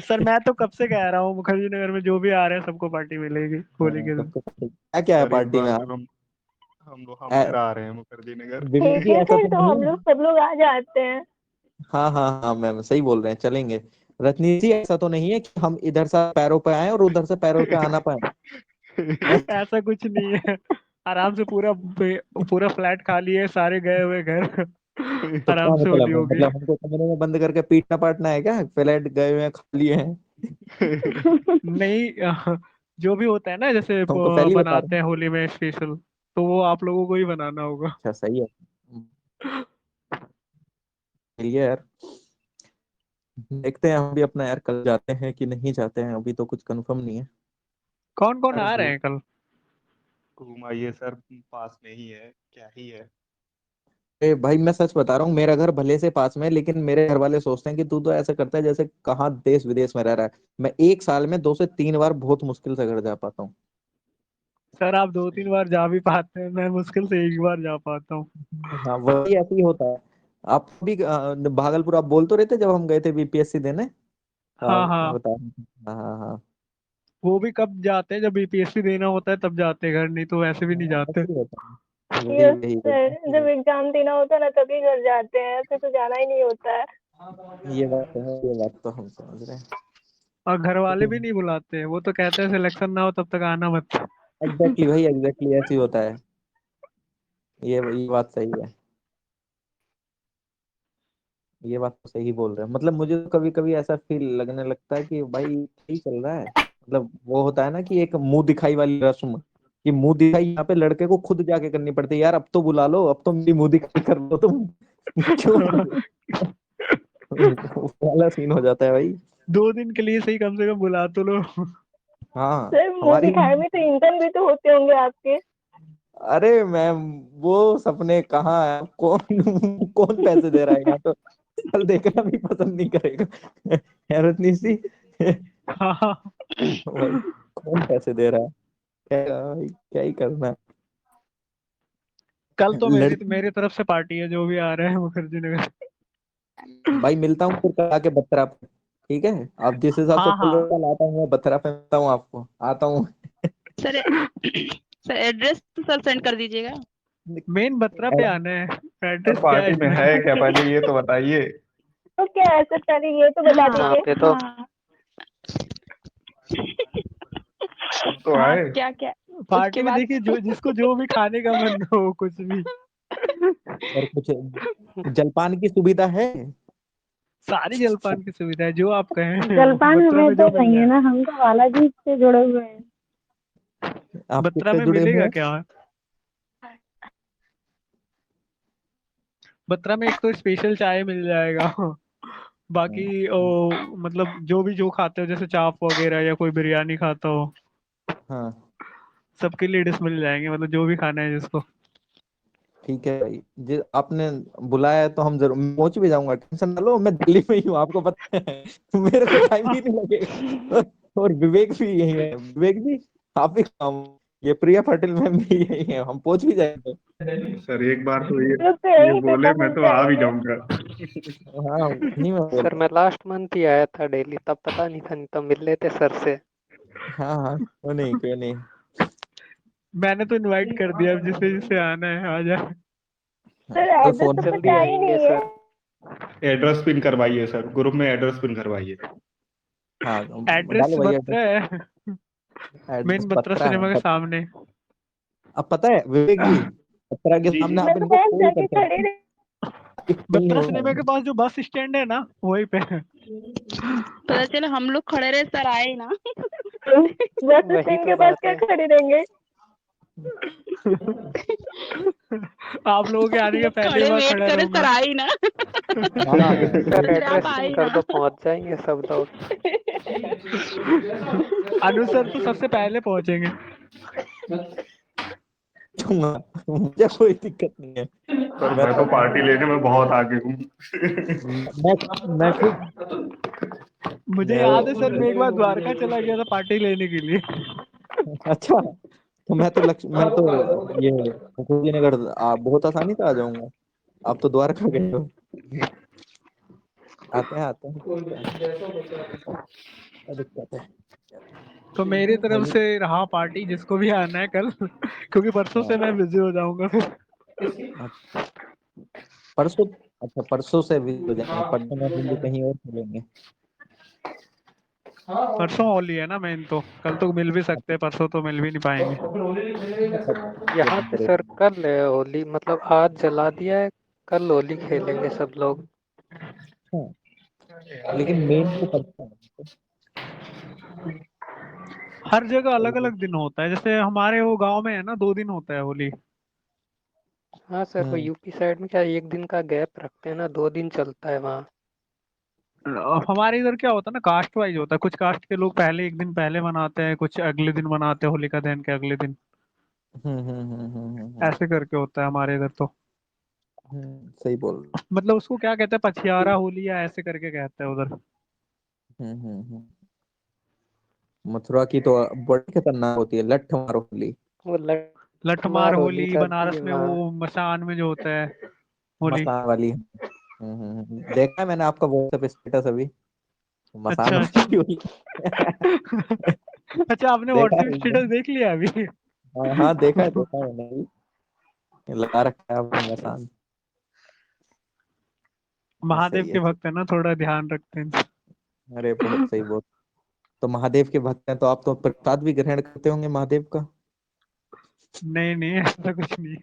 सर मैं तो कब से कह रहा हूँ, मुखर्जी नगर में जो भी आ रहे हैं सबको पार्टी मिलेगी होली
हाँ,
के दिन।
सबको पार्टी, क्या क्या है
सर इस
पार्टी में
बार
आप?
हम लोग आ रहे हैं मुखर्जी नगर।
विवेक
ठीक
जी
है
ऐसा
फिर
तो
तो
नहीं
हम
है?
लोग सब लोग आ जाते हैं।
हाँ हाँ हाँ मैम सही बोल रहे हैं, चलेंगे। रत्नीश जी ऐसा तो नहीं है कि हम इधर से पैरों पे आए और उधर से पैरों पे आना पाए?
ऐसा कुछ नहीं है। आराम से पूरा फ्लैट खाली है, सारे गए हुए घर।
तो क्या
आराम से होली
मतलब है?
होगी।
मतलब हमको कमरे में बंद करके पीटना पाटना है क्या? फ्लैट गए हुए हैं, खाली हैं।
नहीं जो भी होता है ना, जैसे
हमको पहली बता रहे
बनाते
हैं।
हैं होली में स्पेशल, तो वो आप लोगों को ही बनाना होगा।
अच्छा सही है, सही है यार। देखते हैं हम भी अपना यार, कल जाते हैं कि नहीं जाते हैं, अभी तो कुछ कंफर्म नहीं है।
कौन कौन
यार
आ रहे
वो
हैं कल? घूम आइए सर, पास में ही है, क्या ही है।
भाई मैं सच बता रहा हूँ, मेरा घर भले से पास में है, लेकिन मेरे घर वाले सोचते हैं कि तू तो ऐसा करता है जैसे कहाँ देश विदेश में रह रहा है। मैं एक साल में 2 से 3 बार बहुत मुश्किल से घर जा पाता हूँ।
सर आप 2-3 बार जा भी पाते हैं, मैं मुश्किल से एक ही बार जा पाता हूँ।
हाँ वही ऐसे ही होता है। आप भी भागलपुर आप बोल तो रहे थे जब हम गए थे बीपीएससी देने।
हाँ
मैं
हाँ,
बता हाँ हाँ हाँ।
वो भी कब जाते हैं, जब बीपीएससी देना होता है तब जाते हैं घर, नहीं तो वैसे भी नहीं
हाँ,
जाते।
ऐसे ही होता है, वही
यस
वही
सर, जब
वही।
एग्जाम देना होता है ना तभी घर जाते हैं, ऐसे तो जाना ही नहीं होता है।
ये बात तो है, ये बात तो हम समझ रहे हैं।
और घर वाले भी नहीं बुलाते हैं, वो तो कहते हैं सिलेक्शन ना हो तब तक आना मत।
एग्जैक्टली भाई, एग्जैक्टली ऐसे ही होता है। ये बात सही है, ये बात तो सही बोल रहे हैं। मतलब मुझे तो कभी कभी ऐसा फील लगने लगता है कि भाई सही चल रहा है। मतलब वो होता है ना कि एक मुंह दिखाई वाली रस्म, कि मुंह दिखाई यहाँ पे लड़के को खुद जाके करनी पड़ती है। यार अब तो बुला लो, अब तो मेरी मुंह दिखाई कर लो तुम। क्यों? वो वाला सीन हो जाता है भाई।
2 दिन के लिए सही कम से कम बुला तो लो।
हाँ
सर मुंह
हमारी,
दिखाए में तो इंटर्न भी तो होते होंगे आपके।
अरे मैम वो सपने कहाँ है? कौन कौन पैसे दे रहा है यहाँ तो? कल देखना भी पसंद नहीं करेगा। हैरत नहीं सी।
हाँ
भाई कौन पैसे दे रहा है? क्या भाई, क्या ही करना है।
कल तो
लड़की
मेरी तरफ से पार्टी है, जो भी आ रहे हैं मुखर्जी नगर।
भाई मिलता हूँ फिर कल आके बत्रा पे, ठीक है? आप जिस हिसाब से
हाँ
बोल रहे हो
हाँ
कल आता हूँ, मैं बत्रा पे मिलता हूँ आपको, आता हूँ।
सर सर एड्रेस तो सर सेंड कर दीजिएगा।
मेन बत्रा पे आना है,
सर
एड्रेस क्या
पार्टी
है
में है क्या, पहले ये तो बताइए।
तो क्या है सर, पहले ये तो बता
हाँ
दीजिए।
पे तो
हाँ
अब तो
हाँ
आए।
क्या क्या
पार्टी
उसके
में
बाद
देखिए, जिसको जो भी खाने का मन हो, कुछ भी।
और कुछ जलपान की सुविधा है?
सारी जलपान की सुविधा है, जो आप कहें
जलपान
बत्रा
हमें
में
तो
जो मिल
नहीं है
जाए।
ना, हम तो बालाजी से जुड़े हुए हैं।
आप
बत्रा
किससे
में
जुड़े हुए
मिलेगा
हैं?
क्या? बत्रा में एक तो स्पेशल चाय मिल जाएगा। बाकी मतलब जो खाते हो, जैसे चाप वगैरह या कोई बिरयानी खाता हो,
हाँ
सबके लिए डिश मिल जाएंगे, मतलब जो भी खाना है जिसको।
ठीक है भाई, जी आपने बुलाया है तो हम जरूर, मैं पहुंच भी जाऊंगा, टेंशन ना लो, मैं दिल्ली में ही हूँ, आपको पता है। मेरे को टाइम ही नहीं लगेगा। और विवेक भी यही है, विवेक भी, आप भी हम, ये प्रिया पाटिल मैम भी यही है, हम पहुंच भी जाएंगे।
सर एक बार तो
लोग तो
ये
यहीं पे
बोले,
सब
मैं
मिल
तो आ भी
जाएंगे।
जाऊंगा।
हाँ नहीं मैं बोल
सर
रहा
मैं लास्ट मंथ ही आया था दिल्ली, तब पता नहीं था, नहीं तो मिल लेते सर से।
हूँ। हाँ हाँ क्यों नहीं क्यों नहीं।
मैंने तो इनवाइट कर दिया, अब जिसे जिसे आना है आ जाए।
सर
कल
एड्रेस
फोन
तो
कर
जल्दी
पता
दिया।
ही
आएंगे
नहीं है।
सर।
एड्रेस पिन करवाइए सर, ग्रुप में एड्रेस पिन करवाइए।
हाँ
एड्रेस
डालो भैया,
बत्रा है,
एड्रेस
मेन बत्रा
पत्रा
सिनेमा
है
के सामने।
अब पता है विवेक जी, पत्रा के
जी जी।
सामने
मैं
आप
तो
इनको
बस
कॉल
जाके
कर
खड़ी
सकते
रही।
हैं, नहीं
बत्रा
होगा।
सिनेमा के पास जो बस स्टैंड है ना, वहीं पे।
पता चला हम लोग खड़े रहे, सर आए ही ना।
बस
वही
स्टैंड
तो
के पास
बात
क्या
है।
खड़े रहेंगे।
आप लोगों के आने के
लोग
पहले ही
खड़े
वहां
वेट
खड़ा
करे, सर
रहूंगा।
आए ही ना।
हाँ
सर
सर आप
एड्रेस
आए
पिन
ही
कर
ना।
दो, पहुंच जाएंगे सब लोग।
अनु सर तो सबसे पहले पहुंचेंगे।
दूंगा, मुझे कोई दिक्कत नहीं है।
सर
मैं
मैं
तो
तो पार्टी लेने में बहुत आगे हूँ।
मैं खुद
मुझे याद है सर, मैं एक बार द्वारका चला गया था पार्टी लेने के लिए।
अच्छा, तो मैं तो ये मुखर्जी नगर बहुत आसानी से आ जाऊंगा। आप तो द्वारका गए हो। आते हैं क्या दिक्कत है।
तो मेरी तरफ से रहा पार्टी, जिसको भी आना है कल, क्योंकि परसों से मैं बिजी हो जाऊंगा फिर।
परसों, अच्छा परसों से भी हो जाएंगे, परसों में हम भी कहीं और मिलेंगे।
परसों होली है ना मेन, तो कल तो मिल भी सकते हैं, परसों तो मिल भी नहीं पाएंगे।
यहाँ पे सर कल है होली, मतलब आज जला दिया है, कल होली खेलेंगे सब लोग।
लेकिन मेन तो परसों है।
हर जगह अलग अलग दिन होता है, जैसे हमारे वो गांव में है ना, 2 दिन होता है होली।
हाँ सर, वो यूपी साइड में क्या एक दिन का गैप रखते हैं ना, 2 दिन चलता है वहाँ।
हमारे इधर क्या होता है ना, कास्ट वाइज होता है, कुछ कास्ट के लोग पहले एक दिन पहले मनाते हैं, कुछ अगले दिन मनाते हैं, होलिका दहन के अगले दिन। ऐसे करके होता है हमारे इधर तो।
सही बोल रहे
मतलब उसको क्या कहते हैं, पछियारा होली या ऐसे करके कहते हैं उधर।
मथुरा की तो बड़ी खतरनाक होती है, लठ मारो होली।
वो
लठमार
लठमार होली
होली,
चलती
बनारस
है
में
वहाँ।
वो मसान में जो होता है होली।
मसान वाली। देखा है मैंने आपका व्हाट्सएप स्टेटस अभी, मसान
अच्छा अच्छा।
वाली होली।
अच्छा, आपने
देखा
व्हाट्सएप
है
स्टेटस देख लिया अभी?
हाँ हाँ देखा है मैंने भी, लगा रखा है आपने मसान।
महादेव
सही
के
है।
भक्त है ना, थोड़ा ध्यान रखते हैं।
अरे बहुत सही, बहुत। तो महादेव के भक्त हैं तो आप तो प्रसाद भी ग्रहण करते होंगे महादेव का।
नहीं नहीं, ऐसा कुछ नहीं।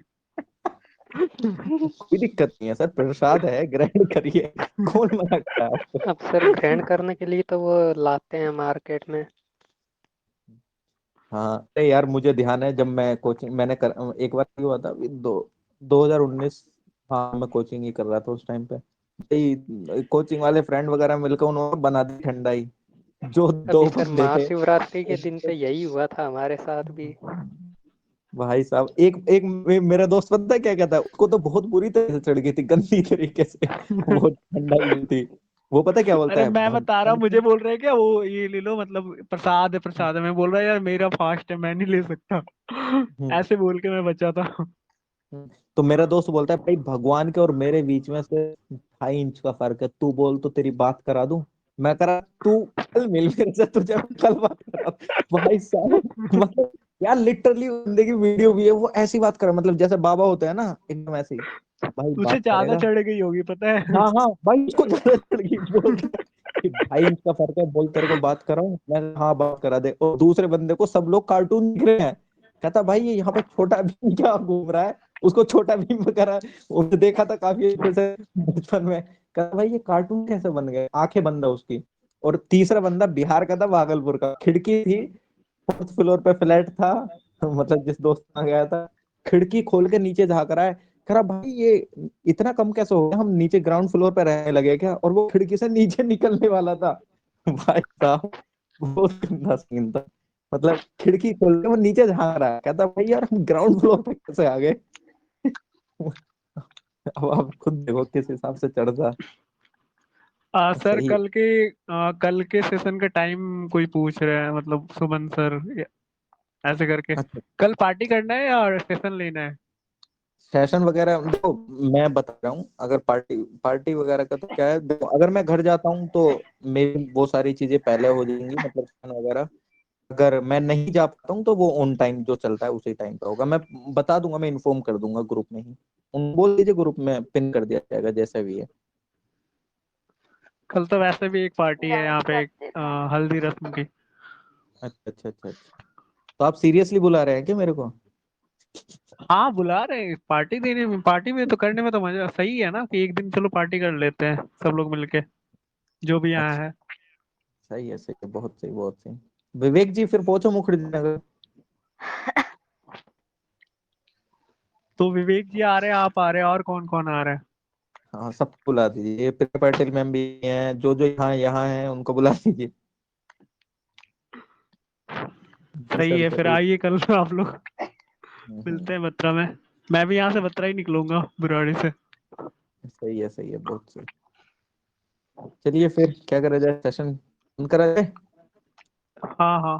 कोई दिक्कत नहीं है सर, प्रसाद है, ग्रहण करिए, कौन मना कर रहा है आपको।
अब सर ग्रहण करने के लिए तो वो लाते हैं मार्केट में।
हाँ अरे यार मुझे ध्यान है, जब मैं कोचिंग एक बार क्या हुआ था अभी 2019, हाँ मैं कोचिंग ही कर रहा था उस टाइम पे, कोचिंग वाले फ्रेंड वगैरह मिलकर उन्होंने बना दी ठंडाई, जो
अभी
दो
सर
बंदे थे।
महाशिवरात्रि के दिन पे यही हुआ था हमारे साथ भी।
भाई साहब एक एक मेरा दोस्त पता है क्या कहता है, उसको तो बहुत बुरी तरह से चढ़ गई थी, गंदी तरीके से वो ठंडाई जो थी। वो पता क्या बोलता
अरे
है,
मैं बता रहा हूँ, मुझे
भगवान
बोल रहे हैं क्या वो, ये ले लो, मतलब प्रसाद है प्रसाद है। मैं बोल रहा यार मेरा फास्ट है, मैं नहीं ले सकता।
हम्म,
ऐसे बोल के मैं बचा था।
तो मेरा दोस्त बोलता है भाई भगवान के और मेरे बीच में से 2.5 इंच का फर्क है, तू बोल तो तेरी बात करा दूं। मैं करा, तू कल मिल मेरे से, तुझे मैं कल बात करा। भाई साहब मतलब यार लिटरली बंदे की वीडियो भी है, वो ऐसी बात कर, मतलब जैसे बाबा होते हैं ना एकदम ऐसी भाई
तुझे
बात
ज्यादा
करेगा।
चढ़ गई होगी पता है।
हाँ हाँ भाई उसको ज्यादा चढ़ गई, बोलता है कि 2.5 इंच का फर्क है, बोल तेरे को बात कराऊं। मैं हाँ बात करा दे। और दूसरे बंदे को सब लोग कार्टून दिख रहे हैं, कहता भाई ये यहाँ पे छोटा भीम क्या घूम रहा है, उसको छोटा भीम करा। उसने देखा था काफी अच्छे से बचपन में, कहता भाई ये कार्टून कैसे बन गए, आंखें बंद है उसकी। और तीसरा बंदा बिहार का था, भागलपुर का, खिड़की थी, 4th फ्लोर पे फ्लैट था, मतलब जिस दोस्त के यहाँ गया था, खिड़की खोल के नीचे झांक रहा है, कह रहा भाई ये इतना कम कैसे हो गया, हम नीचे ग्राउंड फ्लोर पे रहने लगे क्या। और वो खिड़की से नीचे निकलने वाला था। भाई साहब बहुत गंदा सीन था, मतलब खिड़की खोल के वो नीचे झांक रहा है, कहता भाई यार हम ग्राउंड फ्लोर पे कैसे आ गए। अब आप खुद देखो किस हिसाब से चढ़ता।
सर
सही है।
कल के सेशन का टाइम कोई पूछ रहा है, मतलब सुमन सर ऐसे करके।
अच्छा
कल पार्टी करना है या सेशन लेना है?
सेशन वगैरह देखो, मैं बता रहा हूँ, अगर पार्टी पार्टी वगैरह का तो क्या है, देखो अगर मैं घर जाता हूँ तो मेरी वो सारी चीजें पहले हो जाएंगी, मतलब खाना वगैरह। अगर मैं नहीं जा पाता हूँ तो वो ऑन टाइम जो चलता है उसी टाइम पे होगा। मैं बता दूंगा, मैं इन्फॉर्म कर दूंगा ग्रुप में ही, उन बोल दीजिए ग्रुप में पिन कर दिया जाएगा जैसा भी है।
कल तो वैसे भी एक पार्टी है यहाँ पे, एक हल्दी रस्म की।
अच्छा अच्छा अच्छा अच्छा, तो आप सीरियसली बुला रहे हैं क्या मेरे को?
हाँ बुला रहे हैं, पार्टी देने में, पार्टी में तो करने में तो मजा सही है ना, कि एक दिन चलो पार्टी कर लेते हैं सब लोग मिलके, जो भी यहाँ
अच्छा
है।
सही है, बहुत सही बहुत सही। विवेक जी फिर पहुंचो मुखर्जी नगर।
तो विवेक जी आ रहे हैं, आप आ रहे हैं, और कौन कौन आ रहा है?
हाँ सबको बुला दीजिए, ये प्रिय पाटिल मैम भी हैं, जो जो यहाँ यहाँ हैं उनको बुला दीजिए। जी
सही
सर
है, फिर
जरूर।
आइए कल आप लोग
हम्म,
मिलते हैं बत्रा में। मैं भी यहाँ से बत्रा ही निकलूंगा बुराड़ी से।
सही है बहुत सही। चलिए फिर क्या करा जाए, सेशन बंद करा जाए।
हाँ हाँ।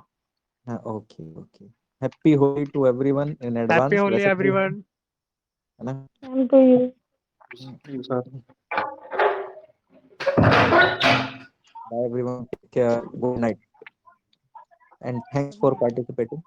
हाँ okay okay. Happy Holi to everyone in
happy
advance,
Holi
वैसे कल है
एवरीवन।
ना।
Same to you.
Bye everyone, take care, good night and thanks for participating.